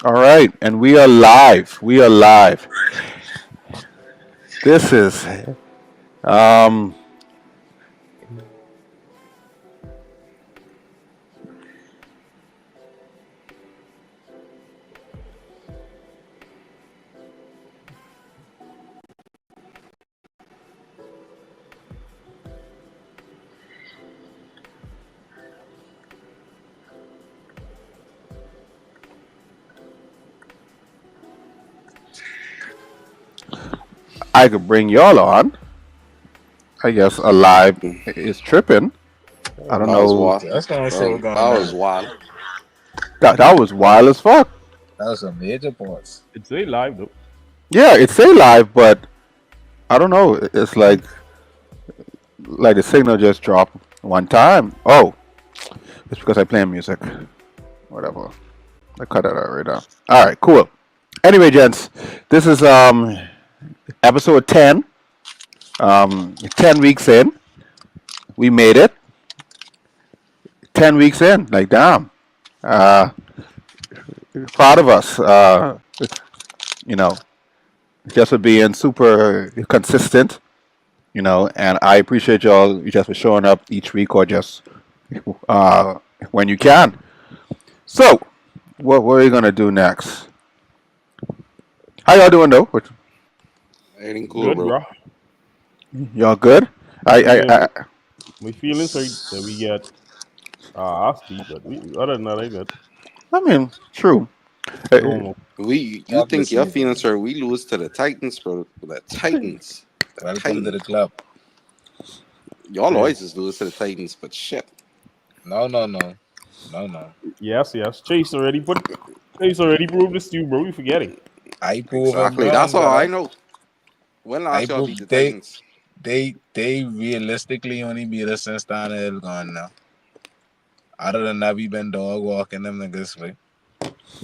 All right, and we are live. We are live. This is um I could bring y'all on. I guess alive is tripping. I don't That was know. wild. That's gonna say Bro, what's going that was on. wild. That was wild as fuck. That was a major pause. It's a live though. Yeah, it say live, but I don't know. It's like the signal just dropped one time. Oh, it's because I play music. Whatever. I cut that out right now. All right, cool. Anyway, gents, this is episode 10. 10 weeks in, we made it. 10 weeks in, like damn. Uh, Proud of us. You know, just for being super consistent. And I appreciate y'all just for showing up each week or just uh, when you can. So, what are you gonna do next? How y'all doing though? Everything cool, Good, bro. bro. Y'all good? Feeling I we feeling so that we get our speed, but other than that, I good. I mean, true. Uh, Normal. You Couple of think your seasons. feelings are we lose to the Titans, bro? The Titans. The Welcome to the Titans. club. Y'all Hey, always just lose to the Titans, but shit. No, no, no, no, no. yes. Chase already proved this to you, bro. You forgetting? I prove him Exactly. wrong, That's all I brother. know. When I last y'all beat prove the Titans? they realistically only beat us since Tannehill gone now. Other than that, we been dog walking them niggas way.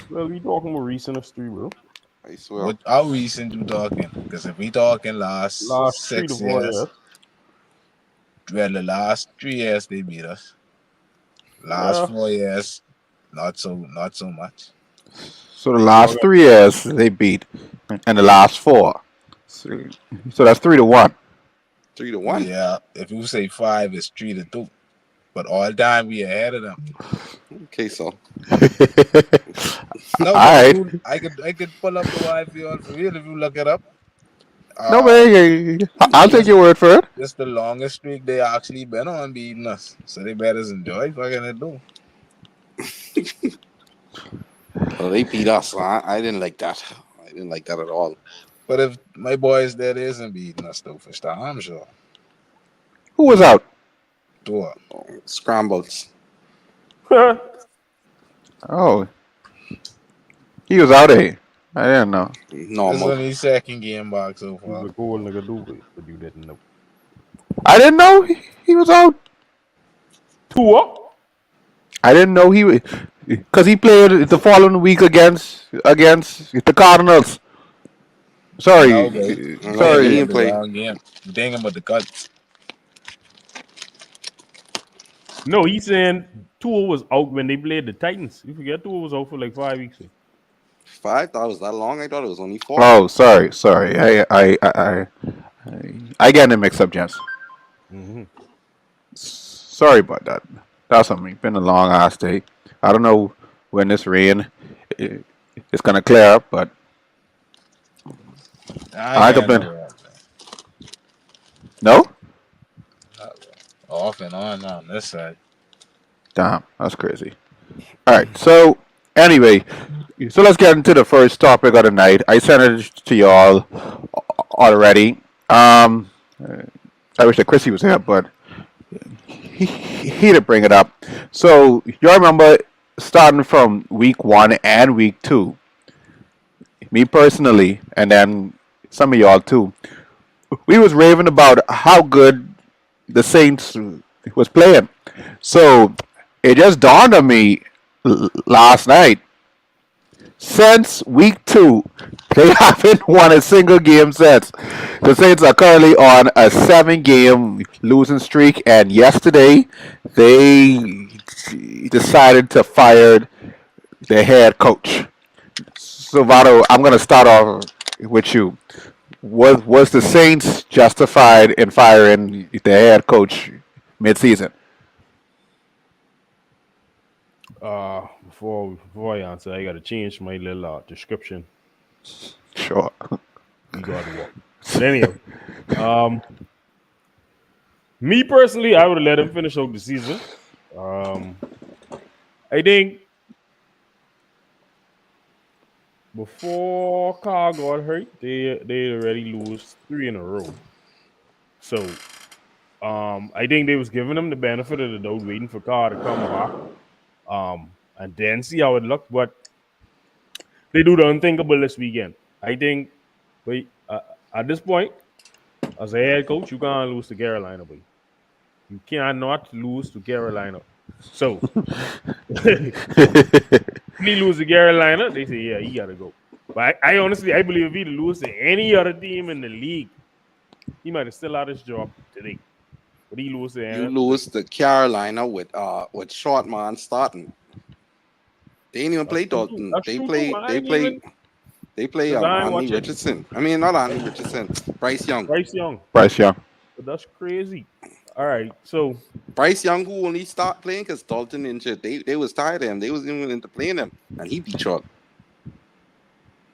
Well, we talking about recent history, bro. I swear. What how recent you talking? Because if we talking last Last 3 to 4 years. 6 years, well, the last 3 years they beat us. Last Yeah. 4 years, not so much. so the Y'all last got 3 years they beat, and the last four. So, so that's 3-1. 3-1. Yeah, if you say five, it's 3-2. But all time we ahead of them. Okay, so All No, but if right. you, I could pull up the wife for real if you look it up. No, Um, man, I'll take this your word for it. this the longest streak they actually been on beating us. So they better enjoy fucking it do. well, they beat us. I didn't like that. I didn't like that at all. But if my boys there isn't beating us though for start, I'm sure. Who was out? Do Scrambles. Oh, he was out of here. I didn't know. This is Normal. only his second game back so He's far. a cool nigga do, but you didn't know. I didn't know he was out. Tua? I didn't know he because he played the following week against the Cardinals. No, bro. You No, thinking he Sorry. about didn't the play. wrong game. You thinking about the cuts. No, he's saying Tua was out when they played the Titans. You forget Tua was out for like 5 weeks. 5? That was that long? I thought it was only 4. Oh, sorry. I get it mixed up, gents. Mm-hmm. Sorry about that. That's something. Been a long ass day. I don't know when this rain i- is gonna clear up, but I ain't I had no complain. rap, No? man. Off and on this side. Damn, that's crazy. All right. So anyway, so let's get into the first topic of the night. I sent it to y'all already. I wish that Chrissy was here, but he didn't bring it up. So y'all remember starting from week one and week two, me personally, and then some of y'all too. We was raving about how good the Saints was playing. So it just dawned on me last night. Since week two, they haven't won a single game since. The Saints are currently on a 7 game losing streak, and yesterday they decided to fire their head coach. So Vado, I'm gonna start off with you. Was the Saints justified in firing their head coach mid-season? Before I answer, I gotta change my little description. Sure. We got to walk. But anyhow, um, me personally, I would have let him finish out the season. Um, I think before Carr got hurt, they already lose 3 in a row. So I think they was giving them the benefit of the doubt, waiting for Carr to come back, and then see how it looked. But they do the unthinkable this weekend. I think, wait, at this point, as a head coach, you can't lose to Carolina, boy. You cannot lose to Carolina. So when he lose to Carolina, they say, yeah, he gotta go. But I honestly, I believe if he lose to any other team in the league, he might have still had his job today. But he lose You to lose to Carolina with short man starting. They ain't even play Dalton. that's true too. I ain't even They play because I ain't Anthony watching Richardson. I mean, not Anthony Richardson. Bryce Young. Bryce Young. Bryce Young. But that's crazy. All right, so Bryce Young, who only start playing because Dalton injured. They was tired of him. They was even into playing him, and he beat short.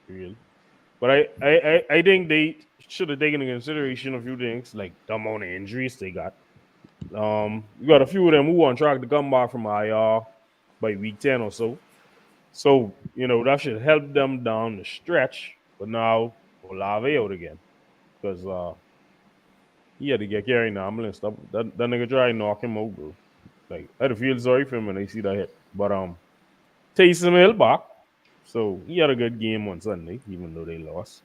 real. But I think they should have taken into consideration a few things, like the amount of injuries they got. You got a few of them who on track to come back from IR by week 10 or so. So, that should help them down the stretch. But now Olave out again. Because he had to get carried in the ambulance. That nigga try to knock him out, bro. Like, I had to feel sorry for him when I see that hit. But Taysom Hill back. So he had a good game on Sunday, even though they lost.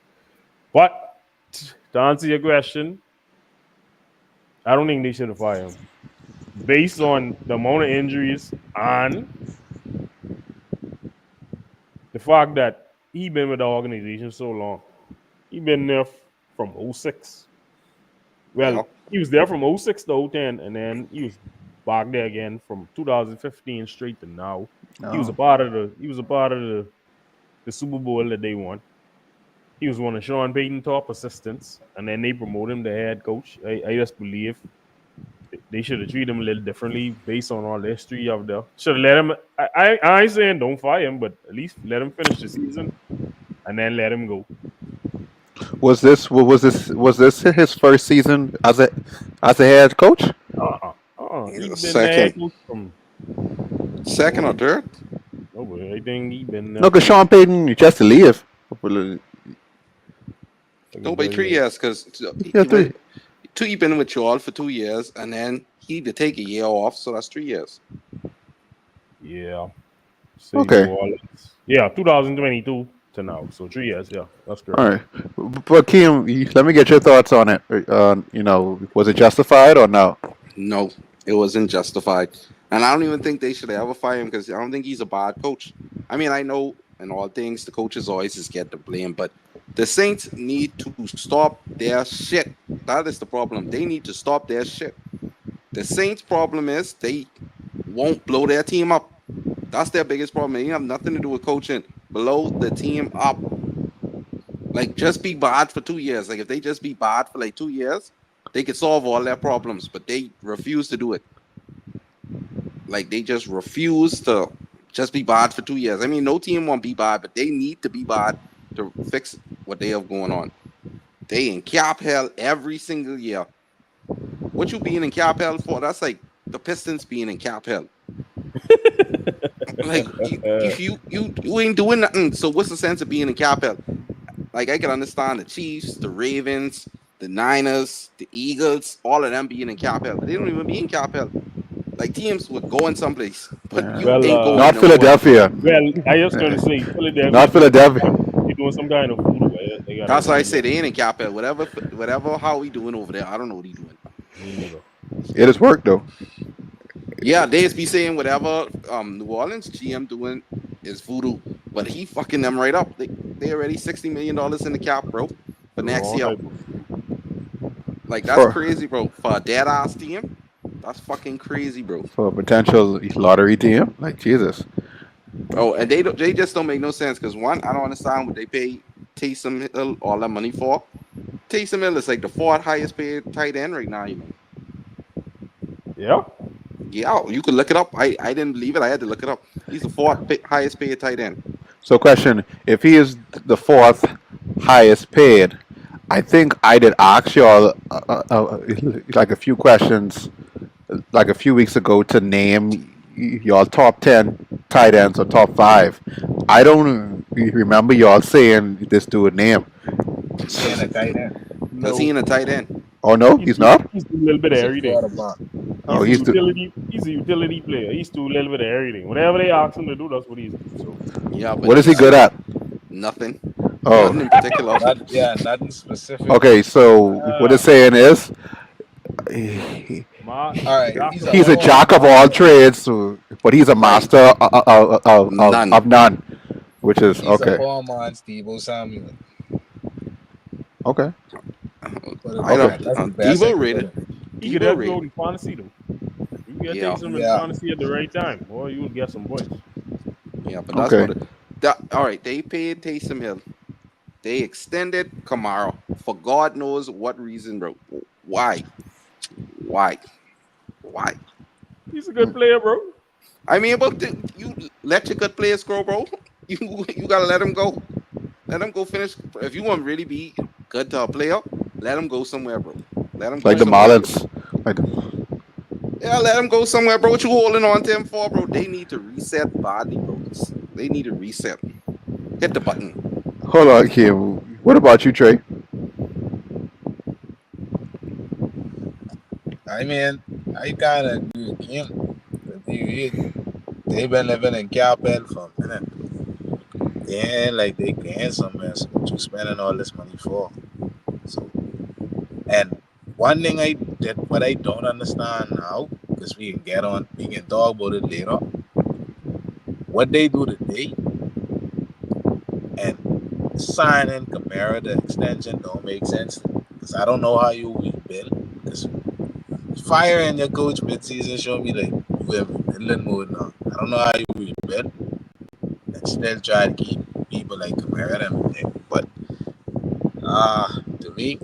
But to answer your question, I don't think they should have fired him. Based on the amount of injuries and the fact that he been with the organization so long. He been there from '06. Well, Yeah. he was there from '06 to '10, and then he was back there again from 2015 straight to now. He was a part of the Super Bowl that they won. He was one of Sean Payton's top assistants, and then they promoted him to head coach. I just believe they should have treated him a little differently based on all the history of the. Should have let him. I ain't saying don't fire him, but at least let him finish the season, and then let him go. Was this his first season as a head coach? He been Second. the head coach from. Second or third? No, but I think he been. No, because Sean Payton just to leave. No, by 3 years because Yeah, three. he been with you all for 2 years, and then he to take a year off, so that's 3 years. Yeah. Okay. New Orleans. Yeah, 2022 to now, so 3 years. Yeah, that's correct. All right, but Kim, let me get your thoughts on it. Was it justified or no? No, it wasn't justified, and I don't even think they should ever fire him because I don't think he's a bad coach. I mean, I know in all things the coaches always just get the blame, but the Saints need to stop their shit. That is the problem. They need to stop their shit. The Saints' problem is they won't blow their team up. That's their biggest problem. It have nothing to do with coaching. Blow the team up. Like, just be bad for 2 years. Like, if they just be bad for like 2 years, they could solve all their problems. But they refuse to do it. Like, they just refuse to just be bad for 2 years. I mean, no team won't be bad, but they need to be bad to fix what they have going on. They in cap hell every single year. What you being in cap hell for? That's like the Pistons being in cap hell. Like, if you ain't doing nothing, so what's the sense of being in cap hell? Like, I can understand the Chiefs, the Ravens, the Niners, the Eagles, all of them being in cap hell, but they don't even be in cap hell. Like, teams would go in someplace, but you Well, ain't going Not nowhere. Philadelphia. Well, I just gonna say Philadelphia. Not Philadelphia. They doing some kind of voodoo. They gotta That's why I find say out. they ain't in cap hell. Whatever, how we doing over there, I don't know what he doing. Me neither. It has worked though. Yeah, they just be saying whatever New Orleans GM doing is voodoo, but he fucking them right up. They already $60 million in the cap, bro, for next Wrong year. type of- Like, that's For- crazy, bro. For a dead ass team, that's fucking crazy, bro. For a potential lottery team, like Jesus. Oh, and they just don't make no sense because one, I don't understand what they pay Taysom Hill all that money for. Taysom Hill is like the fourth highest paid tight end right now. You know. Yeah. Yeah, you could look it up. I didn't believe it. I had to look it up. He's the highest paid tight end. So, question: if he is the fourth highest paid, I think I did ask y'all like a few questions like a few weeks ago to name y'all top 10 tight ends or top five. I don't remember y'all saying this dude name. Saying a tight end. Cause he No. in a tight end. Oh no, he's not. He's do a little bit of He's a everything. quarterback. Oh, He's a he's the utility. He's a utility player. He's do a little bit of everything. Whatever they ask him to do, that's what he's do. So Yeah, but what is he he's good at? nothing. Oh, Nothing in particular. Nothing specific. okay. So what it's saying is my All right, jack he's of a he's a all jack of all-around all player. trades, but he's a Right. master None. of none, which is He's a okay. poor man's Debo Samuel. Okay. Put it I like Okay. don't. that. That's the best I Debo could put rated. it. he could Debo help you out rated. in fantasy though. You get Yeah. take some in Yeah. fantasy at the right time, boy. You will get some points. Yeah, but that's Okay. what it. That, all right, they paid Taysom Hill. They extended Kamara for God knows what reason, bro. Why? Why? Why? He's a good player, bro. I mean, but you let your good players grow, bro. You gotta let them go. Let them go finish. If you want to really be good to a player, let them go somewhere, bro. Let them go Like the Like somewhere. Marlins. Like Yeah, let them go somewhere, bro. What you holding on to them for, bro? They need to reset badly, bro. They need to reset. Hit the button. hold on, Kim. What about you, Trey? I mean, I kind of agree with him. They've been living in Capel for a minute. They ain't like they going somewhere. So what you spending all this money for? So, and one thing what I don't understand now, because we can talk about it later. What they do today and signing Kamara the extension don't make sense. Because I don't know how you rebuild. Because firing your coach midseason showed me like you have rebuilding mode now. I don't know how you rebuild and still try to keep people like Kamara and everything. But to me,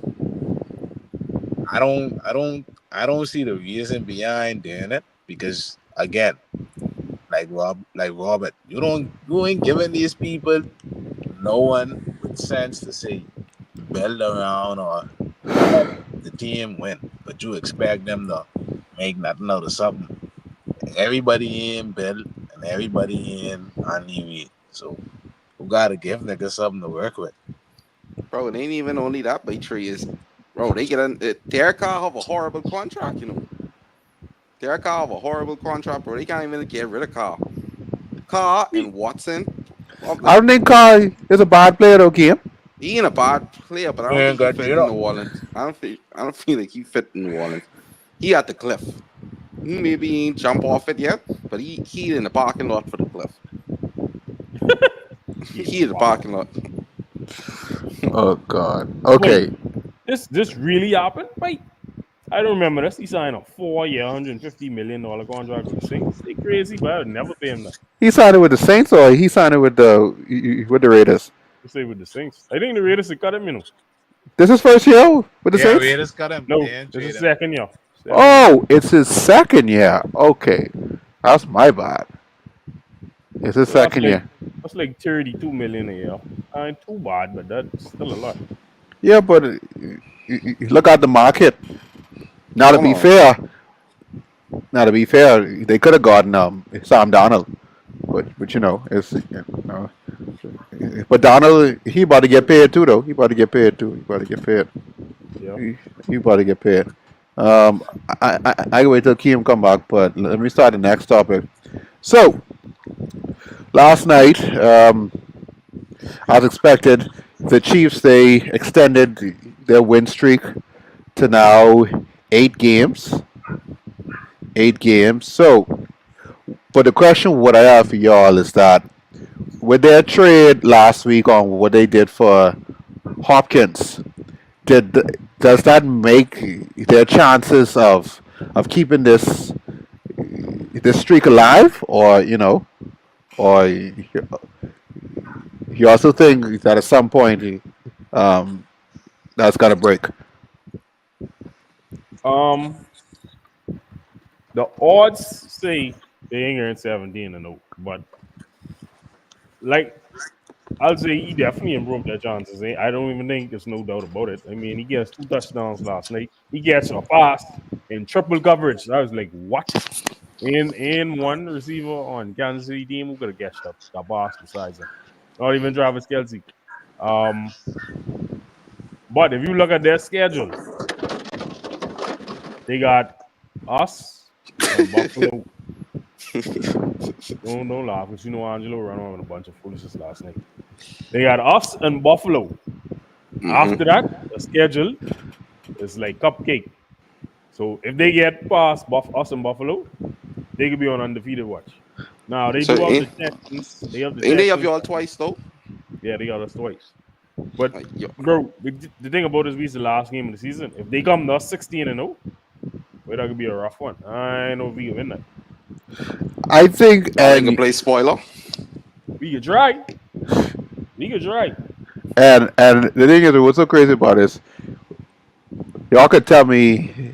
I don't see the reason behind doing it because again, like Robert, you ain't giving these people no one with sense to say build around or help the team win, but you expect them to make nothing out of something. Everybody in Bill and everybody in Andy. So we gotta give niggas something to work with. Bro, it ain't even only that by three is, bro, they get Derek Carr have a horrible contract, you know. Derek Carr have a horrible contract, bro. They can't even get rid of Carr. Carr He, and Watson, well, I don't think Kai is a bad player, though, Kim. he ain't a bad player, but I We don't ain't think he got fit rid in of. New Orleans. I don't feel like he fit in New Orleans. He at the cliff. He maybe ain't jump off it yet, but he in the parking lot for the cliff. he He in the parking lot. Oh God. wait, Okay. this really happened? Wait, I don't remember this. He signed a 4 year, $150 million contract with the Saints. They crazy, but I would never pay him that. He signed it with the Saints, or he signed it with the Raiders. To say with the Saints. I think the Raiders should cut him, you know. This is first year with the Yeah, Saints. Raiders got him. They No, ain't this trade is him. second year. Second year. Oh, it's his second year. Okay, that's my bad. It's his So that's second like year. that's like 32 million a year. Ain't too bad, but that's still a lot. Yeah, but look at the market. Now to Hold be on. fair, they could have gotten Sam Donald, but you know it's but Donald he about to get paid too though. He about to get paid too. He about to get paid. Yeah. He about to get paid. I can wait till Keem come back, but let me start the next topic. So last night, as expected, the Chiefs they extended their win streak to now 8 games. 8 games. So, but the question what I have for y'all is that with their trade last week on what they did for Hopkins, did does that make their chances of keeping this streak alive, or you know? or you also think that at some point um, that's got to break. Um, the odds say they ain't in 17 and 0, but like I'll say he definitely improved their chances. I don't even think there's no doubt about it. I mean, he gets 2 touchdowns last night. He gets a pass in triple coverage. I was like, what? In one receiver on Kansas City team who could have catched up the pass besides him. Not even Travis Kelsey. Um, but if you look at their schedule, they got us and Buffalo. Don't laugh because you know Angelo ran on a bunch of foolishness last night. They got us and Buffalo. After Mm-hmm. that, the schedule is like cupcake. So if they get past us and Buffalo, they could be on undefeated watch. Now they So do have the Texans. They have the ain't they have Texans. y'all twice though? Yeah, they got us twice. But Yo, bro, the thing about this week's the last game of the season. If they come to us 16 and 0, well, that could be a rough one. I know if we can win that. I think, y'all ain't gonna play spoiler. We could try. We could try. and the thing is, what's so crazy about this? Y'all could tell me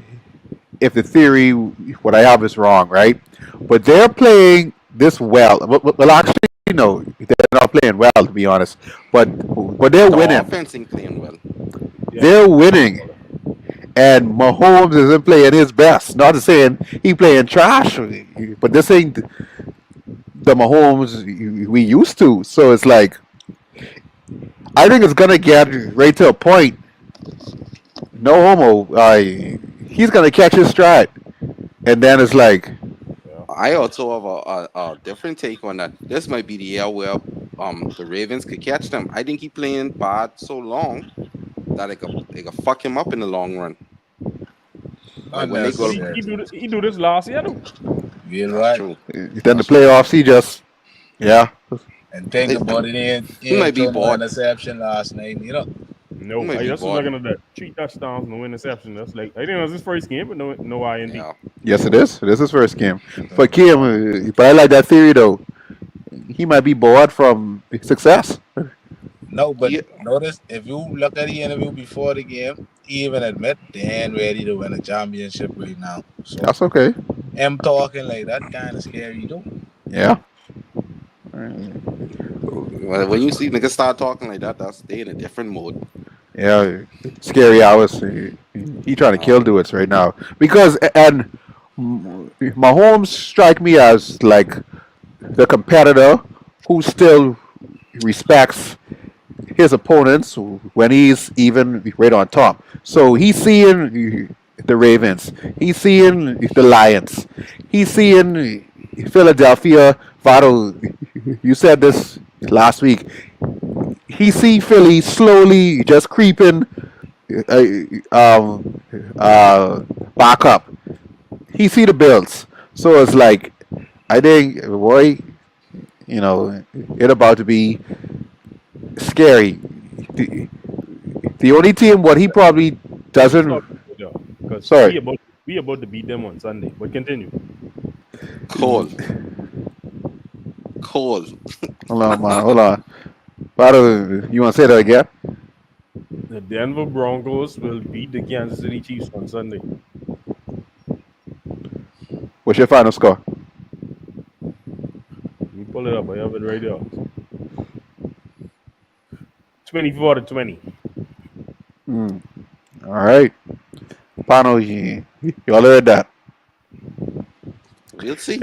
if the theory what I have is wrong, right? But they're playing this well. Well, actually, no, they're not playing well to be honest. But they're The winning. offense ain't playing well. Yeah. They're winning, and Mahomes isn't playing his best. Not to saying he playing trash, but this ain't the Mahomes we used to. So it's like I think it's gonna get right to a point. No homo. He's gonna catch his stride, and then it's like Yeah. I also have a different take on that. This might be the year where the Ravens could catch them. I think he playing bad so long that it could fuck him up in the long run. Like when they But go, Unnecessary. he do this last year though. You're that's right. true. then the That's true. playoffs. He just yeah. And think It, about it, he he ain't might be throw no bored. interception last night, you know. He No, might I be just was bored. looking at that. 3 touchdowns, no interception. That's like I think it was his first game, but no IND. Yeah. Yes, it is. It is his first game. So, But Kim, but I like that theory though. He might be bored from success. no, but Yeah. notice if you look at the interview before the game, he even admit they ain't ready to win a championship right now. So That's okay. him talking like that kind of scary too. Yeah. Well, when you see niggas start talking like that, that's they in a different mode. Yeah. Scary hours. He trying to Uh, kill dudes right now because and Mahomes strike me as like the competitor who still respects his opponents when he's even right on top. So he's seeing the Ravens, he's seeing the Lions, he's seeing Philadelphia. Vado, you said this last week. He see Philly slowly just creeping uh, um, uh, back up. He see the Bills, so it's like I think, boy, it about to be scary. The, the only team what he probably Let's doesn't. stop there because Sorry, we about to beat them on Sunday. But continue. cold, cold. hold on, man, hold on. You want to say that again? The Denver Broncos will beat the Kansas City Chiefs on Sunday. What's your final score? Let me pull it up. I have it right there. 24-20. Mm, all right, Pano, y'all heard that. We'll see.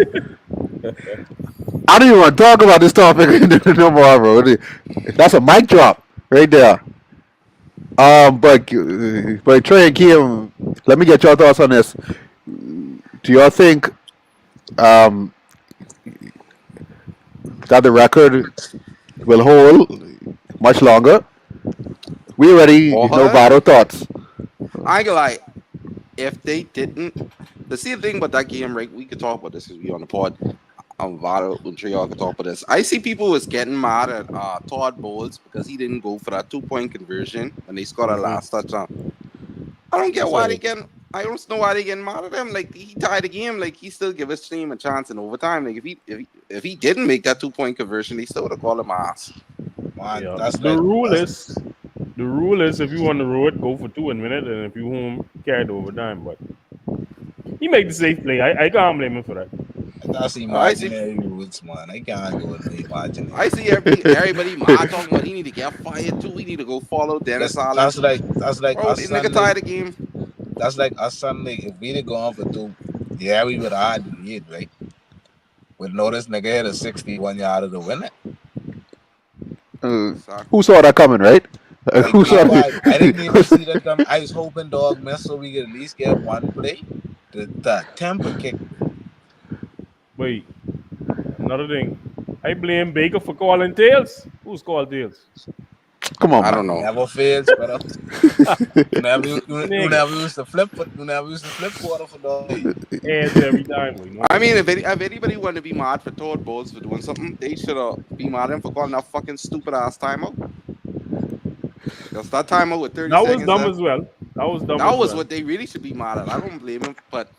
I don't even want to talk about this topic no more, bro. That's a mic drop right there. But Trey and Kim, let me get your thoughts on this. Do y'all think um, that the record will hold much longer? We already know Or Vado thoughts. I ain't gonna lie. If they didn't, the see the thing about that game, right? We could talk about this because we on the pod. Vado and Trial could talk about this. I see people was getting mad at Todd Bowles because he didn't go for that 2-point conversion when they scored a Mhm. last touchdown. I don't get I saw why they that. getting. I don't know why they getting mad at him. Like he tied the game. Like he still give his team a chance in overtime. Like if he didn't make that 2 point conversion, they still would have called him ass. Man, Yeah. that's The like rule that's is the rule is if you on the road, go for 2 in minute, and if you home, carry the overtime. But he made the safe play. I can't blame him for that. that's I see. imaginary rules, man. I can't go with no I imaginary see rules. everybody mad talking about he need to get fired too. He need to go follow Dennis Allen. That's like Bro, us this nigga Sunday. tied the game. That's like us Sunday. If we'd have gone for two, yeah, we would have had the lead, right? With notice nigga hit a 61 yarder to win it. Uh, who Exactly. saw that coming, right? Like Who saw I didn't even that? see that come. I was hoping dog missed so we could at least get one play. The temper kick. Wait, another thing. I blame Baker for calling tails. Who's called tails? Come on, I man. don't know. Never fails, brother. You Nigga, never used to flip it. You never used to flip quarter for dog. heads every time. We know I it. mean, if anybody wanted to be mad for Todd Bowles for doing something, they should have be mad at him for calling that fucking stupid ass timeout. Because that timeout with 30 That was seconds dumb left, as well. That was dumb that as was well. what they really should be mad at. I don't blame him, but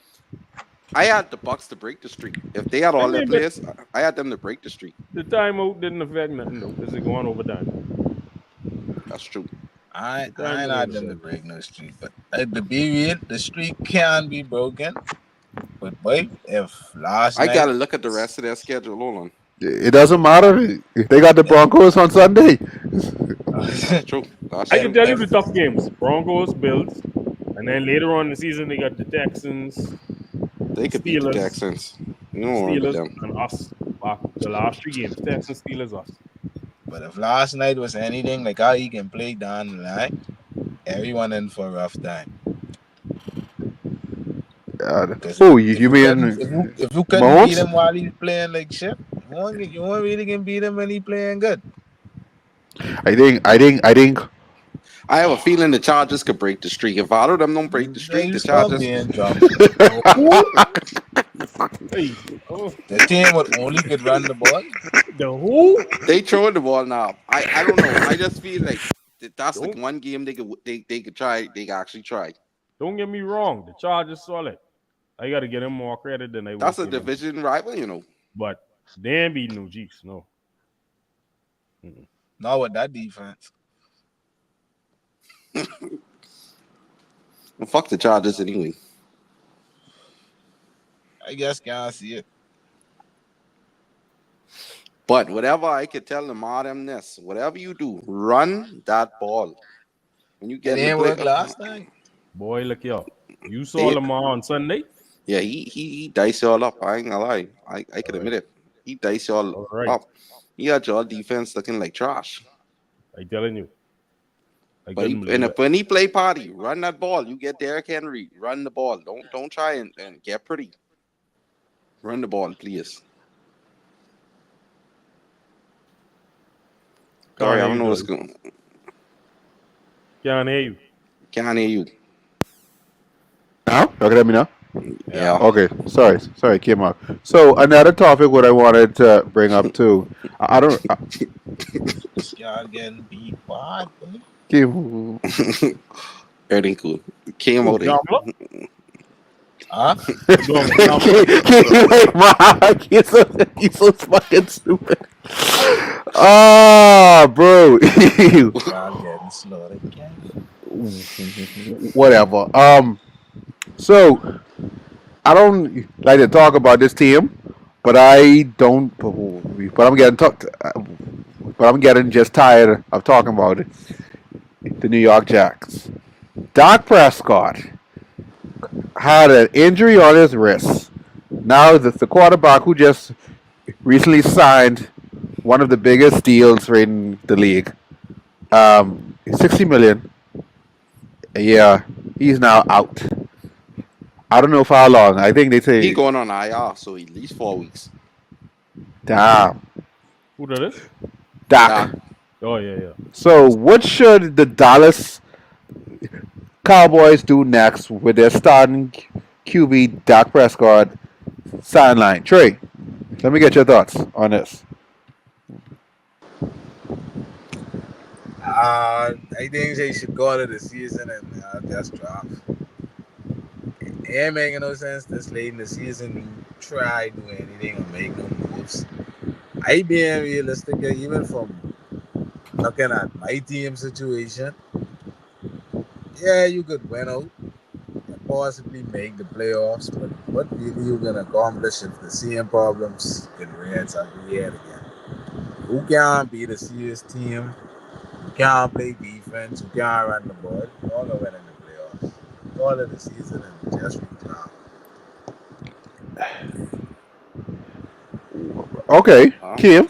I had the Bucks to break the streak. If they had I all their mean, but players, I had them to break the streak. the timeout didn't affect nothing though, because it going overtime. That's true. The I time ain't didn't had them to affect break no streak, but the be real, the streak can be broken. But boy, if last I night, gotta look at the rest of their schedule. Hold on. It doesn't matter. They got the Broncos on Sunday. That's true. That's I can true. tell you the if tough games: Broncos, Bills, and then later on in the season they got the Texans, They could beat the Steelers, Texans. You don't worry about them. and us. Back the last 3 games: Texans, Steelers, us. but if last night was anything like how he can play down the line, everyone in for a rough time. Because Oh, you mean if you couldn't beat Mahomes? him while he's playing like shit, you won't really can beat him when he playing good. I think. I have a feeling the Chargers could break the streak. If all of them don't break the streak, You the stop Chargers being drunk. Who? Hey, oh, The team would only could run the ball. the who? they throwing the ball now. I don't know. I just feel like that's the Don't one game they could try. They could actually try. don't get me wrong. The Chargers solid. I got to get him more credit than I would That's a give him. division rival, you know. But they ain't beating no Chiefs. No. Mm-mm. Not with that defense. Well, fuck the Chargers anyway. I guess can't see it. But whatever I could tell Lamar them this, whatever you do, run that ball. When you It get in the ain't play, work last night. Boy, look y'all. You saw they, Lamar on Sunday. yeah, he diced y'all up. I ain't gonna lie. I can All right. admit it. He diced y'all All right. up. He had y'all defense looking like trash. I telling you. I But couldn't believe it. when he play party, run that ball. You get Derrick Henry, run the ball. Don't try and get pretty. Run the ball, please. Can't Sorry, I hear don't you, know what's Doug. going. Can't hear you. Can't hear you. Now, y'all can hear me now. Yeah. Yeah. Okay, sorry, it came out. So another topic what I wanted to bring up too. I don't. Y'all getting beat bad, boy. Came, Everything cool. Came Who, out. gambler? Huh? You doing gambler? like, Mark, you're so fucking stupid. Ah, bro. Y'all getting slaughtered again. Whatever. So I don't like to talk about this team, but I don't. But I'm getting but I'm getting just tired of talking about it. The New York Jacks. Dak Prescott had an injury on his wrist. Now the quarterback who just recently signed one of the biggest deals in the league, 60 million a year. He's now out. I don't know for how long. I think they He say, going on IR, so at least 4 weeks. damn, Who that is? Dak. Doc, Oh, yeah, yeah. So what should the Dallas Cowboys do next with their starting QB Dak Prescott sideline? Trey, let me get your thoughts on this. I think they should go to the season and just draft. ain't making no sense this late in the season. You try do anything or make no moves. I being realistic, even from looking at my team situation. Yeah, you could win out and possibly make the playoffs, but what really you gonna accomplish if the same problems get reads every year again? Who can't be the serious team? Who can't play defense? Who can't run the ball? You all gonna win in the playoffs. All of the season and just reclaim. Okay, Huh? Kim,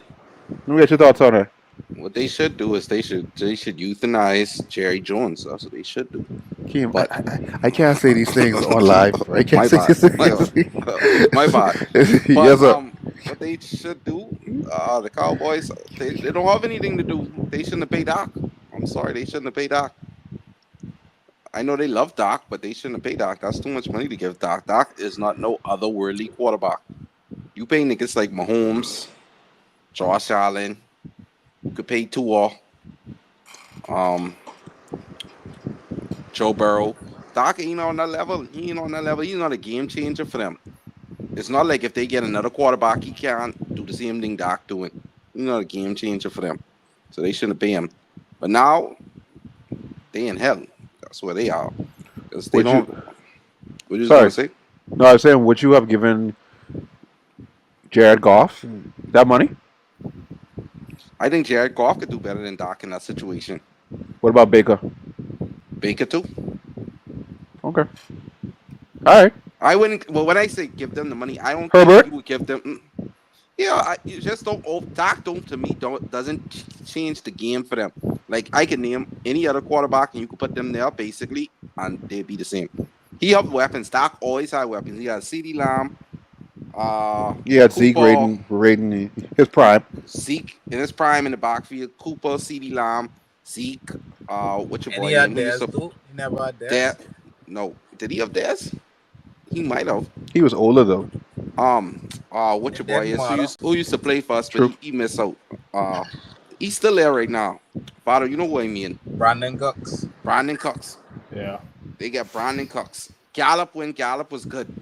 let me get your thoughts on it. What they should do is they should euthanize Jerry Jones. That's what they should do. Kim, But I can't say these things on live. I can't my say bad, these things. my bad. But Yes, sir. what they should do, the Cowboys, they don't have anything to do. They shouldn't have paid Doc. I'm sorry, they shouldn't have paid Doc. I know they love Doc, but they shouldn't have paid Doc. That's too much money to give Doc. Doc is not no otherworldly quarterback. You pay niggas like Mahomes, Josh Allen. You could pay Tua, um, Joe Burrow. Doc ain't on that level. He ain't on that level. He's not a game changer for them. It's not like if they get another quarterback, he can't do the same thing Doc doing. He's not a game changer for them. So they shouldn't pay him. But now they in hell. That's where they are. Because they Would don't. you? What you was gonna Sorry. say? No, I was saying, would you have given Jared Goff that money? I think Jared Goff could do better than Doc in that situation. What about Baker? Baker too. Okay. All right. I wouldn't. Well, when I say give them the money, I don't think Herbert. you would give them. Yeah, you just don't. Oh, Doc don't to me don't doesn't change the game for them. Like I can name any other quarterback and you could put them there basically, and they'd be the same. He have weapons. Doc always had weapons. He got C.D. Lamb, He had Zeke Cooper, rating his prime. Zeke in his prime in the backfield. Cooper, C.D. Lamb, Zeke. What's your And he boy name? had Who used theirs to too. He never had Dad? theirs. No, did he have theirs? He might have. He was older though. What your It boy didn't is matter. who used to play for us, but True. he missed out. Uh, he's still there right now. Father, you know what I mean. Brandon Cooks. Brandon Cooks. Yeah. They got Brandon Cooks. Gallup when Gallup was good.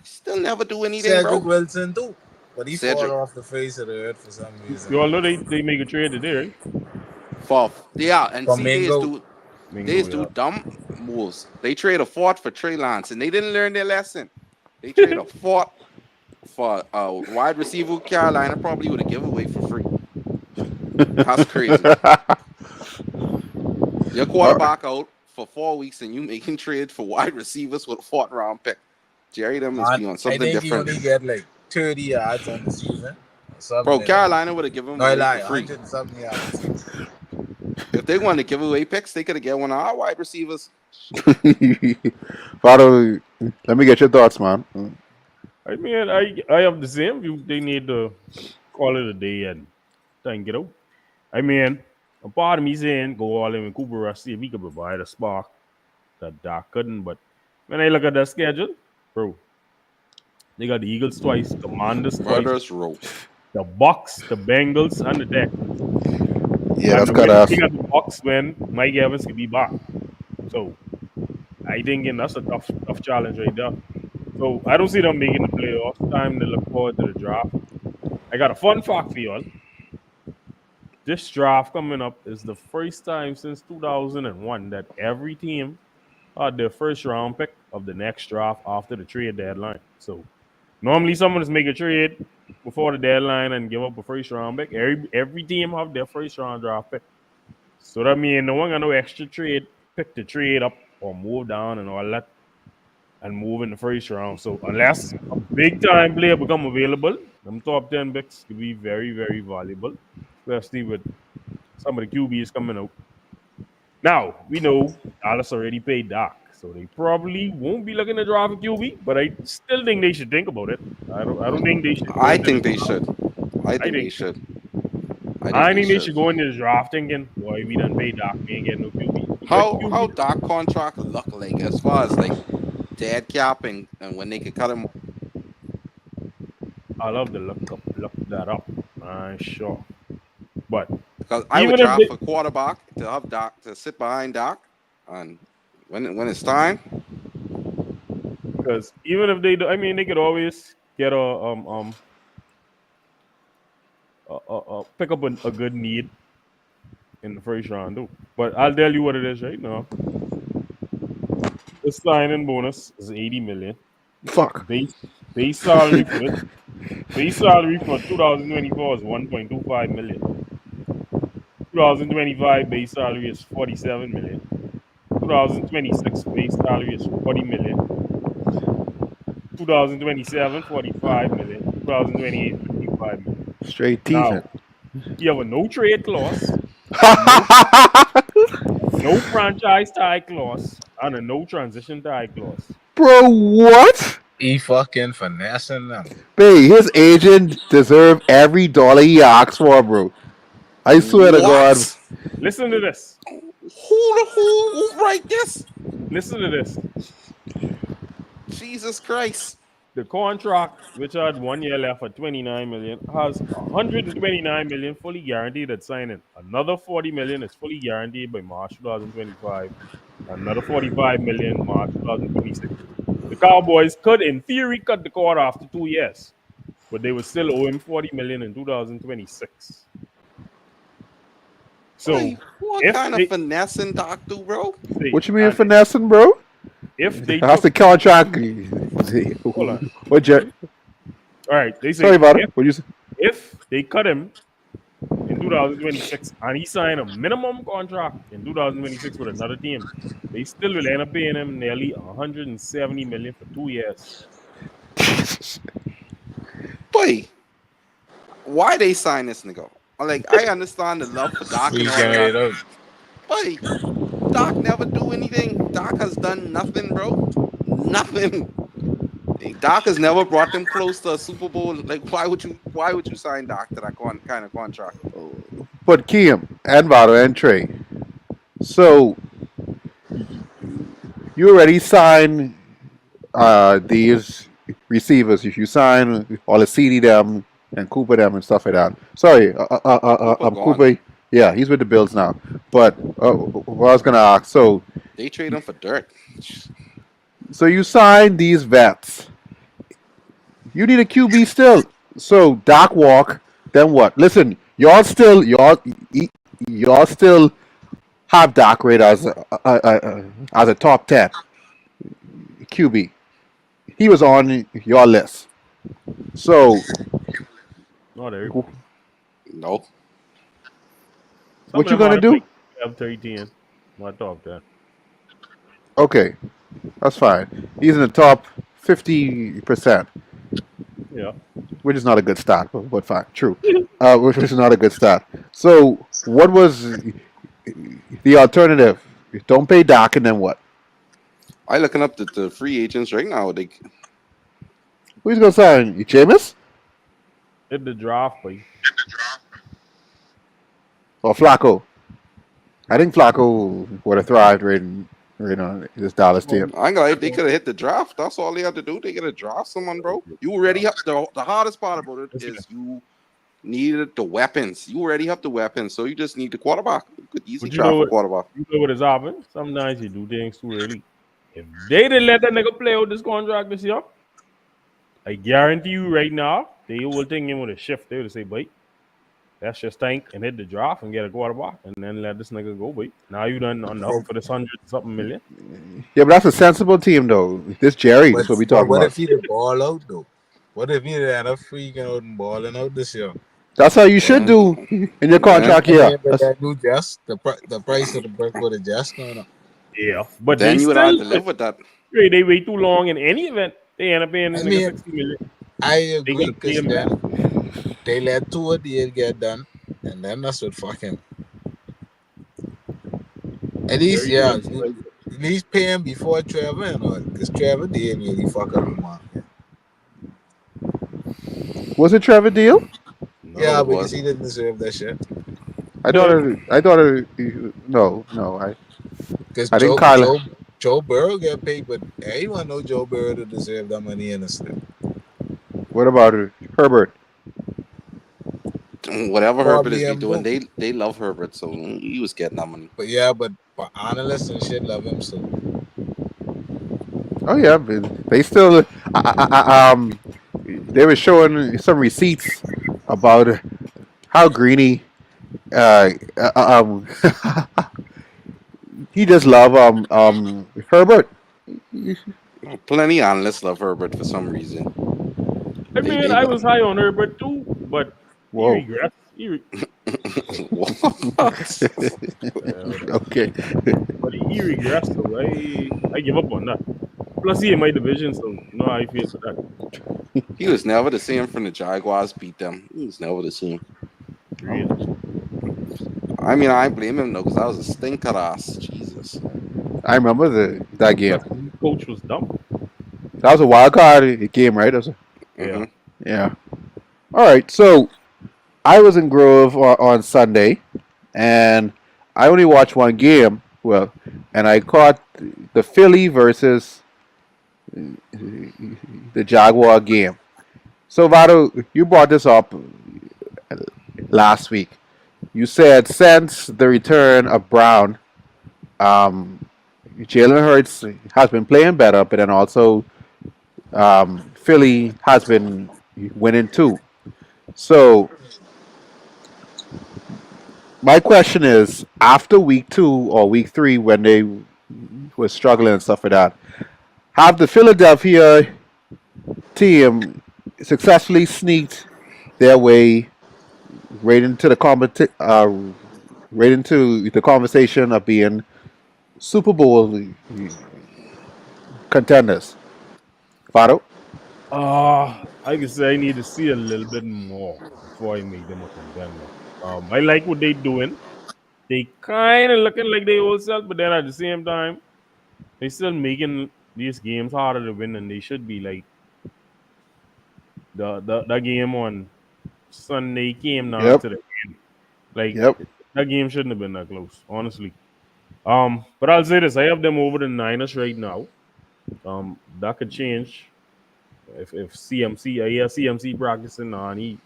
Still never do anything, Cedric bro. Wilson too. But he fall Cedric. off the face of the earth for some reason. You all know they make a trade today, right? Fourth. Yeah, and From see Mingo. they Mingo, is do dumb moves. They trade a fourth for Trey Lance, and they didn't learn their lesson. They trade a fourth for a wide receiver who Carolina probably would have given away for free. That's crazy. Your Uh, quarterback out for 4 weeks and you making trade for wide receivers with a fourth round pick. Jerry them must And be on I something think he different. only get like 30 yards on the season. Or something Bro, like that. Carolina would have given him No, I away lie. for free. 100 and something yards. If they wanted to give away picks, they could have get one of our wide receivers. Father, let me get your thoughts, man. I mean, I have the same view. They need to call it a day and try and get out. I mean, a part of me saying go all in with Cooper Rush, see if he could provide a spark that Doc couldn't. But when I look at the schedule, bro, they got the Eagles twice, Commanders twice, Murderers row. the Bucks, the Bengals, and the Texans. Yeah, And that's the got winning us. thing at the Bucks when Mike Evans could be back. So I think that's a tough challenge right there. So I don't see them making the playoffs. Time to look forward to the draft. I got a fun fact for y'all. This draft coming up is the first time since 2001 that every team had their first round pick of the next draft after the trade deadline. So normally someone just make a trade before the deadline and give up a first round pick. Every team have their first round draft pick. So that means no one got no extra trade pick to trade up or move down and all that and move in the first round. So unless a big time player become available, them top 10 picks could be very, very valuable, especially with some of the QBs coming out. Now, we know Dallas already paid Doc, so they probably won't be looking to draft a QB, but I still think they should think about it. I don't think they should go I into the think they draft. should. I I think they think should. I think I they think they should. should go into the draft thinking, boy, we done paid Doc, we ain't getting no QB. Good How QB. Doc contract look like as far as like dead cap and when they could cut him? I love to look that up. Sure. But Because I would even if draft they a quarterback to have Doc to sit behind Doc, and when it's time, Because even if they do, I mean, they could always get pick up a good need in the first round, too. But I'll tell you what it is right now. The signing bonus is 80 million. Fuck. Base base salary for this base salary for 2024 is 1.25 million. 2025 base salary is 47 million. 2026 base salary is 40 million. 2027 45 million. 2028 55 million. Straight teasing. Now you have a no trade clause, no no franchise tag clause, and a no transition tag clause. Bro, what? He fucking finessing them. Babe, his agent deserve every dollar he asks for, bro. I swear to God. What? Listen to this. Who write this? Listen to this. Jesus Christ. The contract, which had 1 year left at 29 million, has 129 million fully guaranteed at signing. Another 40 million is fully guaranteed by March 2025. Another 45 million March 2026. The Cowboys could, in theory, cut the cord after 2 years, but they would still owe him 40 million in 2026. So, Wait, what if kind they, of finessing Doc do, bro? What you mean finessing, bro? if they That's took, the contract. hold on. What, Jet? All right, they say Sorry about it. What you say? if they cut him in 2026 and he signed a minimum contract in 2026 with another team, they still will end up paying him nearly 170 million for 2 years. Boy, why they sign this nigga? Like, I understand the love for Doc We and all get it that. out. Boy, Doc never do anything. Doc has done nothing, bro. Nothing. Doc has never brought them close to a Super Bowl. Like, why would you sign Doc to that kind of contract? But Keem and Vado and Trey. So you already signed these receivers. If you sign all the CD them and Cooper them and stuff like that. Sorry, gone. Cooper. Yeah, he's with the Bills now. But what I was gonna ask. They trade him for dirt. So you signed these vets. You need a QB still. So Doc walk. Then what? Listen, y'all still have Doc rate as a top 10 QB. He was on your list. So Not every. No. what you gonna do? Have 13. My top 10. Okay, that's fine. He's in the top 50%, Yeah. which is not a good start, but fine, true. Which is not a good start. So what was the alternative? Don't pay Doc, and then what? I looking up the free agents right now. They Who's gonna sign? Jameis Hit the draft, boy. or Flacco? I think Flacco would have thrived right on this Dallas team. I ain't gonna lie, they could have hit the draft. That's all they had to do. They gotta draft someone, bro. You already have the hardest part about it is you needed the weapons. You already have the weapons, so you just need the quarterback. You could easily But you draft know a what? quarterback. You know what has happened? Sometimes you do things too early. If they didn't let that nigga play out this contract this year, I guarantee you right now, they will think him with a shift. They would say, boy, let's just tank and hit the draft and get a quarterback and then let this nigga go, boy. Now you done enough for this 100-something million. Yeah, but that's a sensible team, though. This Jerry is what we talking what about. if he the ball out though? What if he end up freaking out and balling out this year? That's how you should do in your contract here. But that new just the price of the brick with the just going up. Yeah. But Then they you would still have to live with that. they wait too long in any event. They end up paying this nigga 60 million. I agree gotta pay because him then they let 2 deal get done, and then that's what fuck him. At least, Very yeah, good. at least pay him before Trevor and all, because Trevor did really fuck up the market. Was it Trevor Deal? No, Yeah, it because wasn't. he didn't deserve that shit. I thought it. No. Because I think Kyle. Joe Burrow get paid, but everyone know Joe Burrow to deserve that money in the slip. What about Herbert? Whatever Herbert is him, doing, they love Herbert, so he was getting that money. But yeah, but analysts and shit love him so. Oh yeah, but they still. They were showing some receipts about how Greeny. Uh, uh, um, he just love Herbert. Plenty analysts love Herbert for some reason. I They mean, they I love. was high on Herbert too, but he Whoa. regressed. What? Whatever. Okay. But he regressed, so I give up on that. Plus, he in my division, so you know how I feel for that. He was never the same from the Jaguars beat them. He was never the same. Really. I mean, I blame him though, because that was a stinker ass. Jesus. I remember that game. Plus, his coach was dumb. That was a wild card game, right? Yeah. Hmm. Yeah. All right. So I was in Grove on Sunday, and I only watched one game. Well, and I caught the Philly versus the Jaguar game. So Vado, you brought this up last week. You said since the return of Brown, um, Jalen Hurts has been playing better, but then also Philly has been winning too. So my question is, after week 2 or week 3, when they were struggling and stuff like that, have the Philadelphia team successfully sneaked their way right into right into the conversation of being Super Bowl contenders? Fado? I can say I need to see a little bit more before I make them a contender. I like what they doing. They kind of looking like they old self, but then at the same time, they still making these games harder to win than they should be. Like the game on Sunday came down Yep. to the end. Like Yep. that game shouldn't have been that close, honestly. But I'll say this: I have them over the Niners right now. That could change if CMC. I hear CMC practicing on he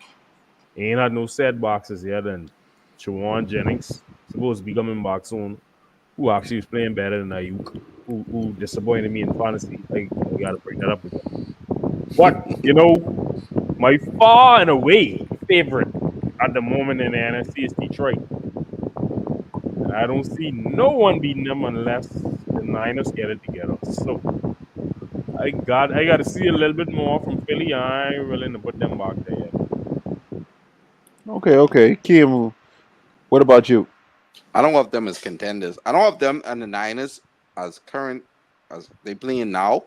ain't had no set boxes yet, and Shawan Jennings supposed to be coming back soon. Who actually is playing better than Ayuk? Who disappointed me in fantasy? I gotta bring that up again. But my far and away favorite at the moment in the NFC is Detroit. And I don't see no one beating them unless the Niners get it together. So I got to see a little bit more from Philly. I ain't willing to put them back there yet. Okay, okay. Kim, what about you? I don't have them as contenders. I don't have them and the Niners as current as they playing now.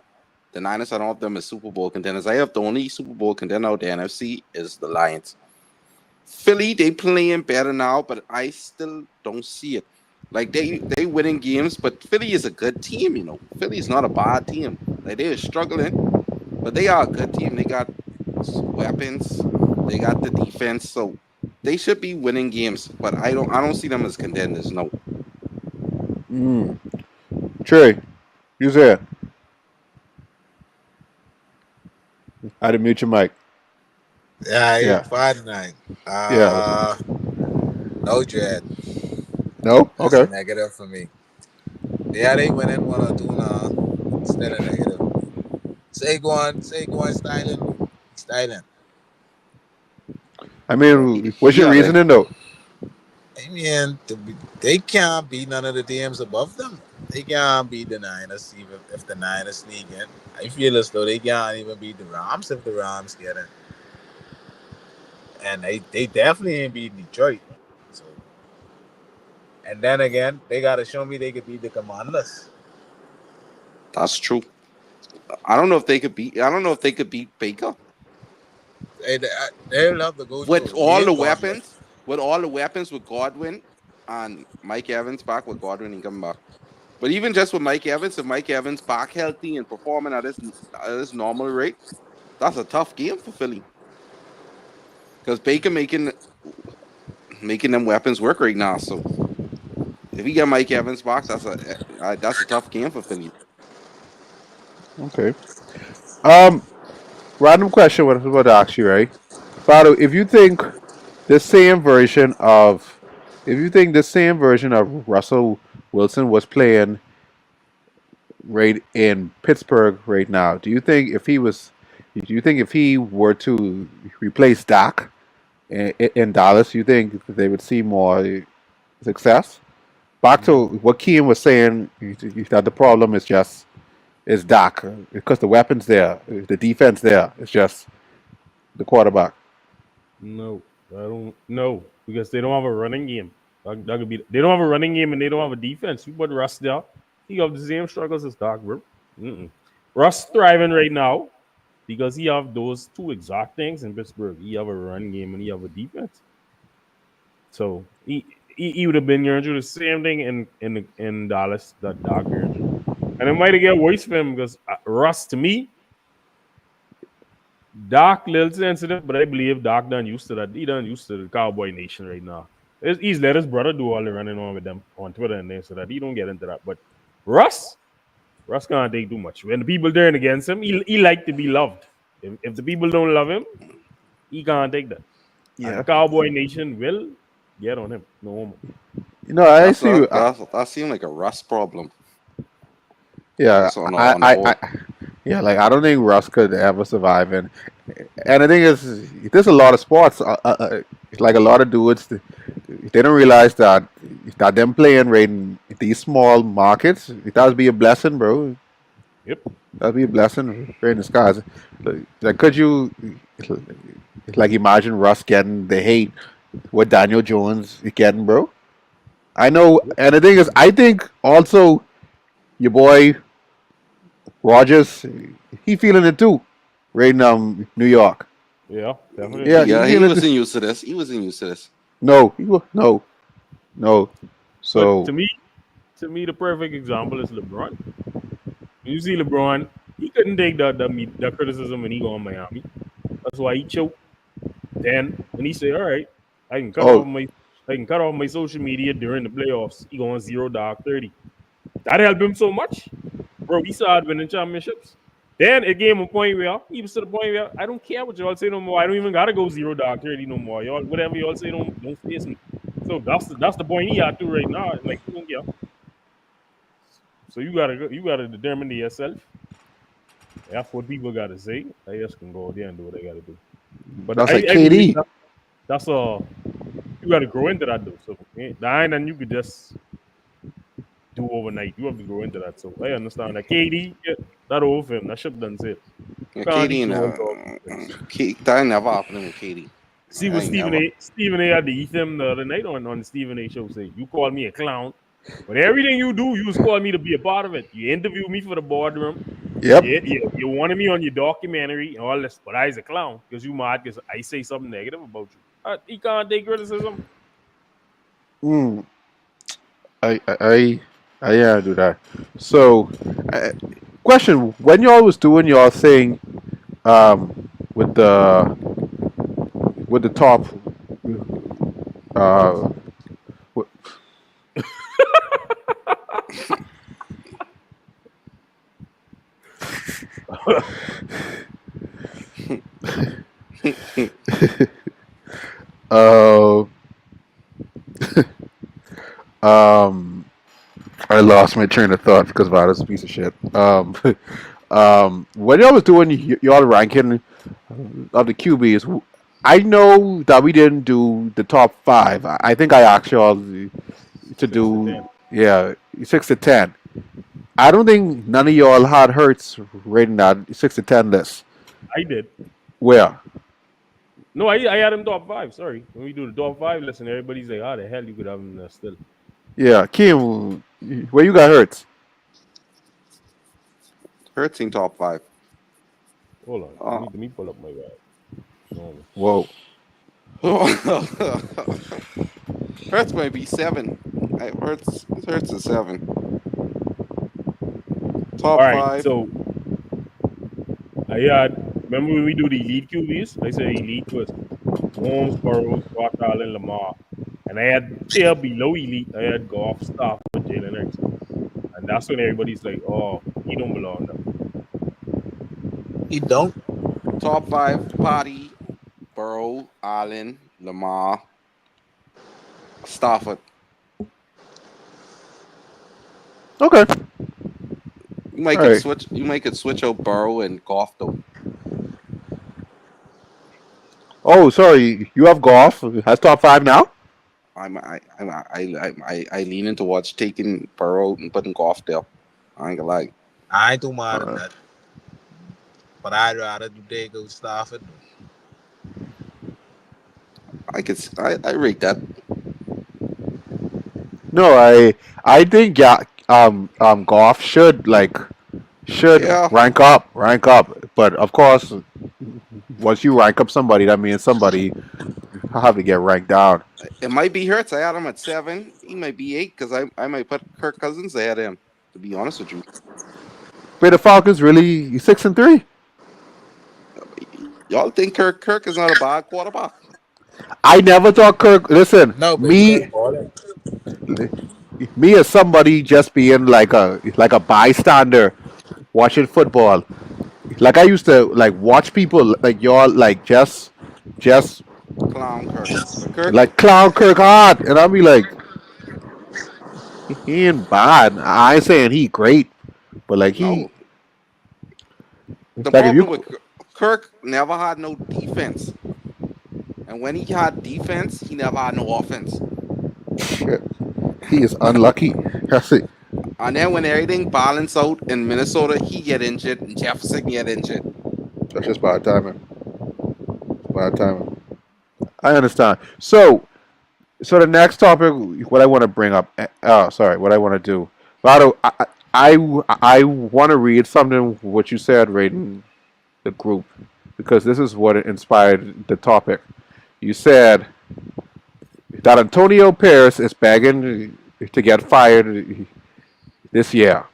The Niners, I don't have them as Super Bowl contenders. I have the only Super Bowl contender out the NFC is the Lions. Philly, they playing better now, but I still don't see it. Like they winning games, but Philly is a good team. Philly is not a bad team. Like they are struggling, but they are a good team. They got weapons. They got the defense, so they should be winning games. But I don't see them as contenders. No. Mm. Trey, you there? I didn't mute your mic. Yeah, Yeah. 5-9. Yeah. No dread. No? That's a Okay. negative for me. Yeah, they went in 1 or 2 now. Still a negative. Saquon, styling. I Yeah, mean, what's he your got it. reasoning though? I mean, they can't beat none of the teams above them. They can't beat the Niners even if the Niners sneak in. I feel as though they can't even beat the Rams if the Rams get in. And they definitely ain't beat Detroit. So, and then again, they gotta show me they could beat the Commanders. That's true. I don't know if they could beat. I don't know if they could beat Baker They'll have to go to with a all the rain gauntlet. weapons. With all the weapons with Godwin and Mike Evans back with Godwin and coming back. But even just with Mike Evans, if Mike Evans back healthy and performing at this normal rate, that's a tough game for Philly because Baker making them weapons work right now. So if he get Mike Evans back, that's a tough game for Philly. Okay. Um, Random question. What I was about to ask you, right? Fado, the same version of, if you think the same version of Russell Wilson was playing right in Pittsburgh right now. Do you think if he were to replace Dak in Dallas, you think they would see more success? Back to what Kean was saying, that the problem is Dak because the weapons there, the defense there, it's just the quarterback. No, I don't. No, because they don't have a running game. That could be. They don't have a running game and they don't have a defense. You put Russ there, he have the same struggles as Doc, bro. Mm-mm. Russ thriving right now because he have those two exact things in Pittsburgh. He have a run game and he have a defense. So he would have been going through the same thing in Dallas that Doc going through, and it might have get worse for him because Russ to me Doc little sensitive, but I believe Doc done used to that. He done used to the Cowboy Nation right now. He's let his brother do all the running on with them on Twitter and things so that he don't get into that. But Russ can't take too much. When the people turn against him, he like to be loved. If the people don't love him, he can't take that. And Yeah, Cowboy Nation will get on him. No more. I That's see. that seemed like a Russ problem. Yeah, Just on the whole. yeah, like I don't think Russ could ever survive, and the thing is, there's a lot of sports, like a lot of dudes, they don't realize that them playing right in these small markets, it does be a blessing, bro. Yep. That'd be a blessing right in the skies. Like, could you, like, imagine Russ getting the hate what Daniel Jones is getting, bro? I know, and the thing is, I think also your boy Rogers, he feeling it too, right in New York. Yeah, Yeah, definitely. he Yeah, he feeling it. wasn't used to this. He wasn't used to this. No, no, no. But So to me, the perfect example is LeBron. You see LeBron, he couldn't take that criticism when he go on Miami. That's why he choked. Then when he said, "All right, I can cut oh off my I can cut off my social media during the playoffs," he going 0 dark 30. That helped him so much, bro. He started winning championships. Then it gave him a point where he was to the point where I don't care what y'all say no more. I don't even gotta go 0 dark 30 no more. Y'all whatever y'all say don't face me. So that's the point he had to right now. Like he don't care. So you gotta determine to yourself. That's what people gotta say. I just can go there and do what I gotta do. But that's like I believe KD. that's you got to grow into that though. So that ain't nothing you could just do overnight. You have to grow into that. So I understand that. KD, yeah, that old film, that ship done said. You Yeah, can't Katie keep and growing to all these things. that never happened with Katie. See I what ain't never. Stephen A had to eat him the other night on the Stephen A show. Say you call me a clown, but everything you do, you just call me to be a part of it. You interview me for the boardroom. Yep. You wanted me on your documentary and all this, but I was a clown because you mad because I say something negative about you. He can't take criticism. Mm, I yeah do that. So, uh, question: when y'all was doing y'all thing, with the top, uh, w- uh, um, I lost my train of thought because of this piece of shit. When y'all was doing y'all ranking of the QBs, I know that we didn't do the top five. I think I asked y'all to 6 to 10. do, yeah, 6 to 10. I don't think none of y'all had Hurts rating that 6 to 10 list. I did. Where? No, I had him top five. Sorry. When we do the top five, listen, everybody's like, how the hell you could have him there still? Yeah, Kim, where you got Hurts? Her team top five. Hold on. Uh, Let me pull up my guy. No. Whoa. Hurts might be seven. Hurts is seven. All Top right. five. So I had, remember when we do the elite QBs? I said elite was Holmes, Burrows, Josh Allen, Lamar. And I had tier below elite, I had Goff, Stafford, Jalen Hurts. And that's when everybody's like, oh, he don't belong there. He don't. Top five. Patty, Burrow, Allen, Lamar, Stafford. Okay. All right. You might could switch out Burrow and Goff though. Oh, sorry. You have golf. That's top five now. I leaning towards taking Burrow and putting Goff there. I ain't gonna lie. I ain't too mad at Uh, that. But I'd rather do Dago Stafford. I rate that. no, I think yeah. Golf should Yeah, rank up. But of course, once you rank up somebody, that means somebody have to get ranked down. it might be Hurts. I had him at 7. He might be 8 because I might put Kirk Cousins ahead of him. To be honest with you, Wait, the Falcons really 6-3? y'all think Kirk is not a bad quarterback? I never thought Kirk. Listen, No, but he me ain't balling. me as somebody just being like a bystander watching football. Like I used to like watch people like y'all like just Clown Kirk, but Kirk, like clown Kirk hard, and I'll be like, he ain't bad. I ain't saying he great, but like he no. The like if you problem with Kirk never had no defense, and when he had defense, he never had no offense. shit, he is unlucky. That's it. And then when everything balanced out in Minnesota, he get injured and Jefferson get injured. That's just bad timing. Bad timing. I understand. So the next topic, what I want to bring up, sorry, what I want to do, Vado, I want to read something what you said right in the group because this is what inspired the topic. You said that Antonio Pierce is begging to get fired this year.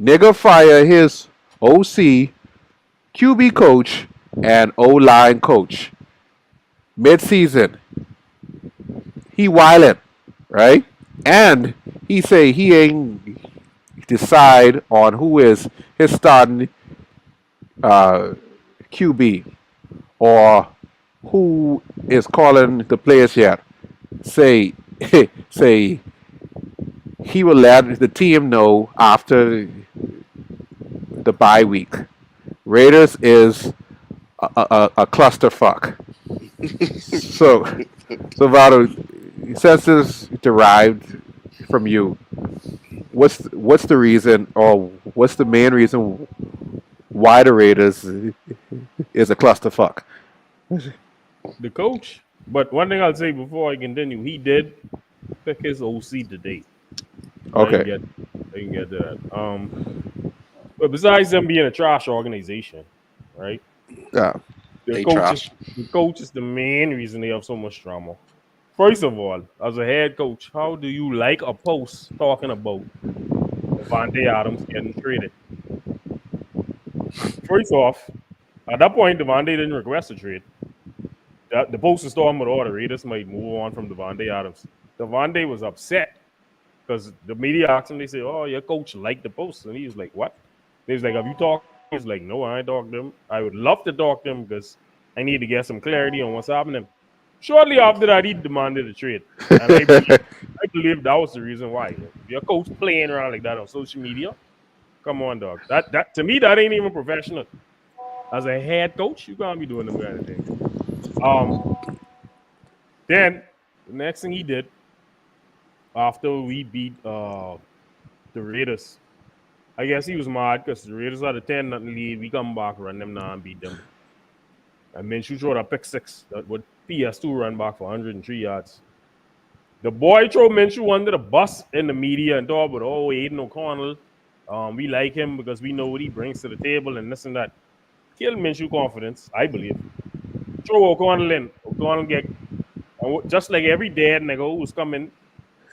Nigga fire his OC, QB coach, and O line coach mid-season. He wildin', right? And he say he ain't decide on who is his starting uh, QB or who is calling the players yet. Say say he will let the team know after the bye week. Raiders is a clusterfuck. So Vado, since this derived from you, what's the reason or what's the main reason why the Raiders is a clusterfuck? The coach. But one thing I'll say before I continue, he did pick his OC today. Okay. I can get to that. But besides them being a trash organization, right? Yeah. They trash. The coach is the main reason they have so much drama. First of all, as a head coach, how do you like a post talking about Devontae Adams getting traded? First off, at that point, Devontae didn't request a trade. The post is talking about, the Raiders might move on from Devontae Adams. Devontae was upset because the media asked him, they say, oh, your coach liked the post. And he was like, what? He was like, have you talked? He's like, no, I ain't talked to him. I would love to talk to him because I need to get some clarity on what's happening. Shortly after that, he demanded a trade. And I believe that was the reason why. Your coach playing around like that on social media. Come on, dog. That to me, that ain't even professional. As a head coach, you can't be doing them kind of things. Then the next thing he did after we beat the Raiders, I guess he was mad because the Raiders had a 10-0 lead. We come back, run them down, and beat them. And Minshew threw a pick six that would PS2 run back for 103 yards. The boy throw Minshew under the bus in the media and talk about, oh, Aiden O'Connell. We like him because we know what he brings to the table and this and that. Kill Minshew confidence, I believe. Throw O'Connell in. O'Connell get, just like every dead nigga who's coming,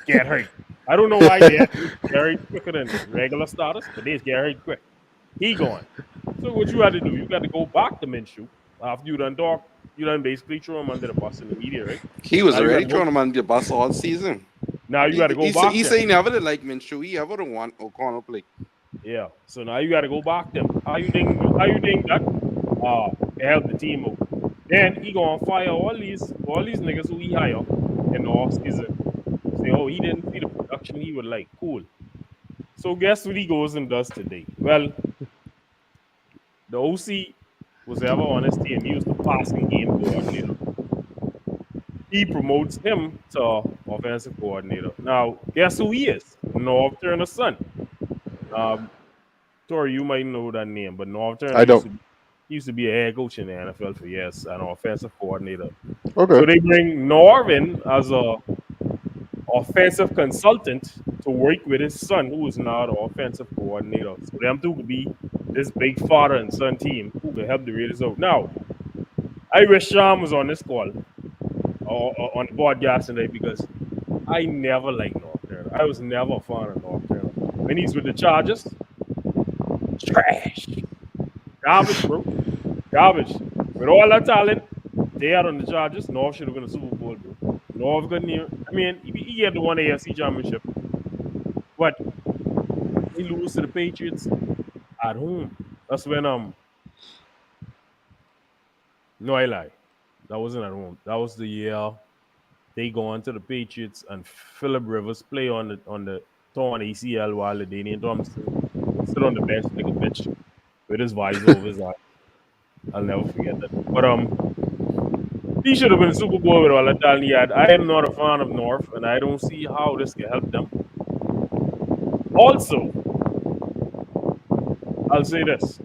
get hurt. I don't know why they get hurt quicker than regular starters, but they get hurt quick. He gone. So what you had to do, you got to go back to Minshew. After you done talk, you done basically throw him under the bus in the media, right? He was already throwing him under the bus all season. Now you got to go back. He said he never did like Minshew. He ever don't want O'Connell play. Yeah. So now you got to go back them. How you think that help the team out? Then he gonna fire all these niggas who he hire in the off season. Say, oh, he didn't see the production he would like. Cool. So guess what he goes and does today? Well, the OC was ever on his team. He was the passing game coordinator. He promotes him to offensive coordinator. Now, guess who he is? Norv Turner's son. Um, Tori, you might know that name, but Norv Turner I don't. used to be a head coach in the NFL for years and an offensive coordinator. So Okay. they bring Norv in as a offensive consultant to work with his son, who is now the offensive coordinator. So them two could be this big father and son team who could help the Raiders out. Now, I wish Sean was on this call or on the podcast today because I never liked North Turner. I was never a fan of North Turner. When he's with the Chargers, trash. Garbage, bro. Garbage. With all that talent they had on the Chargers, North should have been a Super Bowl, bro. North couldn't even. I mean, he had the one AFC championship, but he lose to the Patriots at home. That's when no, I lie. That wasn't at home. That was the year they go on to the Patriots and Philip Rivers play on the torn ACL while the Danian Thompson sit on the bench like a bitch with his visor over his eye. I'll never forget that. But he should have been Super Bowl with all that talent he had. I am not a fan of North, and I don't see how this can help them. Also, I'll say this.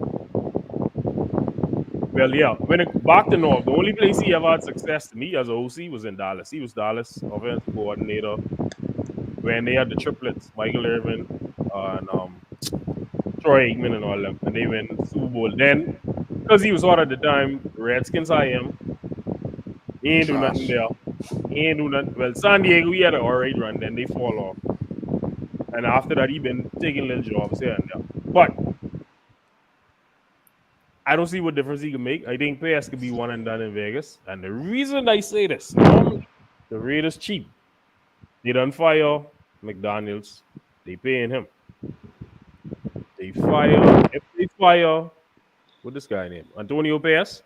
Well, yeah, when it back to North, the only place he ever had success to me as a OC was in Dallas. He was Dallas offensive coordinator when they had the triplets, Michael Irvin and Troy Aikman and all them, and they win the Super Bowl. Then, because he was hot at the time, the Redskins I am. He ain't do nothing Trash. there. He ain't do nothing. Well, San Diego, he had an alright run, then they fall off. And after that, he been taking little jobs here and there. But I don't see what difference he can make. I think Pass could be one and done in Vegas. And the reason I say this, normally the Raiders cheap. They done fire McDaniels. They paying him. They fire. If they fire, what this guy name? Antonio Pass.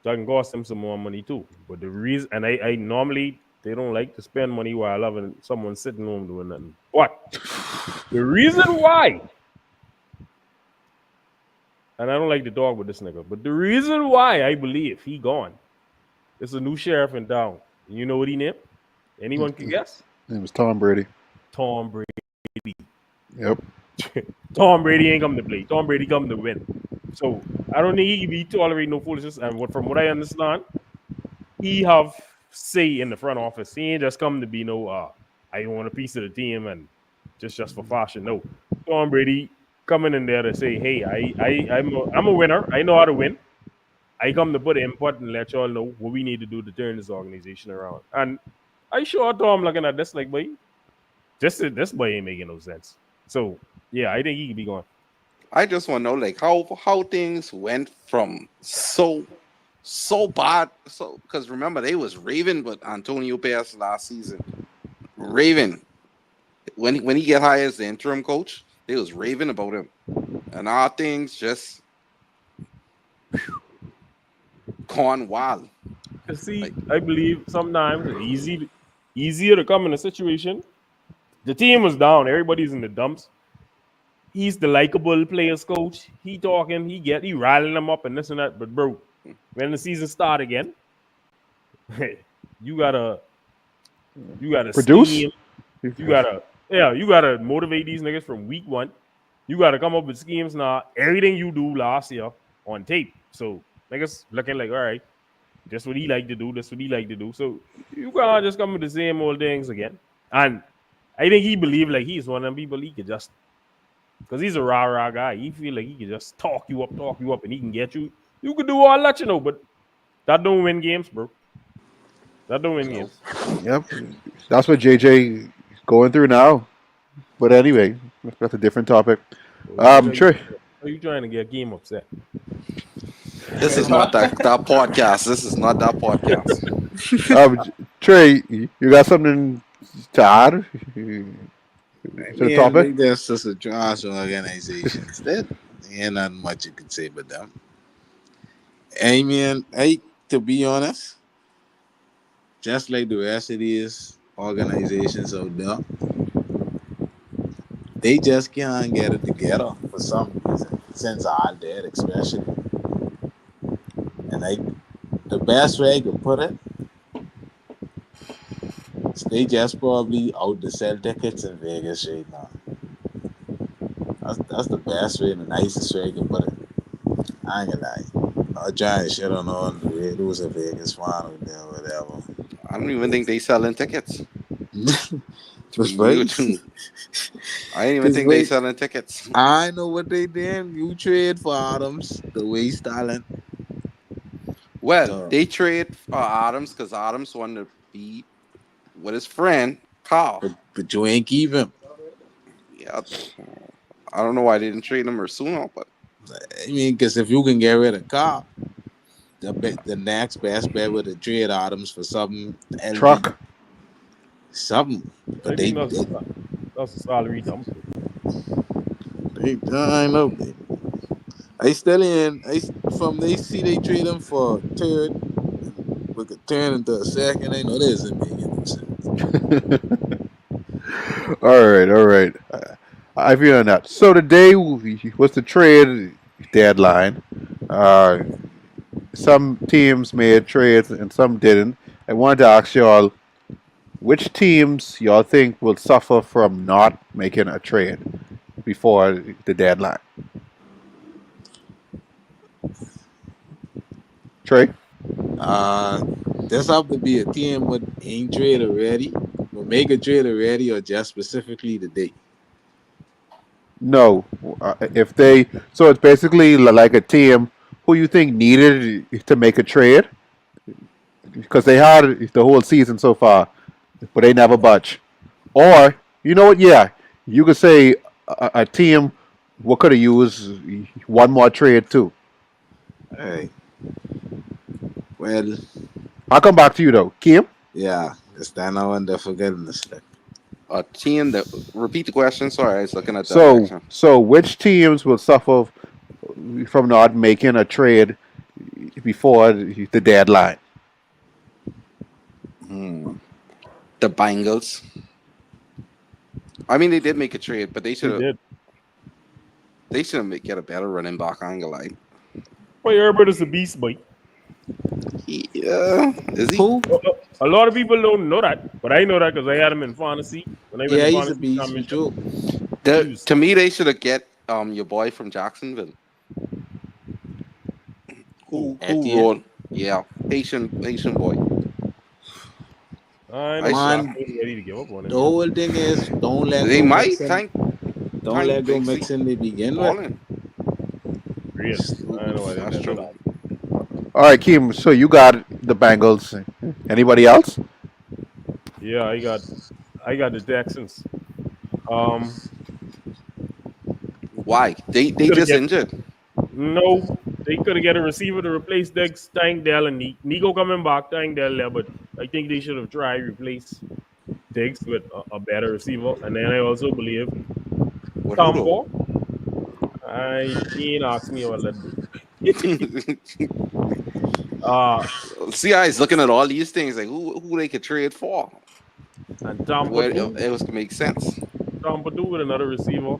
That can cost them some more money too. But the reason, and I normally they don't like to spend money while having someone sitting home doing nothing. But the reason why, and I don't like to talk with this nigga, but the reason why I believe he gone is a new sheriff in town. You know what he named? Anyone can guess? His name was Tom Brady. Tom Brady. Yep. Tom Brady ain't come to play. Tom Brady come to win. So I don't think he can be tolerating no foolishness. And from what I understand, he have say in the front office. He ain't just come to be no I want a piece of the team and just for fashion. No. Tom Brady coming in there to say, hey, I'm a winner. I know how to win. I come to put input and let y'all know what we need to do to turn this organization around. And I sure Tom looking at this like, boy, this boy ain't making no sense. So yeah, I think he could be gone. I just want to know like how things went from so bad. So because remember they was raving, but Antonio Pass last season raving when he get hired as the interim coach, they was raving about him, and our things just gone wild. Cause see, Like I believe sometimes it's easier to come in a situation. The team was down, everybody's in the dumps. He's the likable players coach. He talking, he riling them up and this and that. But bro, when the season start again, you gotta Produce. scheme. You gotta motivate these niggas from week one. You gotta come up with schemes now. Everything you do last year on tape. So niggas looking like, all right, that's what he like to do. That's what he like to do. So you can't just come with the same old things again. And I think he believe like he's one of them people he could just because he's a rah guy. He feel like he can just talk you up, and he can get you. You could do all that, but that don't win games, bro. That don't win no, games. Yep. That's what JJ going through now. But anyway, that's a different topic. Trey. Are you trying to get game upset? this is not that podcast. This is not that podcast. Trey, you got something to add to the Man, topic? like that's just a trash organization. That ain't not much you can say about them. I mean, to be honest, just like the rest of these organizations out there, they just can't get it together for some reason. Since all dead, especially, and the best way I could put it is they just probably out to sell tickets in Vegas right now. That's the best way, the nicest way I can put it. I ain't gonna lie. I trying shit on all the way. It was a Vegas final there, whatever. I don't even think they selling tickets. To Cause be real wait, with you, I didn't even cause think they wait, selling tickets. I know what they did. You trade for Adams, the waste talent. Well, Duh. they trade for Adams because Adams wanted to be with his friend Carl. But you ain't keep him. Yeah, I don't know why they didn't trade him or sooner, but I mean, cause if you can get rid of Carl, the next best bet would have trade Adams for something LB, Truck. something. But I think that's a salary dump. I know. I still in. From they see they trade him for third, and we could turn into a second. I know this isn't making no sense. All right, all right. I feel on that. So today was the trade deadline. Uh, some teams made trades and some didn't. I wanted to ask y'all which teams y'all think will suffer from not making a trade before the deadline. Trey? Uh, this have to be a team with ain't trade already, will make a trade already, or just specifically today. No. If they, so it's basically like a team who you think needed to make a trade because they had the whole season so far, but they never budge. Or you know what? Yeah, you could say a team what could have used one more trade too. All right. Well, I'll come back to you though, Kim. yeah, it's that now and the forgiveness. a team that repeat the question. Sorry, I was looking at that So section. so which teams will suffer from not making a trade before the deadline? Hmm. The Bengals. I mean, they did make a trade, but They did. they should get a better running back angle. Like, But Herbert is a beast, boy. yeah, is he? Who? A lot of people don't know that, but I know that because I had him in fantasy when I went Yeah, to he's a fantasy beast. Me championship. too. He was To me, they should have get your boy from Jacksonville who Etienne. rolled. Yeah, Haitian boy. I I know s- Man, Jackson was ready to give up on the him yet. whole thing is they might thank don't let go Big C mixing to begin with. balling. Real. I Stupid know I didn't That's fuck. know true. that. All right, Kim. So you got the Bengals. Anybody else? Yeah, I got the Texans. Um, Why? They could have just get injured. no. They could have get a receiver to replace Dex, Tank Dell, and Nico coming back. Tank Dell there, but I think they should have tried replace Diggs with a better receiver. And then I also believe With who Tom though? Paul. I he ain't asked me about that. uh, CI is looking at all these things like who they could trade for, and Tampa where too. it was make sense. Tampa too with another receiver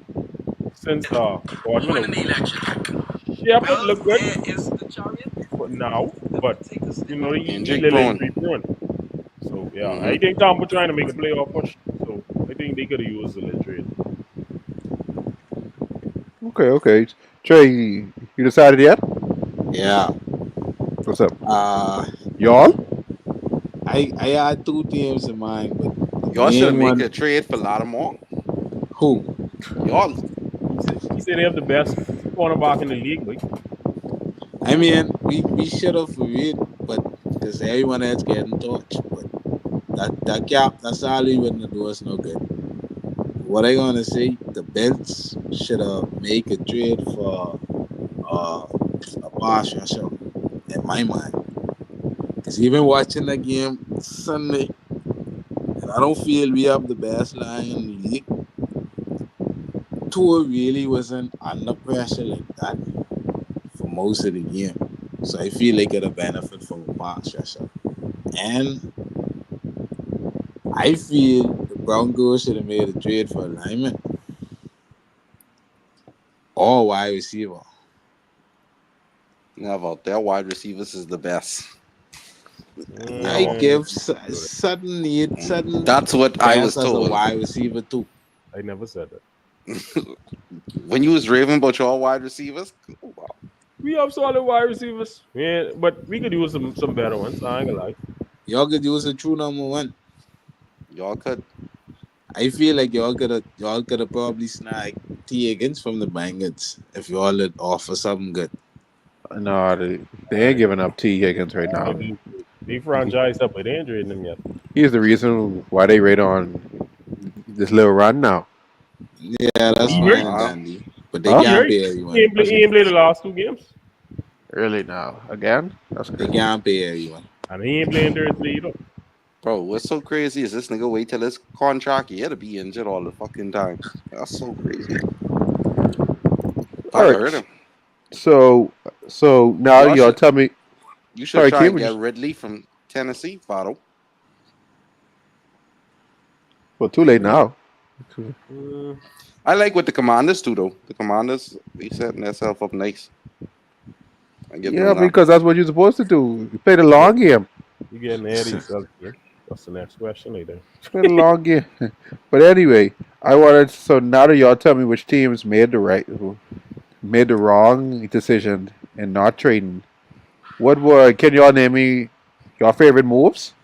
since Boardman Win out. the election. Shepard Well, look good there is the chariot for now, that but will take us you there. know he Injury little prone. injury prone. So yeah, Hmm. I think Tampa trying to make a playoff push. So I think they could have used a little trade. Okay, okay. Trey, you decided yet? Yeah. What's up? Uh Y'all? I had two teams in mind, but the Y'all should have main make one a trade for Lattimore. who? Y'all, He said they have the best cornerback in the league, but I mean, we should have for it, but because everyone else getting touched. But that cap, that's all we wouldn't do us no good. What I gonna say? The Bills should have make a trade for a pass rusher in my mind. Because even watching the game Sunday, and I don't feel we have the best line in the league. Tua really wasn't under pressure like that for most of the game. So I feel like it a benefit from a pass rusher. And I feel the Broncos should have made a trade for alignment. Or wide receiver. Never. Their wide receivers is the best. I Never. give Good. sudden That's what I best was as a told. wide receiver too. I never said that. When you was raving about your wide receivers, oh, wow. We have solid wide receivers. Yeah, but we could use some better ones. I ain't gonna lie. Y'all could use a true number one. Y'all could. I feel like y'all could have probably snagged T Higgins from the Bengals if y'all had offer something good. No, they ain't giving up T Higgins right now. They franchised up, but they ain't trading them yet. He's the reason why they rate on this little run now. Yeah, that's He fine hurt. and Uh, dandy. But they Huh? He can't hurt. pay He everyone. ain't play, he ain't play the last two games. Really now. Again? That's They crazy. can't pay everyone. And he ain't playing Thursday either. bro, what's so crazy is this nigga wait till his contract year to be injured all the fucking time. That's so crazy. All That'll hurt right. him. So now Y'all y'all should tell me. you should Sorry, try Kim. and get Ridley from Tennessee, Votto. Well, too late now. Mm, I like what the Commanders do though. The Commanders they setting themselves up nice. I give Yeah, them that. because that's what you're supposed to do. You play the yeah, long game. you getting ahead of yourself, Kim. That's the next question later. Play the long game. But anyway, I wanted. So now that y'all tell me which teams made the wrong decision in not trading, what were? Can y'all name me your favorite moves?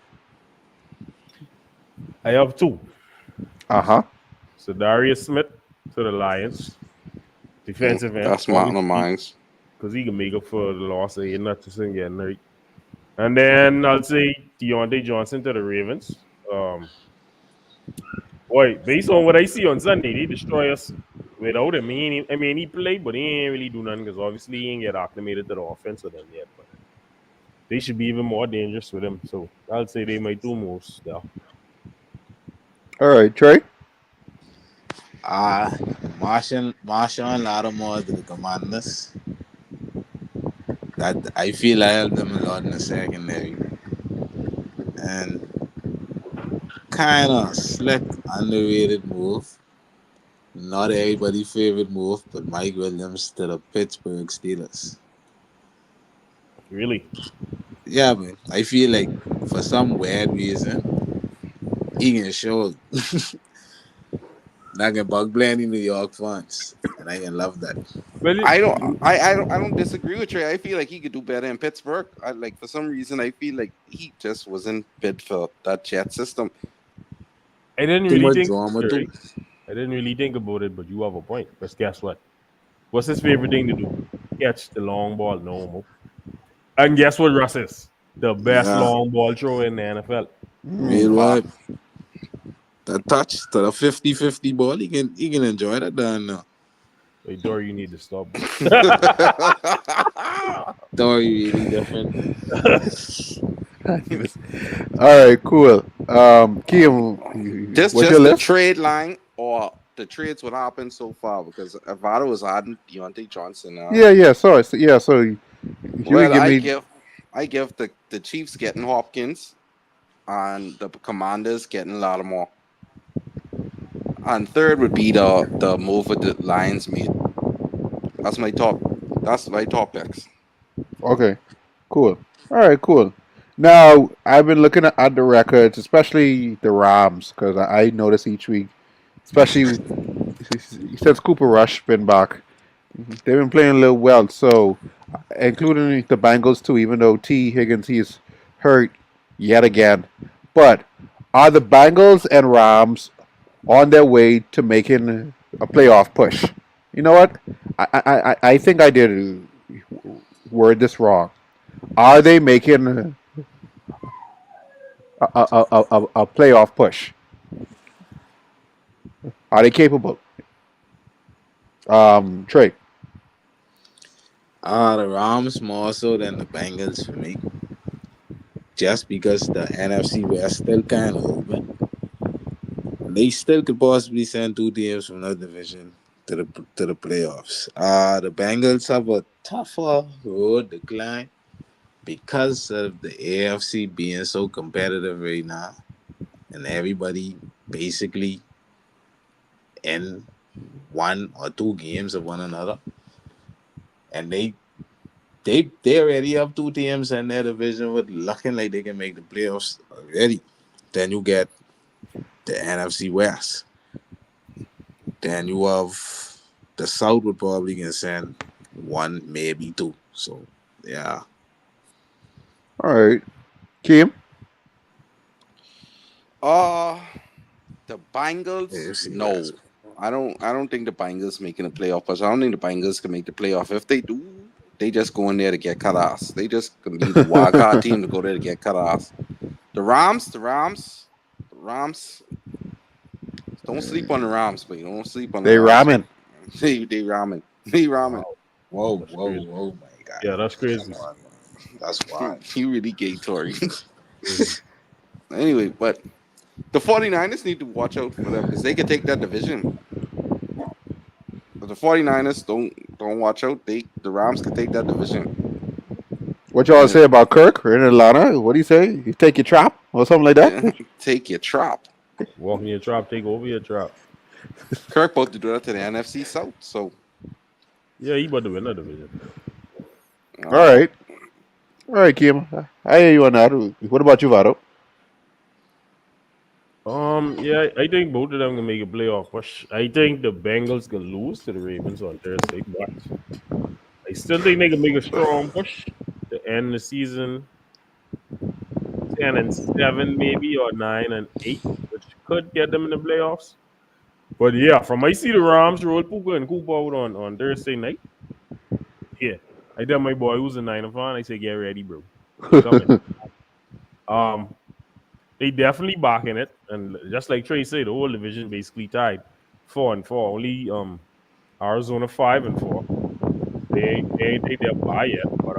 I have two. Uh huh. So Darius Smith to the Lions, defensive end, That's Mountain of Mines. because he can make up for the loss of Nutson getting hurt. And then I'll say Deontay Johnson to the Ravens. Um, Boy, based on what I see on Sunday, they destroy us without him. I mean, he played, but he ain't really do nothing because obviously he ain't get acclimated to the offense with them yet. But they should be even more dangerous with him. So I'll say they might do most there. All right, Trey. Uh Marshall Lattimore to the Commanders. That I feel I helped them a lot in the secondary. And kind of slick, underrated move. Not everybody's favorite move, but Mike Williams to the Pittsburgh Steelers. Really, Yeah, man. I feel like for some weird reason, he can show that can bug plenty New York fans. And I can love that. well, I don't disagree with Trey. I feel like he could do better in Pittsburgh. I like for some reason I feel like he just wasn't bid for that jet system. I didn't Too really much think drama about it, too. right? I didn't really think about it, but you have a point. Because guess what? What's his favorite thing to do? Catch the long ball, no more. And guess what, Russ is? The best Yeah. long ball thrower in the NFL. Real Fuck. what? The touch to the 50-50 ball, he can enjoy that down now. Wait, Dory, you need to stop. Story really different, man. All right, cool. Kim, just what's your just the list? trade line or the trades what happened so far because Avado was adding Deontay Johnson. Yeah. So if you could Well, give I me, give I give the Chiefs getting Hopkins and the Commanders getting Lattimore. And third would be the move with the Lions made. That's my top. That's my top picks. okay, cool. All right, cool. Now I've been looking at the records, especially the Rams, because I notice each week, especially since Cooper Rush been back, they've been playing a little well. So, including the Bengals too, even though T Higgins he's hurt yet again. But are the Bengals and Rams on their way to making a playoff push? You know what? I think I did word this wrong. Are they making a playoff push? Are they capable? Trey. The Rams more so than the Bengals for me. Just because the NFC West still kind of open. They still could possibly send two teams from that division to the playoffs. The Bengals have a tougher road to climb because of the AFC being so competitive right now, and everybody basically in one or two games of one another, and they already have two teams in their division with looking like they can make the playoffs already. Then you get the NFC West. Then you have the South would probably can send one, maybe two. So yeah, All right, Kim. Uh the Bengals, AFC no. West. I don't think the Bengals making the playoff, but I don't think the Bengals can make the playoff. If they do, they just go in there to get cut ass. They just gonna be the wild card team to go there to get cut ass. The Rams. Don't sleep on the Rams, but you don't sleep on the They Rams. ramen. They ramen. They ramen. Wow, Whoa, that's whoa, crazy. whoa, my God. Yeah, that's Come crazy. on, man. That's wild. You really gay Tory. Crazy. Anyway, but the 49ers need to watch out for them because they could take that division. If the 49ers don't watch out, the Rams could take that division. What y'all And say about Kirk in Atlanta? What do you say? You take your trap or something like that? take your trap. Walk in your trap, take over your trap. Kirk about to do that to the NFC South. So Yeah, he about to win that division. All right, all right, Kim. I hear you on that. What about you, Vado? Yeah, I think both of them can make a playoff push. I think the Bengals can lose to the Ravens on Thursday, but I still think they can make a strong push to end the season 10-7 maybe, or 9-8, which could get them in the playoffs. But yeah, from I see the Rams roll Puka and Cooper out on Thursday night. Yeah, I tell my boy who's a Niner fan, I say get ready, bro. They coming. Um, they definitely backing it, and just like Trey said, the whole division basically tied 4-4. Only Arizona 5-4. They ain't take their bye yet, but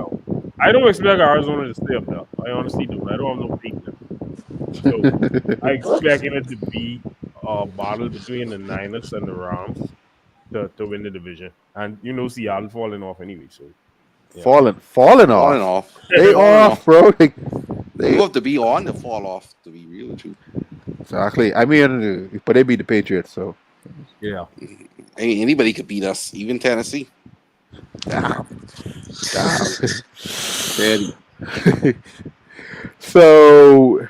I don't expect Arizona to stay up there. I honestly don't. I don't have no faith in them. So I expect it to be a battle between the Niners and the Rams to win the division. And Seattle falling off anyway. So yeah. Falling falling off. off, They falling off, off. bro. You They have to be on the fall off to be real with you. exactly. I mean, but they beat the Patriots, so Yeah. Anybody could beat us, even Tennessee. damn, damn. Very. So,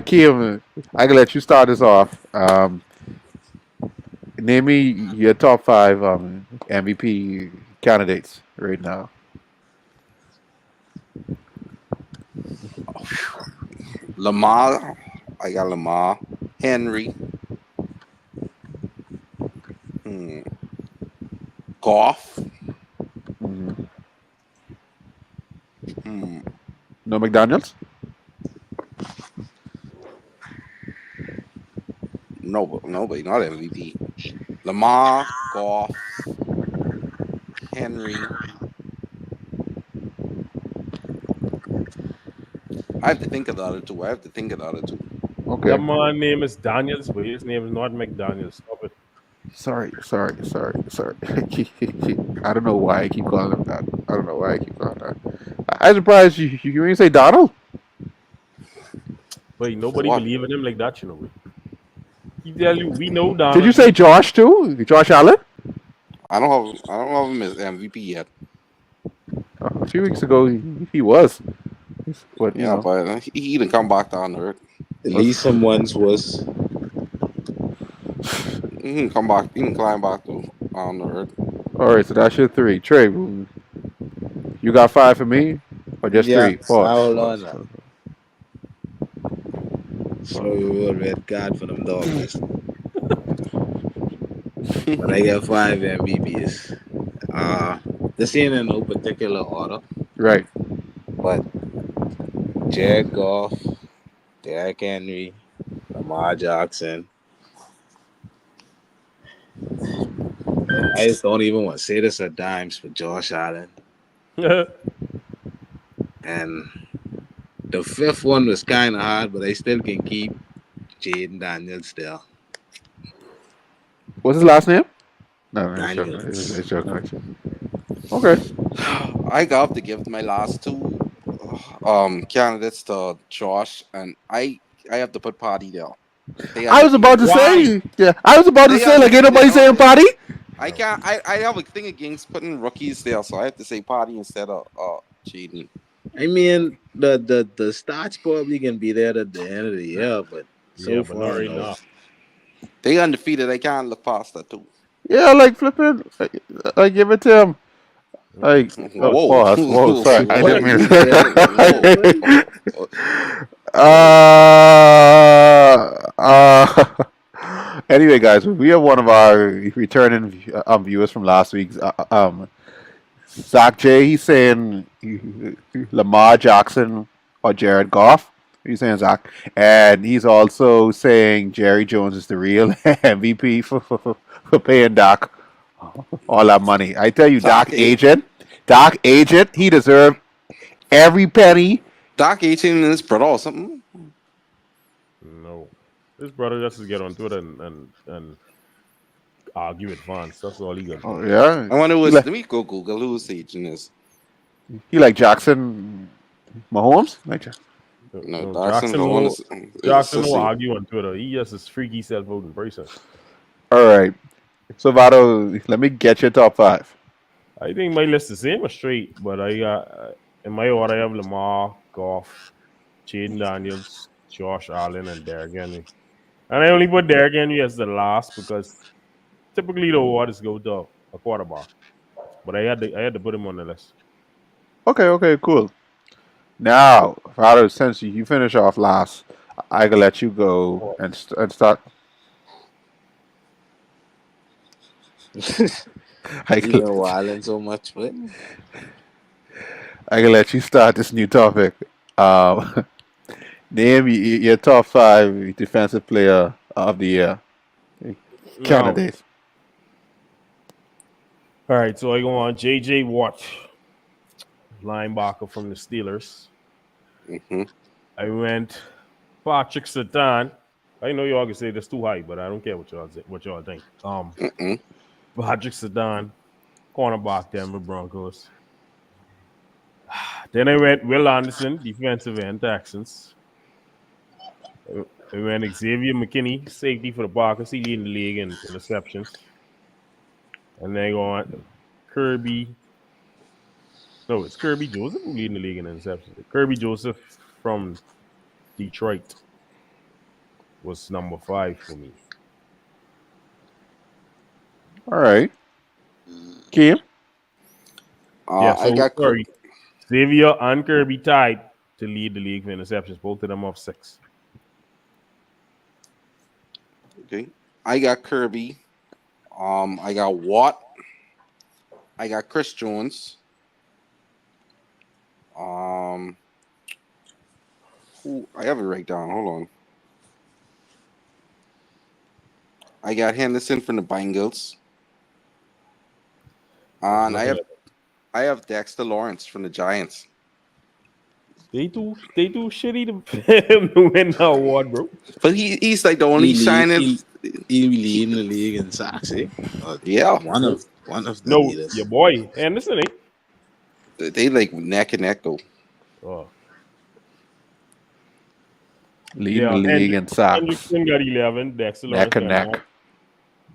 Kim, I can let you start us off. Name me your top five MVP candidates right now. Lamar, I got Lamar. Henry, hmm, Goff, Mhm. hmm, No McDaniel's. nobody, not MVP. Lamar, Goff, Henry. I have to think of the other two. Okay. That man name is Daniels, but his name is not McDaniels. Stop it. Sorry. I don't know why I keep calling him that. I don't know why I keep calling him that. I'm surprised you didn't say Donald. But nobody What? believe in him like that, He tell you we know Did you Donald. say Josh too? Josh Allen? I don't have him as MVP yet. A few weeks ago he was, but Yeah, but he didn't come back down to earth. At least someone's was. He can come back. He can climb back to on the earth. all right. So that's your three. Trey, you got five for me, or just Yeah, three? Pause. hold on. Pause. Slow your red card for them dogs. But I got five MVPs. This ain't in no particular order, Right. but Jared Goff, Derrick Henry, Lamar Jackson. I just don't even want to say this at dimes for Josh Allen. And the fifth one was kind of hard, but I still can keep Jaden Daniels still. What's his last name? No, it's joking. Daniels. It's joking. Okay. I got to give my last two candidates to Josh, and I have to put Party there. They I was about undefeated. to Why? say, yeah, I was about to They say, like, ain't undefeated. nobody saying party. I can't. I have a thing against putting rookies there, so I have to say party instead of cheating. I mean, the stats probably can be there at the end of the year, but Yeah, so but not far, right no. now. They undefeated. I can't look past that too. Yeah, like flipping, like give it to him. Like, oh, Whoa, pause. Whoa, sorry, I What didn't are mean. you telling me there, whoa, buddy? whoa, whoa. Anyway, guys, we have one of our returning viewers from last week's Zach J. He's saying Lamar Jackson or Jared Goff. He's saying Zach, and he's also saying Jerry Jones is the real MVP for paying Dak all that money. I tell you, Doc Agent, he deserved every penny. Doc 18 and his brother or something. No. This brother just to get on Twitter and argue with fans. That's all he gonna do. Oh yeah, I wonder he who's. like Let me go Google who's agent is. he like Jackson Mahomes. Like, No, No, Jackson Jackson Mahomes no is a Jackson no sissy. argue on Twitter. He just is freaky self out in person. all right, so Vado, let me get your top five. I think my list is same or straight, but I got in my order I have Lamar, Goff, Jaden Daniels, Josh Allen, and Derrick Henry. And I only put Derrick Henry as the last because typically the awards go to a quarterback. But I had to put him on the list. Okay, cool. Now, Vado, since you finish off last, I can let you go and start. I You can, been wilding so much, but I can let you start this new topic. Um, name your top five defensive player of the year Now, candidates. all right, so I go on JJ Watt, linebacker from the Steelers. Mm-hmm. I went Patrick Satan. I know y'all can say that's too high, but I don't care what y'all think. Mm-mm. Patrick Satan, cornerback, Denver Broncos. Then I went Will Anderson, defensive end, Texans. I went Xavier McKinney, safety for the Packers. He leading the league in interceptions. And then I go on Kirby. No, it's Kirby Joseph who leading the league in interceptions. Kirby Joseph from Detroit was number 5 for me. All right, Kim. Yeah, I so got sorry. Xavier and Kirby tied to lead the league for interceptions. Both of them have 6. okay. I got Kirby. I got Watt. I got Chris Jones. Um, who I have it right down. Hold on. I got Henderson from the Bengals. I'm And I looking have at I have Dexter Lawrence from the Giants. they too shitty to win the award, bro. But he's like the only he lead shining. he leading the league in sacks, eh? Yeah, One of the No, your leaders. boy Anderson, eh? they like neck and neck though. Oh, Leading the yeah. league in sacks, Hendrickson got 11. Dexter neck Lawrence and got 9. neck.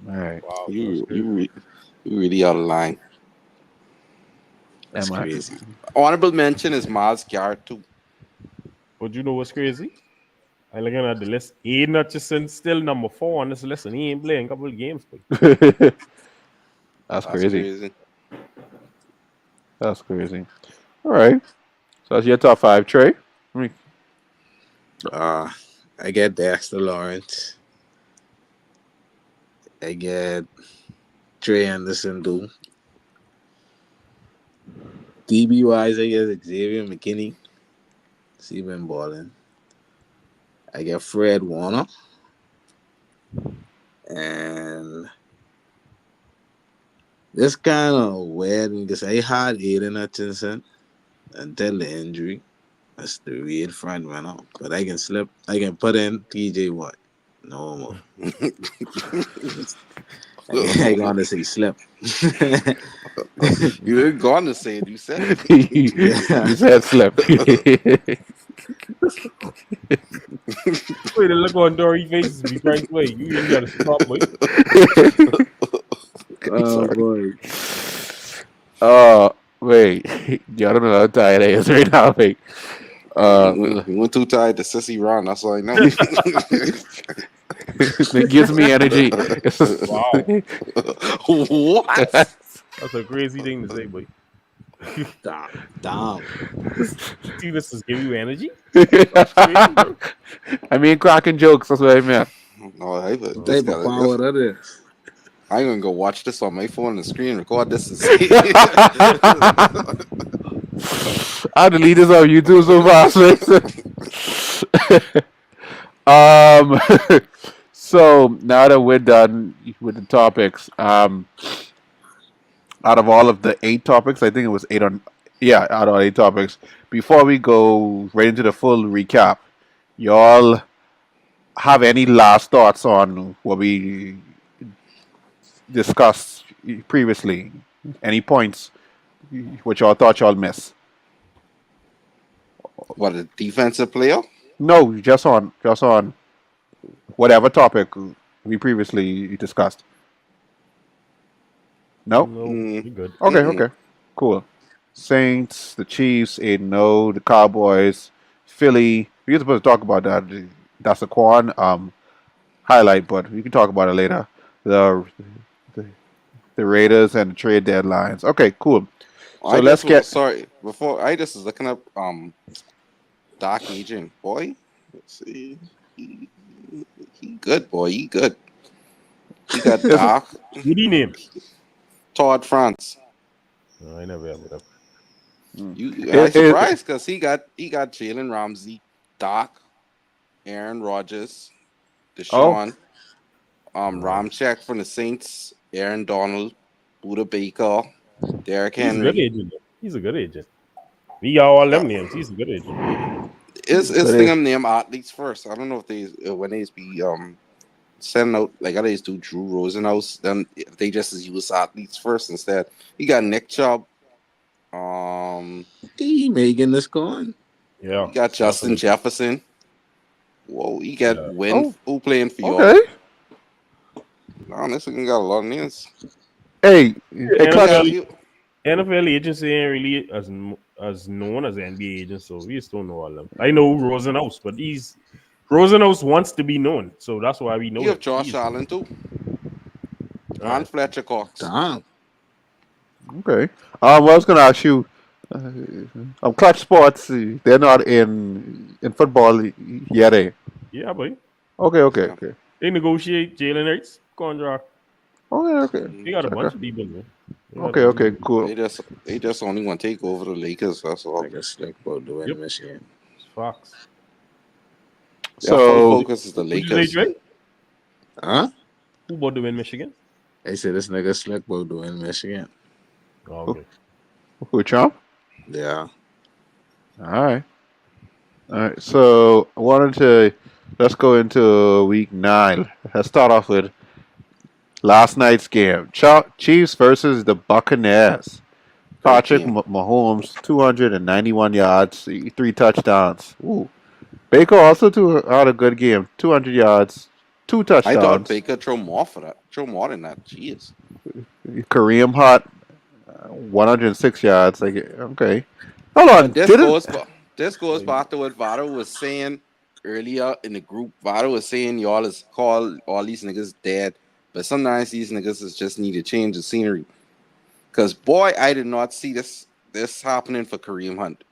All right, Wow, that's You you crazy. re- you really out of line. That's am I? crazy. Honorable mention is Miles Garrett too. But you know what's crazy? I looking at the list. Aiden Hutchinson still number 4 on this list, and he ain't playing a couple of games. Boy. That's That's crazy. crazy. That's crazy. All right, so that's your top five, Trey. I mean, Uh I get Dexter Lawrence. I get Trey Anderson too. DB wise, I get Xavier McKinney. He been balling. I get Fred Warner. And this kind of weird because I had Aiden Hutchinson until the injury. That's the real front runner. But I can put in TJ Watt. No more. I gonna say slip. You didn't go on to say it. You said it. Yeah. You said slip. Wait, the look on Dory faces be price way. You ain't got to stop, boy. Oh Sorry. boy. Wait. Yeah, I don't know how tired I is right now. Wait. You went too tired to sissy run. That's all I know. It gives me energy. Wow, What? that's a crazy thing to say, boy. Damn. See, this is give you energy. That's crazy, bro. I mean, cracking jokes. That's what I meant. No, hey, but What this type of guy. power that is? I'm gonna go watch this on my phone and screen record this and see. I'll delete this on YouTube so fast. So now that we're done with the topics, out of all of the 8 topics, I think it was 8 on, yeah, out of 8 topics. Before we go right into the full recap, y'all have any last thoughts on what we discussed previously? Any points which y'all thought y'all missed? What, a defensive player? No, just on whatever topic we previously discussed. No. No, Mm, you good. Okay. mm-mm. Okay. Cool. Saints, the Chiefs, 8-0, the Cowboys, Philly. We're supposed to talk about that. That's a Quan highlight, but we can talk about it later. The, the Raiders and the trade deadlines. Okay, cool. So I let's just was get. sorry before I just was looking up Dark Agent boy. Let's see. He, he good boy. He good. He got Dark What do you name? Todd France. No, I never have it up. You I It, it, surprised because he got Jalen Ramsey, Doc, Aaron Rodgers, oh, Deshaun, No. Ramchek from the Saints, Aaron Donald, Buda Baker, Derrick He's a good Henry. agent. Though. He's a good agent. We got all Uh, them names. He's a good agent. it's good. thing I'm name athletes first. I don't know if they when they be sending out like I just do Drew Rosenhaus, then if they just use athletes first instead. You got Nick Chubb, He making this going. Yeah, you got Justin definitely. Jefferson. Whoa, you got Yeah. Win Oh, who playing for y'all. okay. Honestly, you got a lot of names. Hey, hey, You clutch. got NFL you. NFL agency ain't really as known as NBA agents, so we just don't know all them. I know Rosenhaus, but Rosenhaus wants to be known, so that's why we know You have him. Josh Allen too, All and right. Fletcher Cox. Damn. Okay. Well, I was gonna ask you. Clutch Sports. They're not in football yet. Eh? Yeah, boy. Okay. Okay. Yeah. Okay. They negotiate Jalen Hurts contract. Okay. Okay. They got a bunch Checker. of people, man. They got a Okay. bunch of Okay. people. Cool. They just only want to take over the Lakers. That's all. Like a slick about doing Yep, Michigan. it's Fox. Their full So focus is the Would you say, Lakers. Trey? Huh? Who about to win Michigan? They said this nigga slick about doing Michigan. Oh, okay. who Trump? Yeah. All right. All right. So I wanted to let's go into week 9. Let's start off with last night's game. Chiefs versus the Buccaneers. Great Patrick game. Mahomes, 291 yards, 3 touchdowns. Ooh. Baker also had a good game, 200 yards, 2 I thought touchdowns. Baker throw more for that. Throw more than that. Jeez. Kareem Hunt, 106 yards. Like, okay. Hold on. But this Didn't. goes this goes back to what Vado was saying earlier in the group. Vado was saying y'all is call all these niggas dead, but sometimes these niggas is just need to change the scenery. Cause boy, I did not see this happening for Kareem Hunt.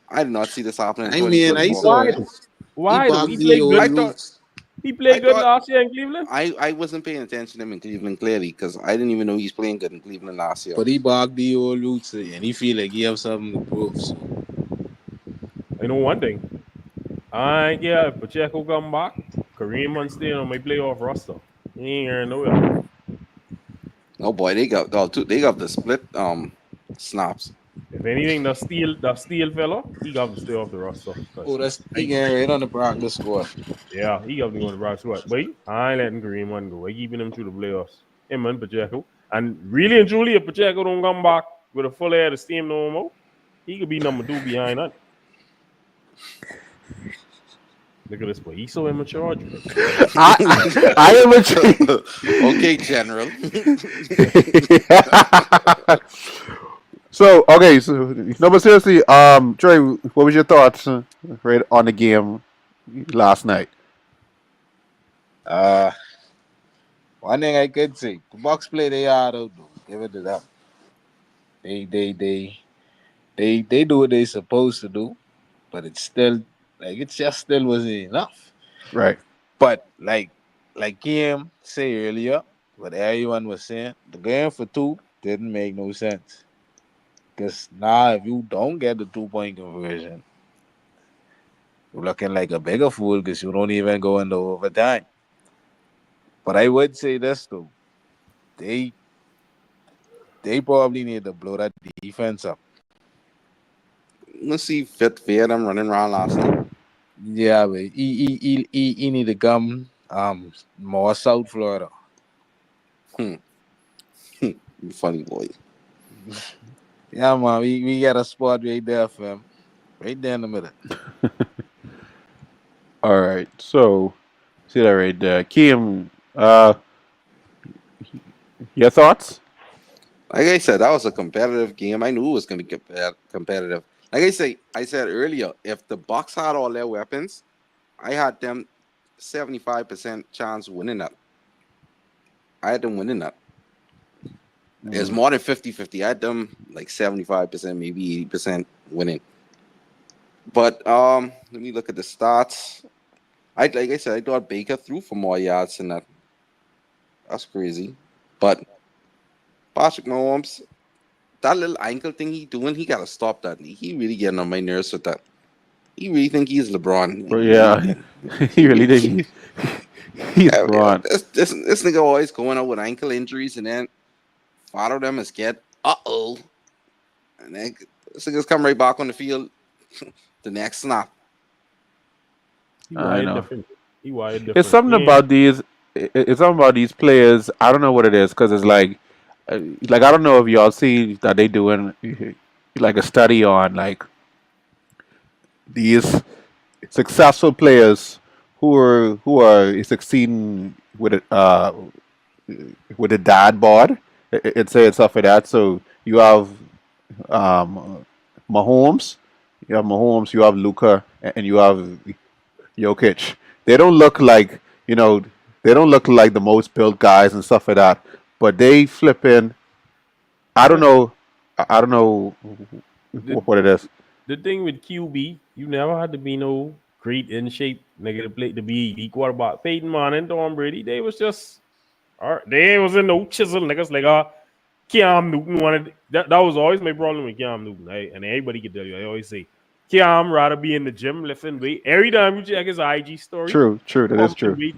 I did not see this happening in I mean, I 2024. saw Why? it. Though? He Why? Though? barked He the played old I good. thought roots. He I played good thought last year in Cleveland. I wasn't paying attention to him in Cleveland clearly because I didn't even know he's playing good in Cleveland last year. But he barked the old roots and he feel like he have something to prove. So I know one thing. Yeah, if Pacheco come back, Kareem Hunt staying on my playoff roster. He ain't here nowhere. Oh boy, they got the split snaps. If anything, the steel fella, he got to stay off the roster. oh, 'Cause that's he getting right on the practice squad. yeah, he got to go in the Bronx. What? Wait, I ain't letting Kareem Hunt go. I keeping him through the playoffs. him and Pacheco. And really and truly, if Pacheco don't come back with a full head of steam no more, he could be number 2 behind that. Look at this boy. He's so immature. I am a Okay, General. So okay, so no, but seriously, Trey, what was your thoughts right on the game last night? Uh, One thing I could say, the Bucks play they hard out though. Give it to them. They do what they supposed to do, but it's still like it just still wasn't enough. Right. But like Kim said earlier, what everyone was saying, the game for two didn't make no sense. Because now if you don't get the 2-point conversion, you're looking like a bigger fool because you don't even go into overtime. But I would say this though. They probably need to blow that defense up. Let's see Fit Fair them running around last night. Yeah, but he need to come more South Florida. Funny boy. Yeah, man, we got a spot right there for him. Right there in the middle. All right. So see that right there, Kim. Your thoughts? Like I said, that was a competitive game. I knew it was going to be competitive. Like I said earlier, if the Bucks had all their weapons, I had them 75% chance winning that. I had them winning that. It's more than 50-50. I had them like 75%, maybe 80% winning. But let me look at the stats. Like I said, I thought Baker threw for more yards than that. That's crazy. But Patrick Mahomes, that little ankle thing he doing, he gotta stop that. He really getting on my nerves with that. He really think he's LeBron. Well, yeah, he really did. He's LeBron. This nigga always going out with ankle injuries, and then part of them is get and then this nigga's come right back on the field the next snap. He I wired know. different. He wired different. It's something about these. It's something about these players. I don't know what it is because it's like I don't know if y'all see that they doing like a study on like these successful players who are succeeding with a dad bod. It says stuff like that. So you have Mahomes, you have Luca, and you have Jokic. They don't look like they don't look like the most built guys and stuff like that. But they flip in. I don't know. I don't know what it is. The thing with QB, you never had to be no great in shape nigga to play to be the quarterback. Peyton Manning, Tom Brady, they was just they wasn't no chisel niggas like Cam Newton wanted that was always my problem with Cam Newton. And everybody can tell you, I always say Cam rather be in the gym lifting weight. Every time you check his IG story. True, that is true. Weight.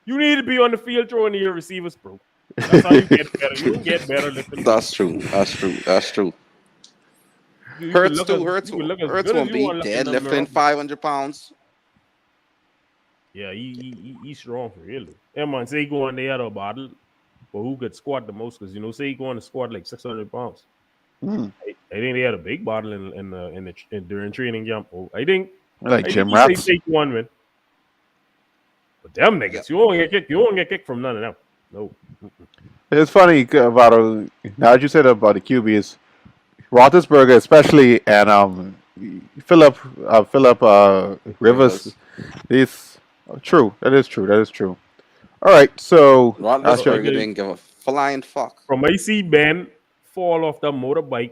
You need to be on the field throwing to your receivers, bro. That's how you get better. You don't get better lifting. That's true. Hurts won't be deadlifting 500 pounds. Yeah, he's strong for real. Yeah, man, say go on there a battle for who could squat the most because say go on to squat like 600 pounds. I think they had a big battle in during training camp. I think gym rats. Take one win. But them niggas, you won't get kicked from none of them. No. It's funny about now that you said about the QBs, Roethlisberger especially, and Philip Rivers. These true. That is true. All right, so Roethlisberger didn't give a flying fuck. From I see Ben fall off the motorbike,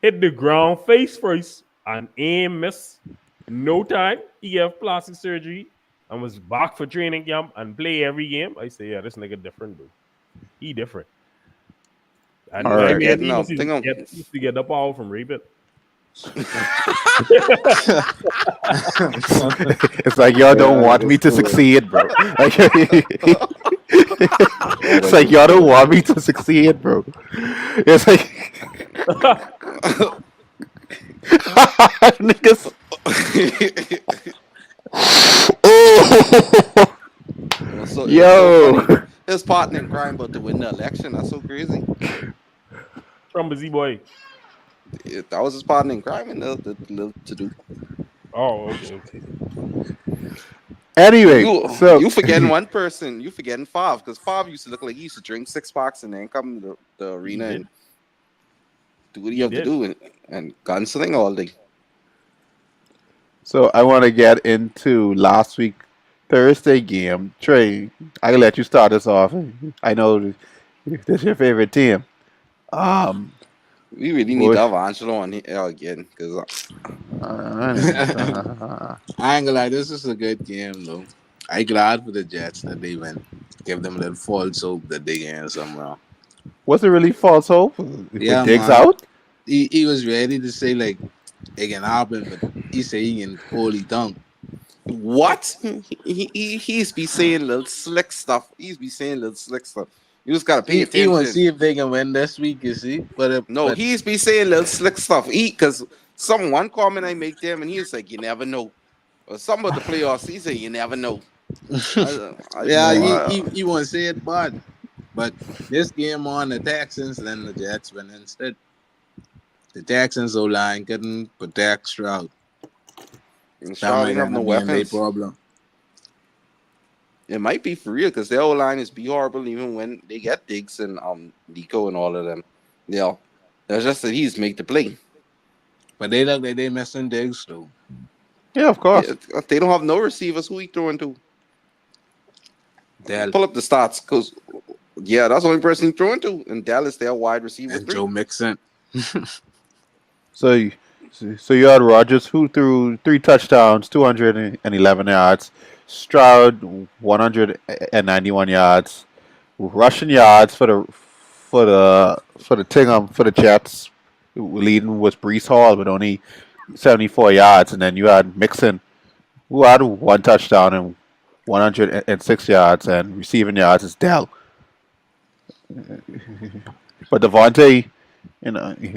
hit the ground face first, and aim miss. No time. He have plastic surgery and was back for training camp and play every game. I say, yeah, this nigga different, bro. He different. And all right. he used to get the power from Rapid. It's like y'all don't want me to succeed, bro. It's like y'all don't want me to succeed, bro. It's like niggas. So, Yo. his partner in crime about to win the election. That's so crazy. Trump is boy. That was his partner in crime and the little to do. Oh, okay, okay. Anyway, so You forgetting one person. You forgetting Fav because Fav used to look like he used to drink 6 packs and then come to the He arena did. and do what he He have to did. do and gunsling all day. so I want to get into last week Thursday game. Trey, I can let you start us off. I know this is your favorite team. Um, We really need to boy, have Angelo on here again because uh, I ain't gonna lie, this is a good game though. I glad for the Jets that they win. Give them a little false hope that they can somehow. was it really false hope with Yeah, Diggs man. out? He was ready to say like it can happen, but he say he can hold it down. what he's be saying little slick stuff. He's be saying little slick stuff. You just gotta pay He want to attention. see if they can win this week, you see. No, But he's be saying little slick stuff. Because some one comment I make them and he's like, you never know. Or some of the playoffs, he say, you never know. yeah, Yeah. he want to say it bad. But this game on the Texans, then the Jets win instead. The Texans O line couldn't protect Stroud. And That Stroud might ain't have end no up being their weapons. problem. It might be for real because their whole line is be horrible even when they get Diggs and Nico and all of them. Yeah. That's just that he's make the play. But they look like they missing Diggs too. Yeah, of course. They don't have no receivers. Who he throwing to? Dell Pull up the stats because, yeah, that's the only person he throwing to. And Dallas, their wide receiver and 3. Joe Mixon. So, so you had Rogers who threw 3 touchdowns, 211 yards. Stroud 191 yards. Rushing yards for the Jets. Leading was Brees Hall with only 74 yards, and then you had Mixon who had 1 touchdown and 106 yards, and receiving yards is Dell. But Devontae,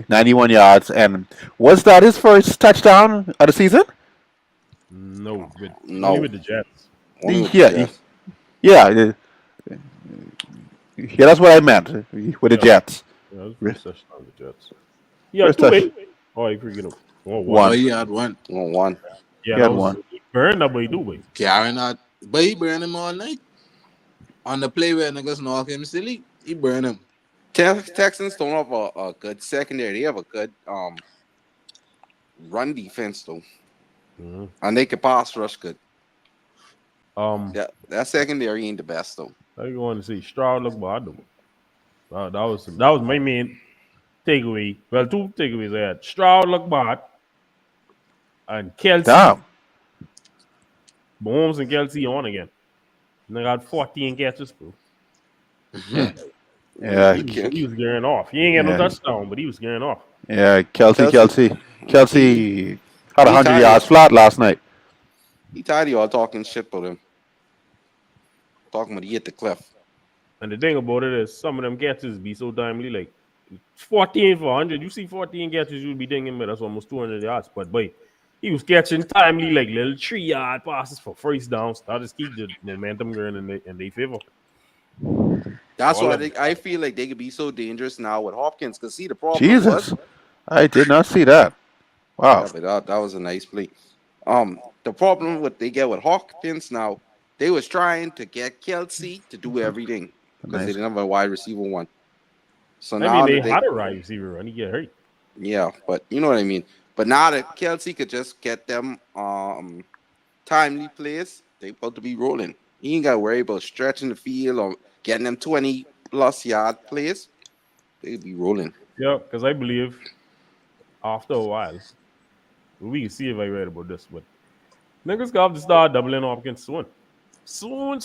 91 yards, and was that his first touchdown of the season? No, only No, with the Jets. only with the Yeah, Jets. yeah, yeah. That's what I meant with the Yeah, Jets. yeah, that's first touchdown with the Jets. Yeah, First two touch, eight. Oh, you freaking up. Oh, Oh, one. one. he had one. Oh, one. Yeah, He that had was one. burn that boy do boy. Carrying out. But he burned him all night. On the play where niggas knock him silly, he burned him. Texans don't have a good secondary. They have a good run defense though, Mhm. and they can pass rush good. Um, That secondary ain't the best though. I going to say Stroud look bad though. That was my main takeaway. Well, two takeaways I had. Stroud look bad, and Kelsey, Damn. Mahomes and Kelsey on again. And they got 14 catches, bro. Yeah, Mm, yeah, you can't. He was gearing off. He ain't got no yeah, touchdown, but he was gearing off. yeah. Kelsey, Kelsey, Kelsey, he Kelsey had he 100 tired yards of flat last night. he tired of y'all talking shit about him. Talking about he hit the cliff. And the thing about it is, some of them catches be so timely. Like 14 for 100. You see 14 catches, you'll be thinking, but that's almost 200 yards. But boy, he was catching timely, like little 3 yard passes for first downs. That just keep the momentum going in their favor. That's All why of I feel like they could be so dangerous now with Hopkins. Cause see the problem Jesus, was, I did not see that. Wow. yeah, but that was a nice play. The problem with they get with Hopkins now, they was trying to get Kelsey to do everything because they Nice. didn't have a wide receiver one. So I mean, now they that they, had a wide receiver and he get hurt. yeah, but you know what I mean. But now that Kelsey could just get them timely plays, they about to be rolling. He ain't got to worry about stretching the field or getting them 20+ yard plays. They be rolling. Yeah, because I believe after a while, we can see if I read about this, but niggas got to start doubling Hopkins soon. Soon.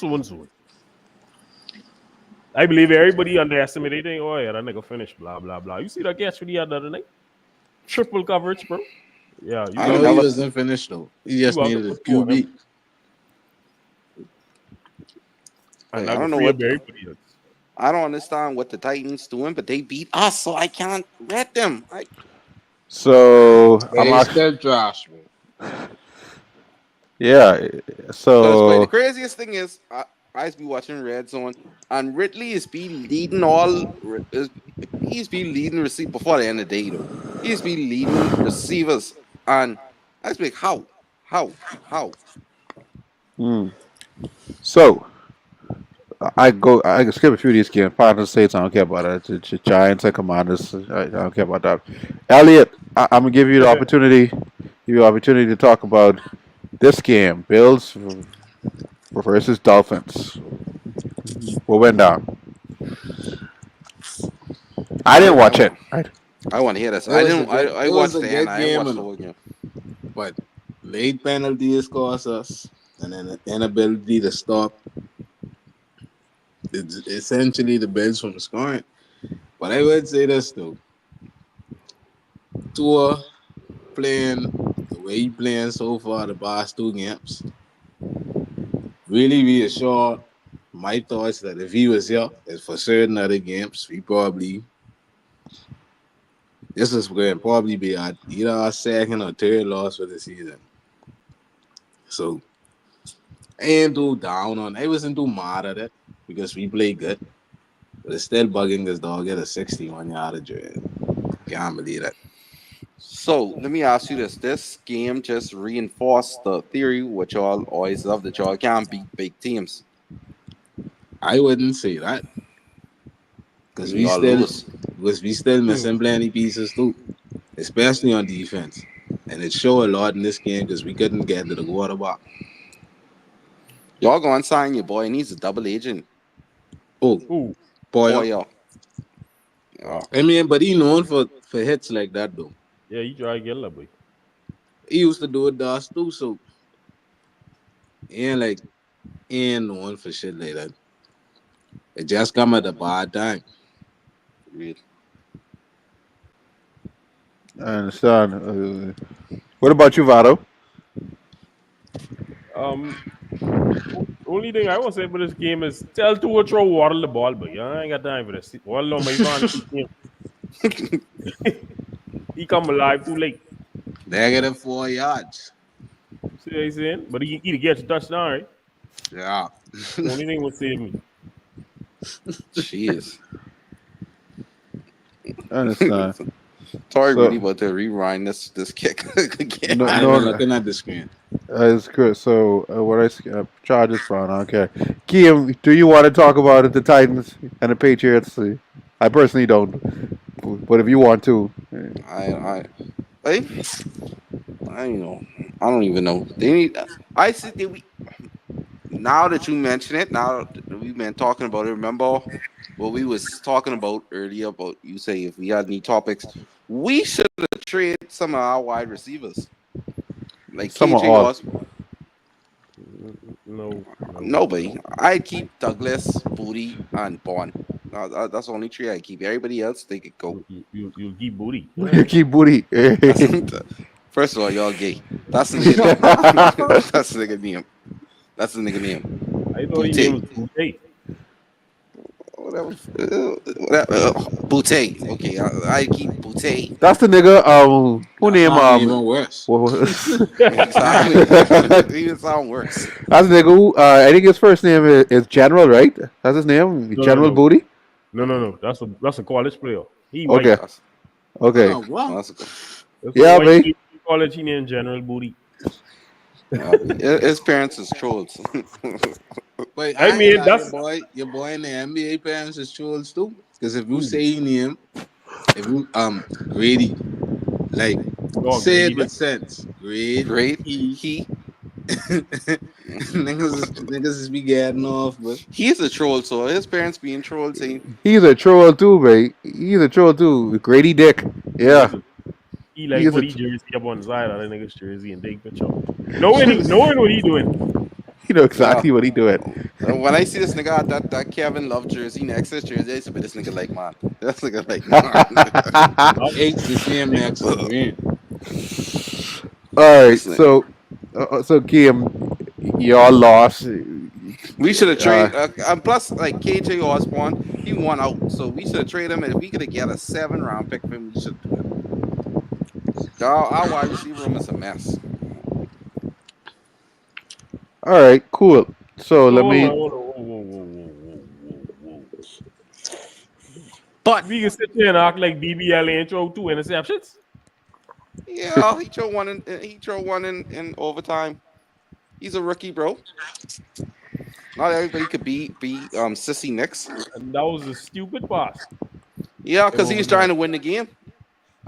I believe everybody underestimated. They think, oh yeah, that nigga finished, blah, blah, blah. You see that catch what he had the other night? Triple coverage, bro. Yeah, I ain't No, he never. wasn't finished though. He you just have to needed a put two on him. QB. And I that don't could know free up what. everybody else. I don't understand what the Titans doing, but they beat us, so I can't red them. So But I'm they actually, still trash, bro. yeah. Because the So craziest thing is, I used to be watching Red Zone, and Ridley is be leading all. He used to be leading receive before the end of the day though. He used to be leading receivers, and I used to be like, how? Mm. So I can skip a few of these games. Final States, I don't care about that. The Giants and Commanders, I don't care about that. Elliot, I'm gonna give you the Yeah. opportunity. Give you the opportunity to talk about this game, Bills versus Dolphins. What went down? I didn't I watch it. want I want to hear this. It was a I it was watched a the end. good I game, watched and the all, whole game. but late penalties cost us, and then the inability to stop. It's essentially the Bills from scoring. But I would say this though: Tua playing the way he playing so far the past two games really reassured my thoughts that if he was here, as for certain other games, we probably this is going to probably be either our second or third loss for the season. So I ain't too down on. I wasn't too mad at it because we played good, but it's still bugging this dog get a 61-yard drive. Can't believe that. So let me ask you this: this game just reinforced the theory, which y'all always love, that y'all can't beat big teams. I wouldn't say that because we Y'all still lose. missing plenty pieces too, especially on defense. And it showed a lot in this game because we couldn't get to the quarterback. Y'all go and sign your boy. He needs a double agent. Oh, Ooh. boy, Boy, yo. Yeah. Wow. I mean, but he known for hits like that though. Yeah, you try to get a boy. He used to do it to us too, so he ain't known for shit like that. It just come at a bad time. Real. I understand. What about you, Vado? Um, only thing I want to say about this game is tell to throw water the ball, but I ain't got time for this. Well, no, my man, he come alive too late. -4 yards. See what I'm saying? But he gets a touchdown, right? Yeah. The only thing would save me. Jeez. I understand. Sorry, So really, about to rewind this kick again. no, I was no, looking at the screen. it's good. So what charges Brown? Okay, Kim, do you want to talk about it, the Titans and the Patriots? I personally don't, but if you want to, I I I know. I don't even know. They need. I said that we. Now that you mention it, now that we've been talking about it. Remember what we was talking about earlier about you say if we had any topics, we should have traded some of our wide receivers like some are KJ all. Os. No, no, Nobody. no. I keep Douglas, Booty, and Bond. That's the only three I keep. Everybody else they could go. You'll keep booty. You keep booty. That's first of all, y'all gay. That's the nigga name. That's the nigga name. That's the nigga name. I thought he name Booty. was Booty. Whatever. Whatever. Booty. Okay, I keep Booty. That's the nigga. Who That name sound even worse. Exactly. Even sound worse. That's the nigga who. I think his first name is General, right? That's his name, No, no, General no, Booty. no. That's a college player. He white. Okay, That's, okay, What? that's good. That's a yeah, white man. player in college. He named General Booty. His parents is trolls. Wait, I I ain't mean, lie, that's your boy in the NBA parents is trolls too. Because if you ooh, say name, if you Grady, like dog say it greedy. with sense. Grade Great. he He niggas is be getting off, but he's a troll, so his parents being trolled saying, He's a troll too, man. He's a troll too. Grady Dick. Yeah, Listen, he he like is a. put his jersey up on the side of that nigga's jersey and take picture. Knowing what he doing. You know yeah. exactly what he doing. When I see this nigga had that Kevin Love jersey next to his jersey, I say, but this nigga like man. This nigga like man. Huh? H the same next to green. All right, This nigga. so Kim, y'all lost. We should have Uh, traded. And plus, like KJ Osborne, he won out, so we should have traded him. And if we could have got a 7th round pick for him, we should have done it. Our wide receiver room is a mess. all right, cool. So So let hold on, me. hold on, But We can sit here and act like BBL ain't throw 2 interceptions. yeah, he throw one in overtime. He's a rookie, bro. Not everybody could be Sissy Nicks. And that was a stupid pass. Yeah, In because he's trying overtime. to win the game.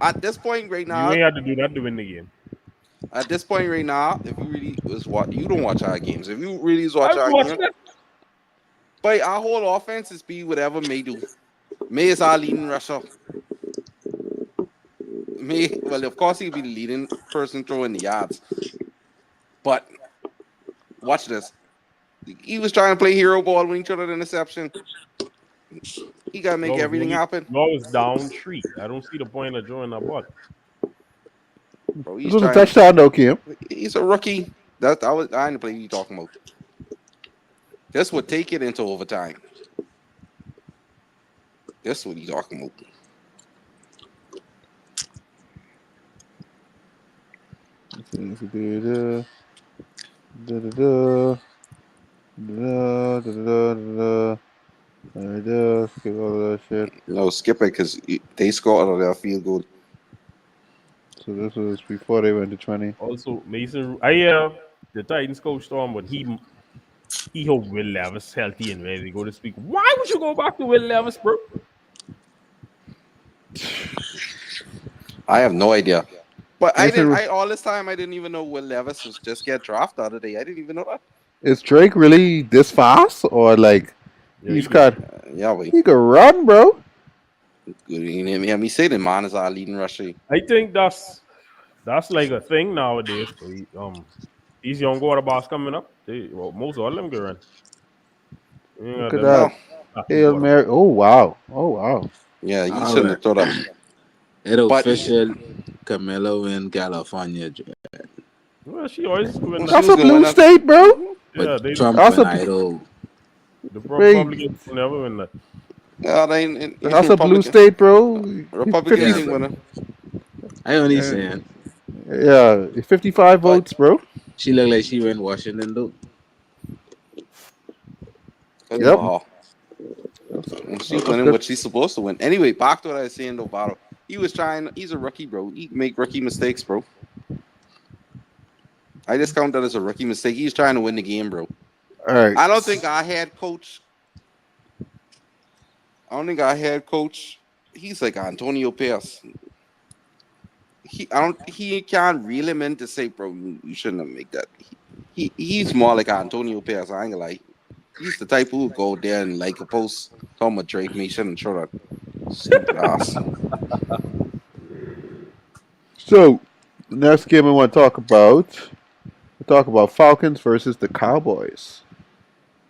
At this point right You now, ain't had to do that to win the game. if you really was what you don't watch our games. If you really was I watch was our game, watching it. but our whole offense is be whatever May do. May is our leading rusher. May, well, of course he'll be the leading person throwing the yards. But watch this. He was trying to play hero ball when he threw that interception. He gotta make everything happen. Y'all was down 3. I don't see the point of throwing that ball. Bro, This he's was a trying. touchdown, though, Kim. He's a rookie. I ain't the play you talking about. This would take it into overtime. That's what he talking about. Skip all that shit. No, skip it because they scored out of their field goal. So this was before they went to 20. Also, Mason, the Titans coach Storm, but he hope Will Levis healthy and ready to go this week. Why would you go back to Will Levis, bro? I have no idea. But I Mason- didn't. All this time I didn't even know Will Levis was just get drafted the other day. I didn't even know that. Is Drake really this fast, or like Yeah, he's he got Yeah, wait. he could run, bro? Good. You hear me say the man is our leading rusher. I think that's like a thing nowadays. These young quarterbacks coming up, most all of them can run. Look at that. Hail Mary. Oh wow. Oh wow. Yeah, you All shouldn't right. have thought that. It But- official Camelo in California. Well, she always win She That's was a gonna blue win that. state, bro. But Yeah, they Trump That's and a- Idaho. the Wait. Republicans will never win that. Yeah, they ain't. That's a blue state, bro. Republicans 50 ain't winning. I only Yeah. saying. Yeah, 55 votes, bro. She look like she went Washington though. Good Yep. for her. And she's That's winning good. what she's supposed to win. Anyway, back to what I was saying, Novato. He was trying. He's a rookie, bro. He make rookie mistakes, bro. I just count that as a rookie mistake. He's trying to win the game, bro. All right. I don't think our head coach. He's like Antonio Pierce. He can't reel him in to say, bro, you shouldn't have made that. He's more like Antonio Pierce. I ain't gonna lie. He's the type who would go there and like a post. Talking about Drake me shouldn't show that. Stupid ass. So, the next game I want to talk about, Falcons versus the Cowboys.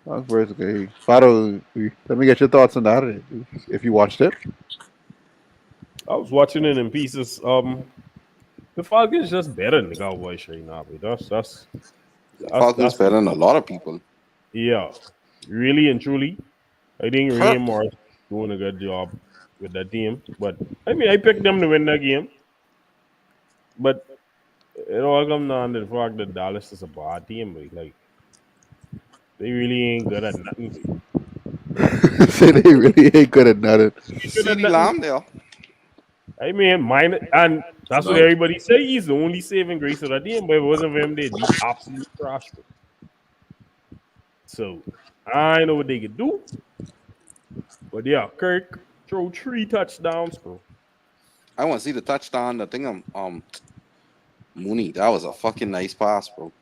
Falcons versus Fado, let me get your thoughts on that if you watched it. I was watching it in pieces. The Falcons just better than the Cowboys right now, but that's Falcons better than a lot of people. yeah, really and truly. I think Raheem Morris doing a good job with that team. But I mean, I picked them to win that game. But it all comes down to the fact that Dallas is a bad team. Like they really ain't good at nothing. Say they really ain't good at nothing. CeeDee Lamb there. I mean, mine and that's what everybody say. He's the only saving grace of that team. But if it wasn't for him, they'd be absolute trash. So I know what they could do. But yeah, Kirk throw 3 touchdowns, bro. I want to see the touchdown. I think Mooney. That was a fucking nice pass, bro.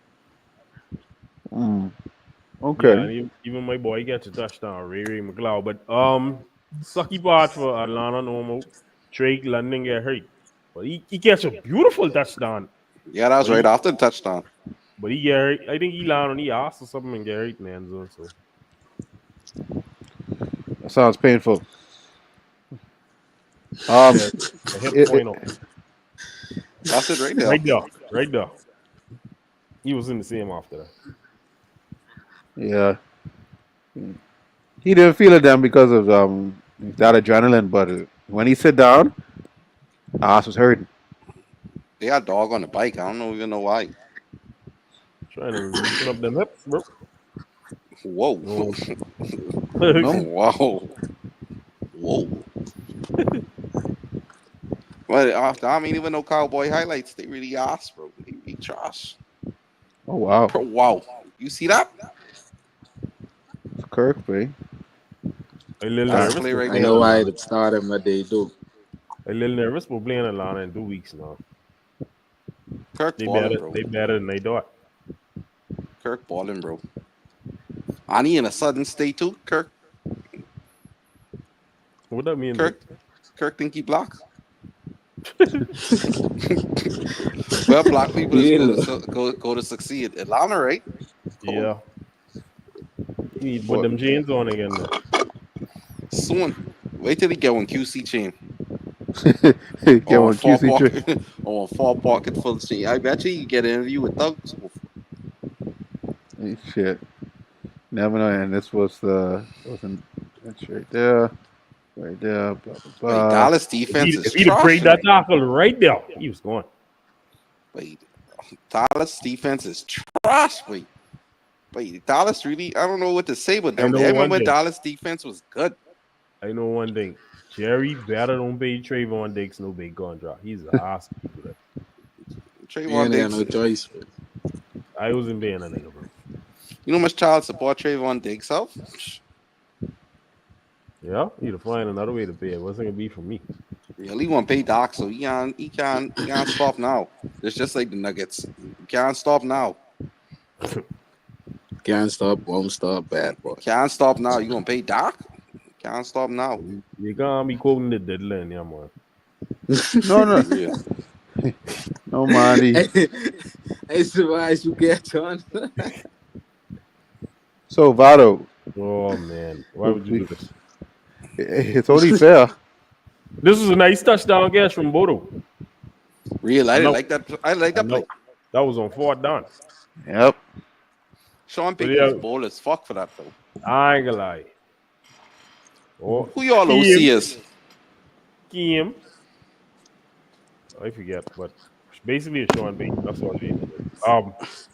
Okay. Yeah, and even my boy gets a touchdown, Ray McLeod. But sucky part for Atlanta normal. Drake London get hurt. But he gets a beautiful touchdown. Yeah, that was right after the touchdown. But he get hurt. I think he landed on the ass or something and get hurt in the end zone. So That sounds painful. a hit point out. That's it right there. Right there. He was in the same after that. Yeah. He didn't feel it then because of that adrenaline, but when he sit down, ass was hurting. They got a dog on the bike. I don't even know why. Trying to loosen up them hips, bro. Whoa. No. Wow. Whoa. But I mean, even no cowboy highlights, they really ass, bro. They really trash. Oh wow, Bro, wow. You see that? it's Kirk, boy. I a little That's a nervous play for right I playing there. know why Atlanta. it started what they do. I a little nervous for playing Atlanta in 2 weeks now. Kirk They balling, better, bro. they better than they thought. Kirk balling, bro. And he in a sudden state too. What that mean, Kirk, dude? Kirk think he black. Well, black people is Really? go to succeed. Atlanta, right? Cool. Yeah. You need to put What? them jeans on again then. Soon. Wait till he get one QC chain Get or one four QC trip. pocket or 4 pocket full chain. I bet you get an interview with Doug. Shit. Never know. And this was the wasn't. That's right there. Right there. Blah blah Wait, blah. Dallas defense is If he'd have trash break that tonight. tackle right there, he was gone. Wait, Dallas defense is trash. Wait, Dallas really? I don't know what to say with I them. know I one remember thing. Dallas defense was good. I know one thing. Jerry better don't pay Trayvon Diggs no big contract. He's an ass to do that. You Trayvon ain't got Diggs. no choice. Man. I wasn't paying a nigga, bro. You know how much child support Trayvon Diggs have? Yeah, he'd have find another way to pay. It wasn't gonna be for me. Really want to pay Doc, so he can't stop now. It's just like the Nuggets. He can't stop now. Can't stop, won't stop, bad boy. Can't stop now. You gonna pay Doc? Can't stop now. You can't be quoting the deadline, yeah, man. No, no, Be real. no, Marty. I surprised you get on. So Vado, Oh man, why would you do this? it's only fair. This was a nice touchdown catch from Bodo. Real. I know. didn't like that. I like that play. That was on 4th down. Yep. Sean But Payton yeah. was bold as fuck for that though. I ain't gonna lie. Oh, Who y'all Kim. OC is? Kim. I forget, but basically it's Sean Payton. That's all it is.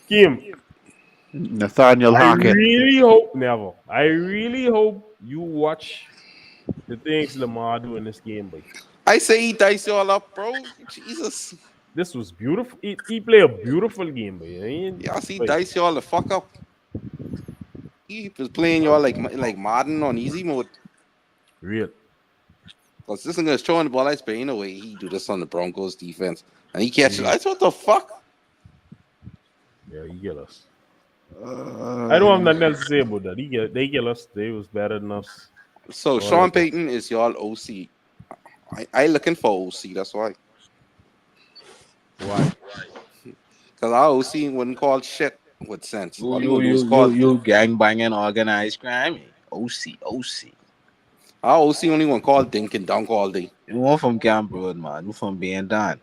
Kim. Nathaniel I Hackett. really hope never. I really hope you watch the things Lamar do in this game, boy. I say he dice y'all up, bro. Jesus. This was beautiful. He played a beautiful game, boy. Y'all see Like, dice y'all the fuck up. He was playing y'all like Madden on easy mode. real. Cause this nigga is throwing the ball. I say, ain't no way he do this on the Broncos defense, and he catches. I said, what the fuck? Yeah, he get us. I don't have nothing else to say about that. They get us. They was better than us. So Sean Payton is y'all OC. I looking for OC. That's why. Why? Cause our OC wouldn't call shit with sense. All he you, would do is you, call. you, you gang banging organized crime. OC. Our OC only one call dink and dunk all day. You want from Camp Road, man. You from being done.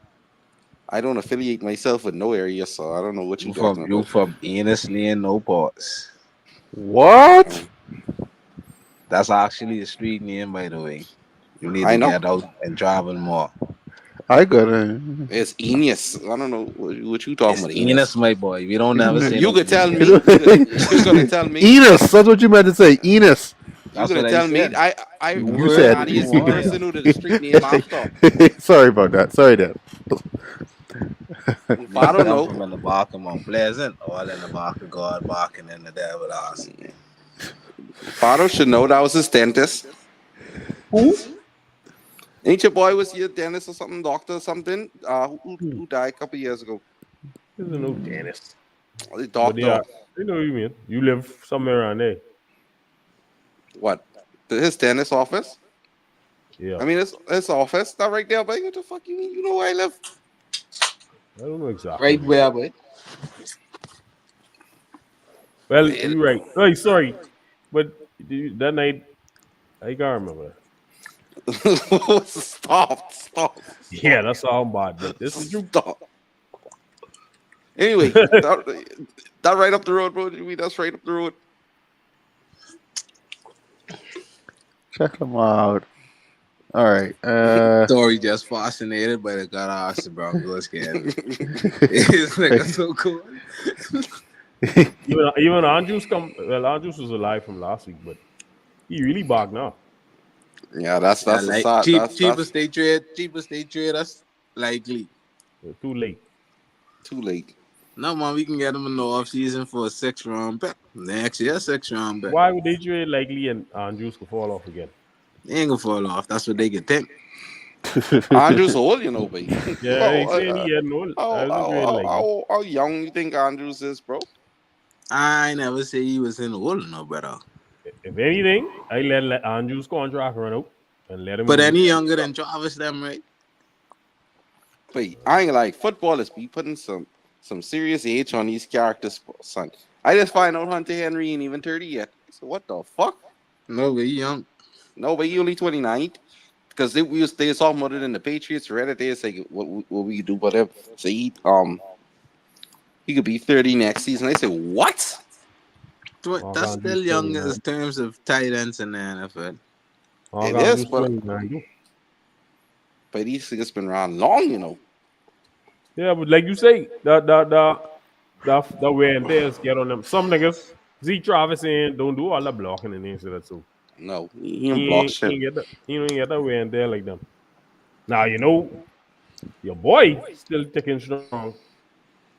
I don't affiliate myself with no area, so I don't know what you talking You about. from Enos Lane, no parts. What? That's actually a street name, by the way. You need I to know. get out and travel more. I gotta. It's Enos. I don't know what you talking It's about. Enos, my boy. We don't never say You no could tell me. Enos. You're gonna tell me. Enos. That's what you meant to say. Enos. You're That's gonna what tell I me. said. I You word said- Annie is the person who the street name after. Sorry about that. Sorry, Dad. If I don't know. From in the bark of Mount Pleasant, all in the bark of God, barking in the devil ass. Fado should know that was his dentist. Who? Ain't your boy was your dentist or something, doctor or something? Who died a couple years ago? There's no Dennis. The But doctor. yeah, I know what you mean. You live somewhere around there. What? His dentist office? Yeah. I mean, his office. Not right there, but what the fuck you mean? You know where I live? I don't know exactly. Right where, boy? Well, you're right. Hey, sorry. But that night, I can't remember. Stop. Yeah, that's all bad. But this is true. Stop. Anyway, that right up the road, bro. You mean that's right up the road? Check them out. All right. Story just fascinated by the God ass the Broncos game. It's like so cool. Even Andrews Andrews was alive from last week, but he really back now. Yeah, that's Yeah, that's a like start. That's cheapest they trade us likely. Too late. too late. No man, we can get them in the off season for a 6th round pick. Next year, 6th round pick. Why would they trade likely and Andrews could fall off again? They ain't gonna fall off. That's what they can think. Andrews old, but Yeah, I how, ain't saying he had no. I wasn't trading likely. how young you think Andrews is, bro? I never say he was in the old no better. If anything, I let Andrews contract run out and let him But do his any thing. younger than Travis them, right? But I ain't like footballers be putting some serious age on these characters, son. I just find out Hunter Henry ain't even 30 yet. So what the fuck? No, but he young. No, but he only 29. Because they was talking about it in the Patriots Reddit. They say what we could do about him. So he could be 30 next season. They say what? Mark That's Andrews still young 29. in terms of tight ends in the NFL. Mark It is, Andrews but 29 too. these things been around long. Yeah, but like you say, the wear and tears get on them. Some niggas, Z Travis ain't don't do all the blocking and things like that. So No, he don't block he shit. ain't get that. He don't get that wear and tear like them. Now you know your boy still ticking strong,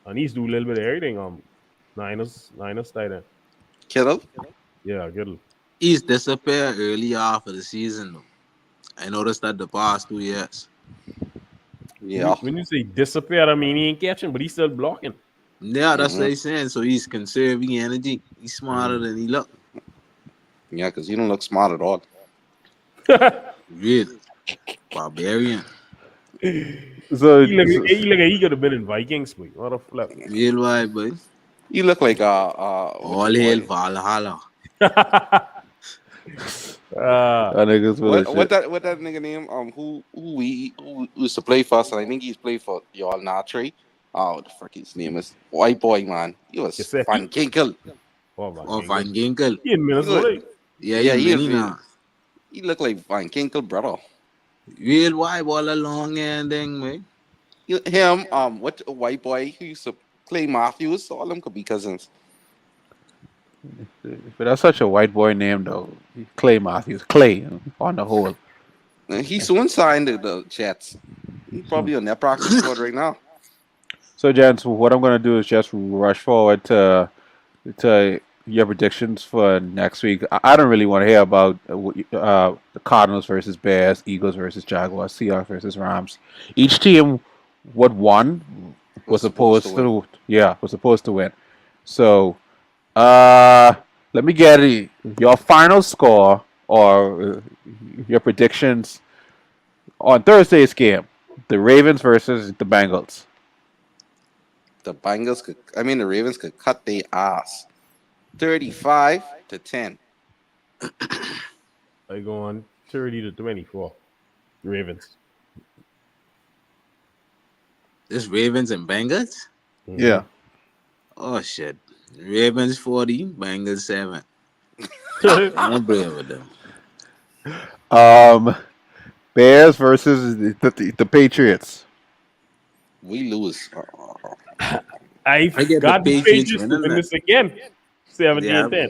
and he's do a little bit of everything. Niners tight end. Kittle, Yeah, good. He's disappeared early half of the season though. I noticed that the past 2 years. yeah. When you say disappear, I mean he ain't catching, but he's still blocking. Yeah, that's what Hmm. he's saying. So he's conserving energy. He's smarter than he look. Yeah, because he don't look smart at all. Really. Barbarian. so, He look like he could have been in Vikings, boy. What a flip. Real wide, boy. He look like what All your hail boy? Valhalla. Ah, that niggas full of shit. What that nigga name? Who used to play for us, and I think he's played for y'all Natre. Oh, what the frick his name is? White boy, man. He was Gesicki. Van Ginkel. Oh, Van Or Ginkel. Van Ginkel. He in He look, Minnesota. Yeah, he yeah, in he many now. he look like Van Ginkel, brother. Real wide all along and thing, man. Him, what a white boy who used to play Matthews, all of them could be cousins. But that's such a white boy name, though. Clay Matthews. Clay, on the whole. And he soon signed the Jets. He probably on their practice squad right now. So, gents, what I'm going to do is just rush forward to your predictions for next week. I don't really want to hear about the Cardinals versus Bears, Eagles versus Jaguars, Seahawks versus Rams. Each team, what won, Was was supposed to supposed win. to, yeah, was supposed to win. So, let me get your final score or your predictions on Thursday's game. The Ravens versus the Bengals. The Ravens could cut their ass. 35-10. I go on 30-24. Ravens. This Ravens and Bengals? Yeah. Oh shit. Ravens 40, Bengals 7. Mm-hmm. I don't play with them. Um, Bears versus the Patriots. We lose. I've I get the got the Patriots Patriots to winning win that. this again. 70 Yeah. and 10.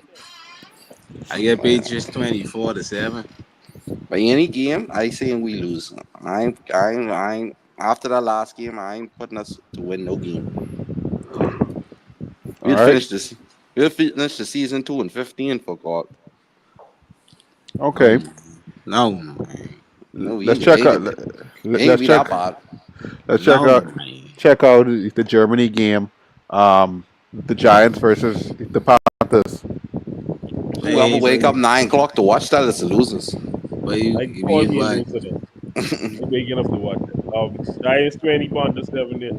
I get Patriots 24-7. By any game, I saying we lose. I'm after that last game, I ain't putting us to win no game. All We'll right. finish this. We'll finish the season 2-15 for God. No Okay. man. No man. No, we Let's ain't, we check ain't, out. gonna- we ain't gonna Let's be that check. bad. Let's No man. check out the Germany game. The Giants versus the Panthers. Whoever Hey, wake up buddy. 9 o'clock to watch that is the losers. But you, I you call real me a wide. loser then. I'm waking up to watch it. Giants 20, Panthers 7 there.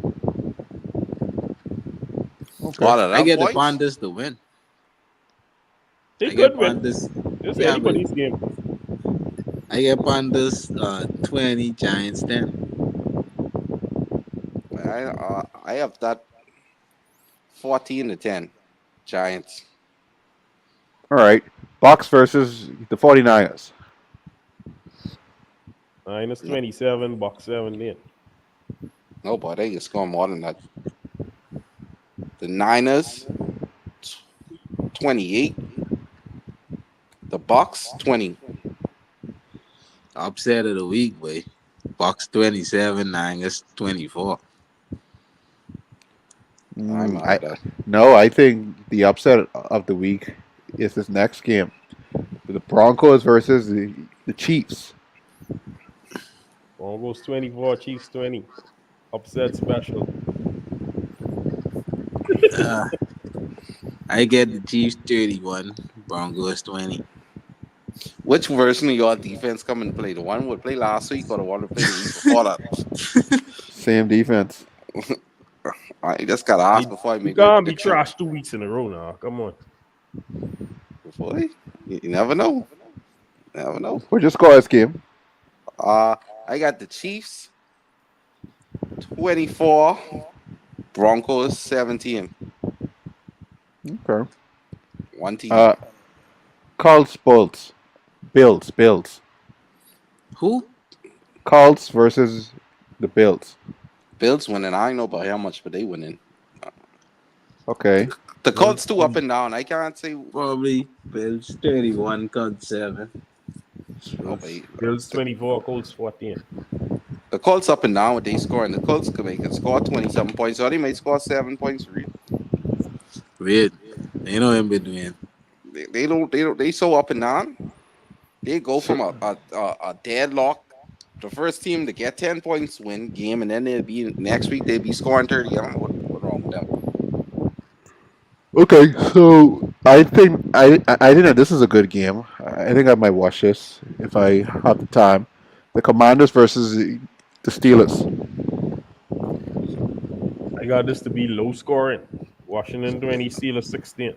Okay. What are I them get the points? Panthers to win. They I get could win. Panthers. It's Yeah, but anybody's game. I get Panthers 20, Giants 10. I have that 14-10 Giants. All right. Bucks versus the 49ers. Minus No, 27, Bucks 7 there. no, but they can score more than that. The Niners 28. The Bucks 20. Upset of the week, boy. Bucks 27, Niners 24. I'm Mm, out I of that. no, I think the upset of the week is this next game, the Broncos versus the Chiefs. Broncos 24, Chiefs 20. Upset special. Uh, I get the Chiefs 31, Broncos 20. Which version of your defense come and play? The one we played last week or the one we played the week before that? Same defense. I just gotta I, ask before I You make my can't be prediction. trashed 2 weeks in a row now. Come on. Before you never know. Never know. What's your scores, game? Uh, I got the Chiefs 24, Broncos 17. Okay. One TD. Uh, Colts, Bolts, Bills. who? Colts versus the Bills. Bills winning. I don't know about how much, but they winning. Okay. The Bills, Colts too up and down. I can't say probably Bills 31, cut 7. nobody. Bills The, 24, Colts 14. the Colts up and down with they score, and the Colts can score 27 points, or they might score 7 points for real. Wait, you know him between. They so up and down. They go So, from a deadlock. The first team to get 10 points win game, and then they'll be next week they'll be scoring 30. I don't know what wrong with them. okay, so I think that this is a good game. I think I might watch this if I have the time. The Commanders versus the Steelers. I got this to be low scoring. Washington 20, Steelers 16.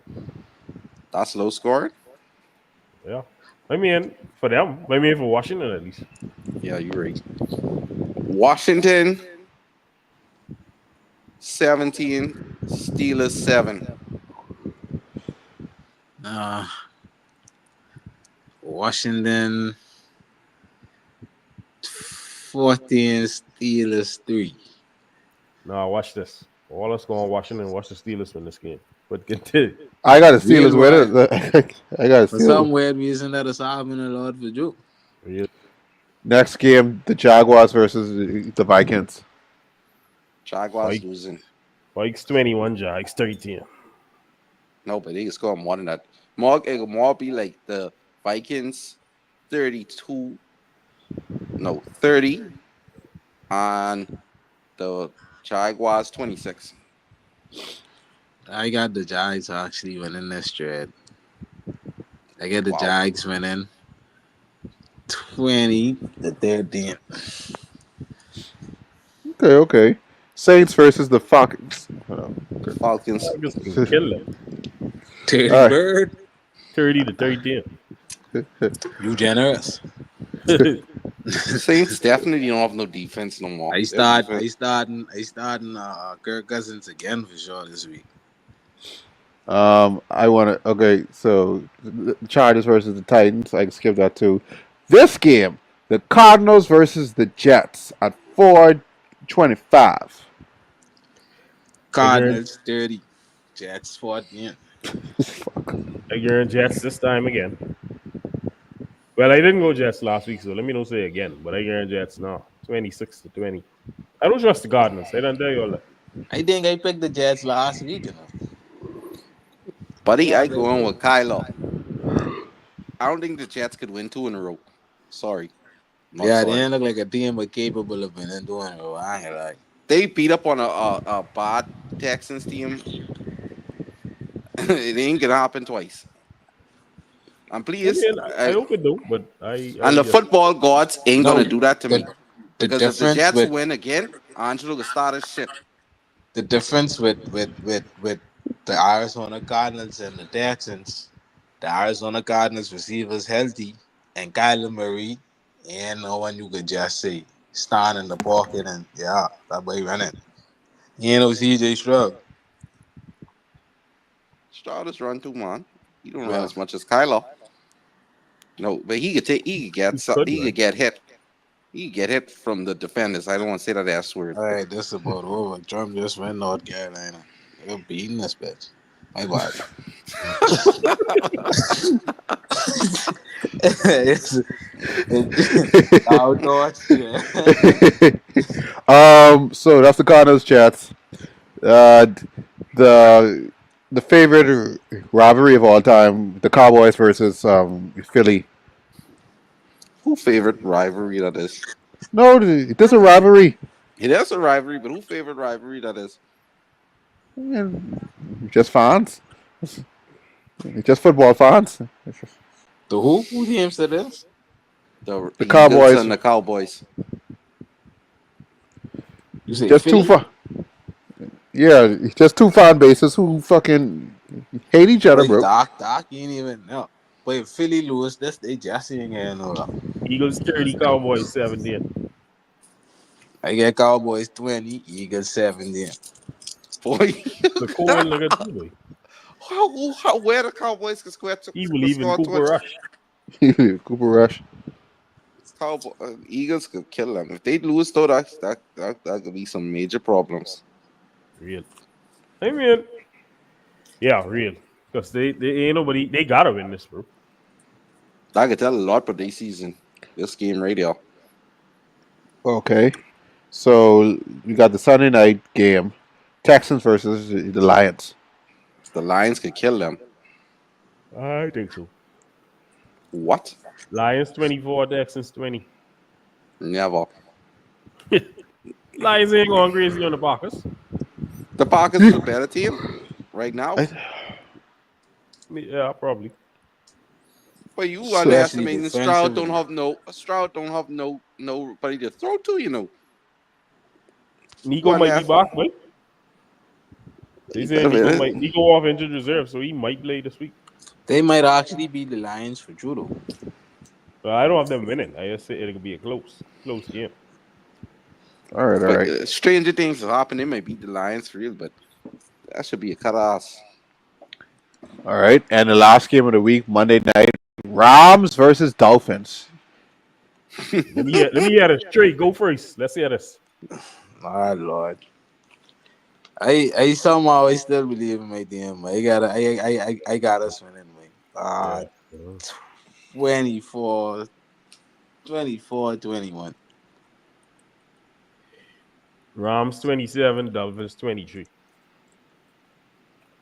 That's low scoring. Yeah. I mean, for them. I mean, for Washington at least. Yeah, you're right. Washington 17, Steelers 7. Uh, Washington 14, Steelers 3. Now, watch this. All us going Washington, watch the Steelers win this game. But continue. I got the Real Steelers why? winning. I got the For some Steelers. weird reason, that is happening a lot for Joe. Real. Next game, the Jaguars versus the Vikings. Jaguars Mike, losing. Mike's 21, Jags 13. No, but they can score more than that. More be like the Vikings 32, no 30, and the Jaguars 26. I got the Jags actually winning this trade. I get the Wow. Jags winning 20-13. Okay. Saints versus the Falcons. Falcons. Falcons can kill them. 30 All right. bird. 30 to 13. You generous. Saints definitely don't have no defense no more. I Their starting defense- Kirk Cousins again for sure this week. I want to. Okay, so the Chargers versus the Titans. I can skip that too. This game, the Cardinals versus the Jets at 4:25. Cardinals 30. Jets 14. Fuck. Again, Jets this time again. Well, I didn't go Jets last week, so let me not say again. But I guarantee Jets now. 26 to 20. I don't trust the Cardinals. I don't tell you all that. I think I picked the Jets last week, you know. Buddy, I Yeah, go on with Kylo. I don't think the Jets could win 2 in a row. Sorry. Not Yeah, sorry. they look like a team but capable of winning doing it. I ain't like. They beat up on a bad Texans team. It ain't gonna happen twice. I'm I pleased. mean, I hope it do, but And the just football gods ain't No, gonna do that to me. the Because if the difference Jets with win again, Angelo will start his shit. the difference with the Arizona Cardinals and the Texans, the Arizona Cardinals receivers healthy, and Kyler Murray, and no one you could just say stand in the pocket and that boy running. You know CJ Stroud. Stroud is run too, man. He don't run Well, as much as Kylo. No, but he could get hit. He could get hit from the defenders. I don't want to say that S word. all right, this is about over. Trump just went North Carolina. They're beating this bitch. My bad. it's outdoors. Yeah. So that's the Cardinals chats. Uh, the the favorite rivalry of all time, the Cowboys versus Philly. Who favorite rivalry that is? No, it is a rivalry. It is a rivalry, but who favorite rivalry that is? Just fans, just football fans. The who? Who teams that is? The The Eagles Cowboys, and the Cowboys. You say just two Philly? fan. Yeah, just two fan bases who fucking hate each other, Wait, bro. Doc, you ain't even know. Wait, Philly lose. That's they just ain't gonna know that. Eagles 30, Cowboys 17. I get Cowboys 20, Eagles 17. Boy, The Cohen look at you, boy. where the Cowboys He could believe in score Cooper 20? Rush. Cooper Rush. Cowboy, Eagles could kill them. If they lose, though, that could be some major problems. Real. I mean, yeah, real. Because they ain't nobody, they gotta win this, bro. I could tell a lot for this season. This game radio. Okay, so we got the Sunday night game, Texans versus the Lions. The Lions could kill them. I think so. What? Lions 24, Texans 20. Never. Lions ain't going crazy on the Packers. The Packers is a better team right now. Yeah, probably. But you Especially underestimating Stroud don't defensively. have nobody to throw to, you know. Nico One might be F. back, but they say They Nico off injured reserve, so he might play this week. They might actually beat the Lions for judo. But I don't have them winning. I just say it'll be a close game. All right, all But right. stranger things have happened. They might beat the Lions for real, but that should be a cut ass. All right, and the last game of the week, Monday night, Rams versus Dolphins. Let me hear this. Trey, go first. Let's hear this. My Lord. I somehow I still believe in my team. I got us winning, man. Yeah. 24, 24, 21. Rams 27, Dolphins 23.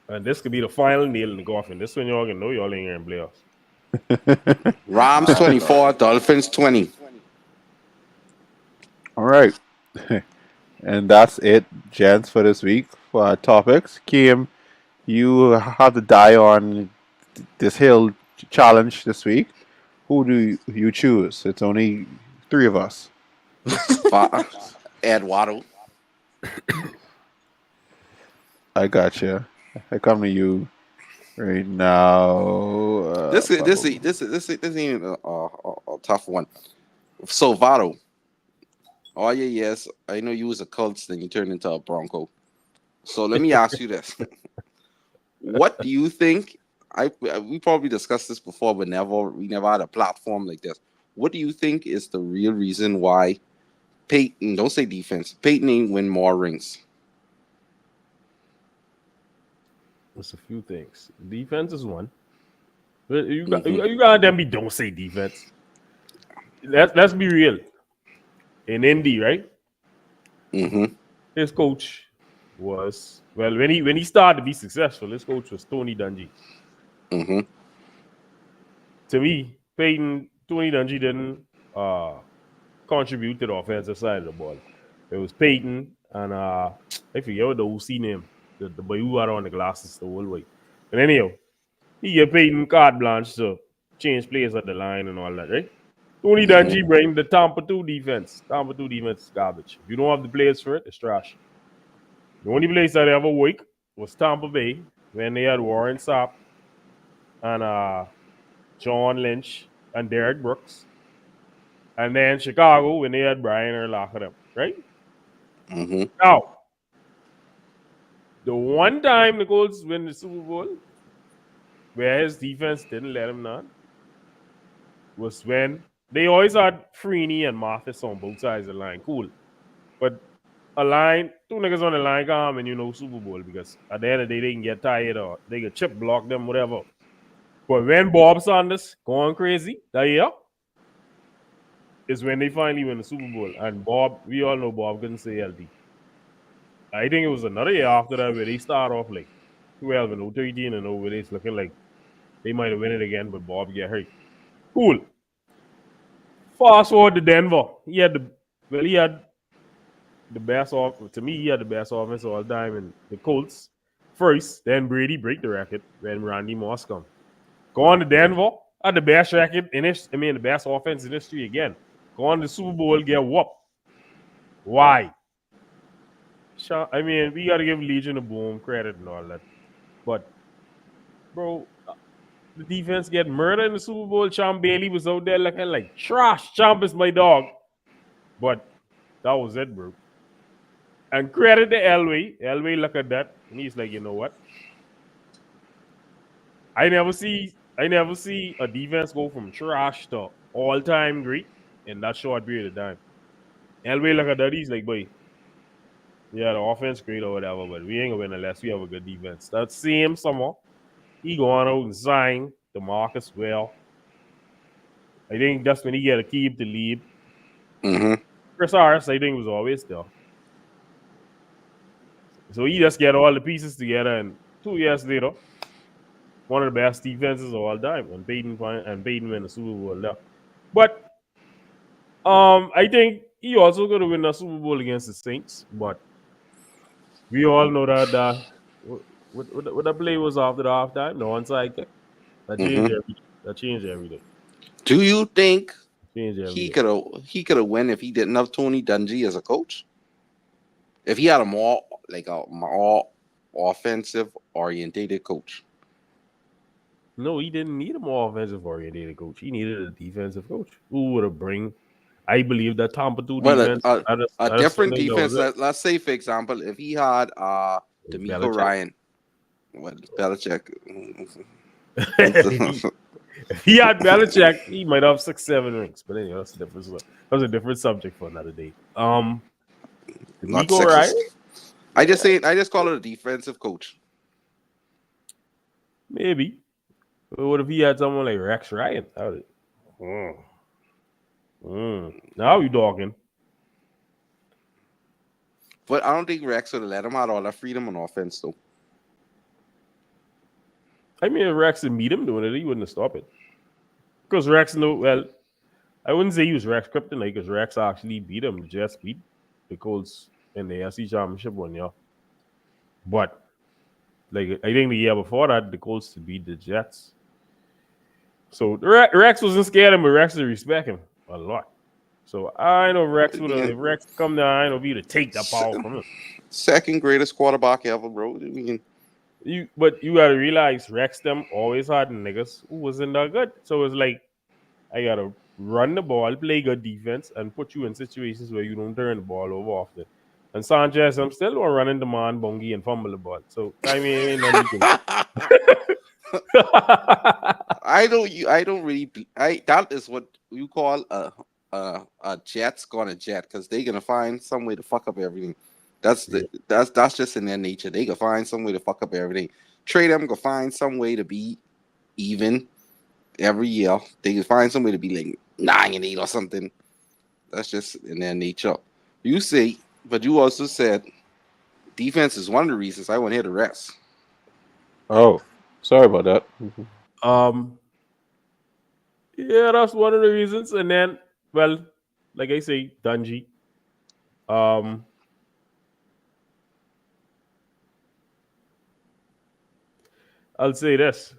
And this could be the final nail in the coffin. This one y'all can know y'all ain't here in playoffs. Rams My 24, Lord. Dolphins 20. All right, and that's it, gents, for this week for our topics. Kim, you have to die on this hill challenge this week. Who do you choose? It's only three of us. Ed Waddle. I got you. I come to you right now. This ain't a tough one. So Votto. Oh yeah, yes. I know you was a Colts, then you turned into a Bronco. So let me ask you this: what do you think? We probably discussed this before, but we never had a platform like this. What do you think is the real reason why Peyton? Don't say defense. Peyton ain't win more rings. There's a few things. Defense is one. But Mm-hmm. you got them be don't say defense. Let's be real. In Indy, right? Mm-hmm. His coach was when he started to be successful, his coach was Tony Dungy. Mm-hmm. To me, Tony Dungy didn't contribute to the offensive side of the ball. It was Peyton and I forget what the OC name, the boy who had on the glasses the whole way. And anyhow, he gave Peyton carte blanche to change players at the line and all that, right? Tony Dungy bring the Tampa 2 defense. Tampa 2 defense is garbage. If you don't have the players for it, it's trash. The only place that ever worked was Tampa Bay when they had Warren Sapp and John Lynch and Derek Brooks. And then Chicago when they had Brian Urlacher, right? Mm-hmm. Now, the one time the Colts win the Super Bowl where his defense didn't let him none was when they always had Freeney and Mathis on both sides of the line. Cool. But a line, two niggas on the line come and Super Bowl because at the end of the day they can get tired or they can chip block them, whatever. But when Bob Sanders going crazy that year is when they finally win the Super Bowl. And Bob, we all know Bob couldn't stay healthy. I think it was another year after that where they start off like 12 and 13 and over. It's looking like they might have win it again, but Bob get hurt. Cool. Fast forward to Denver. He had the best off to me. He had the best offense all time, and the Colts first. Then Brady break the record when Randy Moss come. Go on to Denver. Had the best record in this. I mean, the best offense in history again. Go on to Super Bowl, get whooped. Why? I mean, we got to give Legion of Boom credit and all that, but bro, the defense get murdered in the Super Bowl. Champ Bailey was out there looking like trash. Champ is my dog, but that was it, bro. And credit to Elway. Elway look at that, and he's like, you know what? I never see a defense go from trash to all time great in that short period of time. Elway look at that, he's like, boy, yeah, the offense great or whatever, but we ain't gonna win unless we have a good defense. That same summer, he going out and sign DeMarcus well. I think that's when he get to keep the lead. Mm-hmm. Chris Harris, I think, was always there. So he just get all the pieces together, and 2 years later, one of the best defenses of all time, and Peyton win the Super Bowl there. But I think he also going to win the Super Bowl against the Saints. But we all know that what the play was after the halftime, the onside kick, that changed everything. That changed everything. Do you think Changed he everything. could have won if he didn't have Tony Dungy as a coach? If he had a more offensive orientated coach? No, he didn't need a more offensive oriented coach. He needed a defensive coach who would have bring. I believe that Tampa 2 Well, defense a different defense. Let's say, for example, if he had D'Amico Ryan, Belichick. If he had Belichick, he might have 6-7 rings. But anyway, that's a different subject for another day. D'Amico Ryan. I just call it a defensive coach. Maybe. But what if he had someone like Rex Ryan? Now you talking. But I don't think Rex would have let him out all that freedom on offense, though. I mean, if Rex would meet him doing it, he wouldn't have stopped it. Because Rex I wouldn't say he was Rex kryptonite because Rex actually beat him. The Jets beat the Colts in the AFC Championship one year. But like I think the year before that, the Colts beat the Jets. So Rex wasn't scared of him, but Rex would respect him a lot. So I know Rex would have. If Rex come down, I know he would take that power from him. Second greatest quarterback ever, bro. I mean, but you gotta realize Rex them always had niggas who wasn't that good. So it's like I gotta run the ball, play good defense, and put you in situations where you don't turn the ball over often. And Sanchez, I'm still running the man, Bongi, and fumble the ball. So I mean, I don't really. That is what you call a jet's gonna jet because they're gonna find some way to fuck up everything. That's just in their nature. They can find some way to fuck up everything. Trade them, can find some way to be even every year. They can find some way to be like 9-8 or something. That's just in their nature. You say, but you also said defense is one of the reasons I want to hear the rest. Oh, sorry about that. Yeah, that's one of the reasons. And then, well, like I say, Dungy. I'll say this.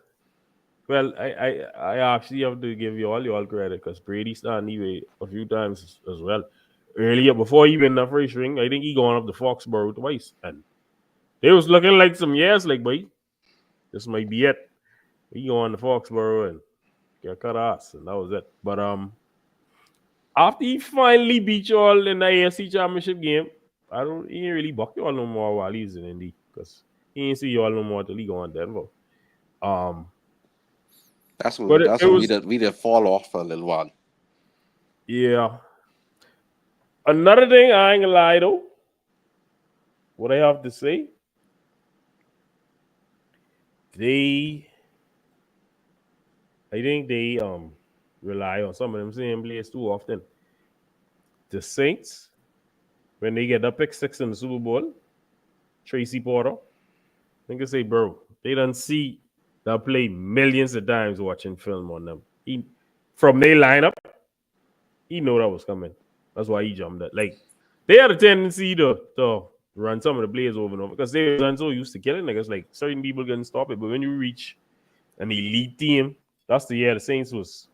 Well, I actually have to give you all credit because Brady stand anyway a few times as well. Earlier, before he win that first ring, I think he gone up to Foxborough twice. And they was looking like some years like, boy, this might be it. He going to Foxborough and get cut ass, and that was it. But after he finally beat you all in the AFC Championship game, he ain't really buck you all no more while he's in Indy because he ain't see you all no more till he go on Denver. That's when we did fall off for a little while. Yeah. Another thing, I ain't gonna lie though. What I have to say, they I think they rely on some of them same players too often. The Saints, when they get the pick six in the Super Bowl, Tracy Porter, think I say, bro, they don't see that play millions of times watching film on them. He from their lineup, he know that was coming. That's why he jumped it. Like they had a tendency to run some of the plays over and over because they were so used to killing niggas. Like certain people can stop it, but when you reach an elite team, that's the year the Saints was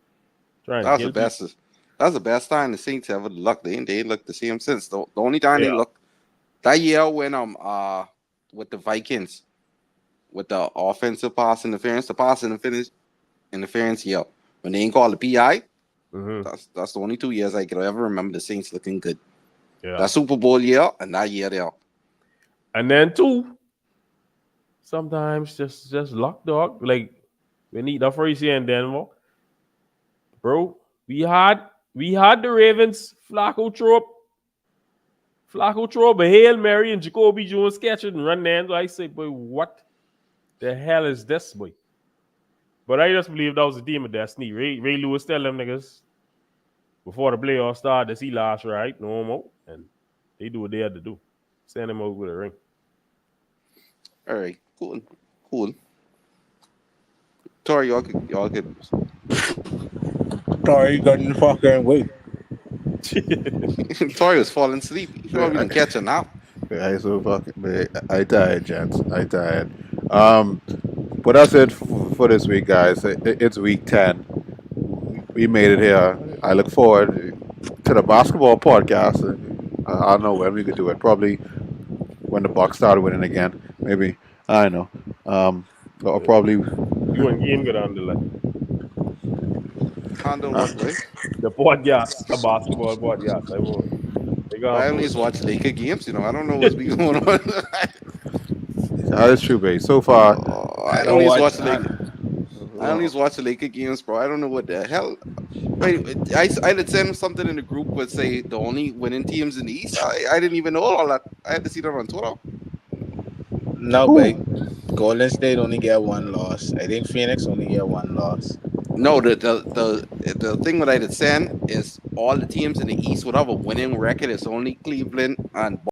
trying to That's the kill people. best. That's the best time the Saints ever looked. They ain't looked the same since. The only time they Yeah. looked that year when with the Vikings with the offensive pass interference, the pass interference, yeah. When they ain't called the PI, Mm-hmm. that's the only 2 years I can ever remember the Saints looking good. Yeah. That Super Bowl year and that year there. And then two, sometimes just luck dog. Like we need the first year in Denver. Bro, we had the Ravens, Flacco throw up a Hail Mary and Jacoby Jones catch it and run there. So I say, boy, what the hell is this, boy? But I just believe that was the team of destiny. Ray Lewis tell them niggas before the playoffs start, this he last right, no more. And they do what they had to do. Send him over with a ring. All right, cool, cool. Tori, y'all could. Sorry, couldn't fucking wait. Tori was falling asleep. He probably didn't catch her now. I so fucking. I tired, gents. I tired. But that's it for this week, guys. It's week 10. We made it here. I look forward to the basketball podcast. I don't know when we could do it. Probably when the Bucks started winning again. Maybe. I don't know. Or probably. You and game get on the line. Handle what way? The podcast, the basketball podcast. I will. They got I only watch Laker games. I don't know what's been going on. That is true, babe. So far, I don't only watch watch none. Laker. I only watch the Laker games, bro. I don't know what the hell. Wait, I did send something in the group would say the only winning teams in the East. I didn't even know all that. I had to see that on Twitter. No, babe. Golden State only get one loss. I think Phoenix only get one loss. No, the thing that I did send is all the teams in the East would have a winning record. It's only Cleveland and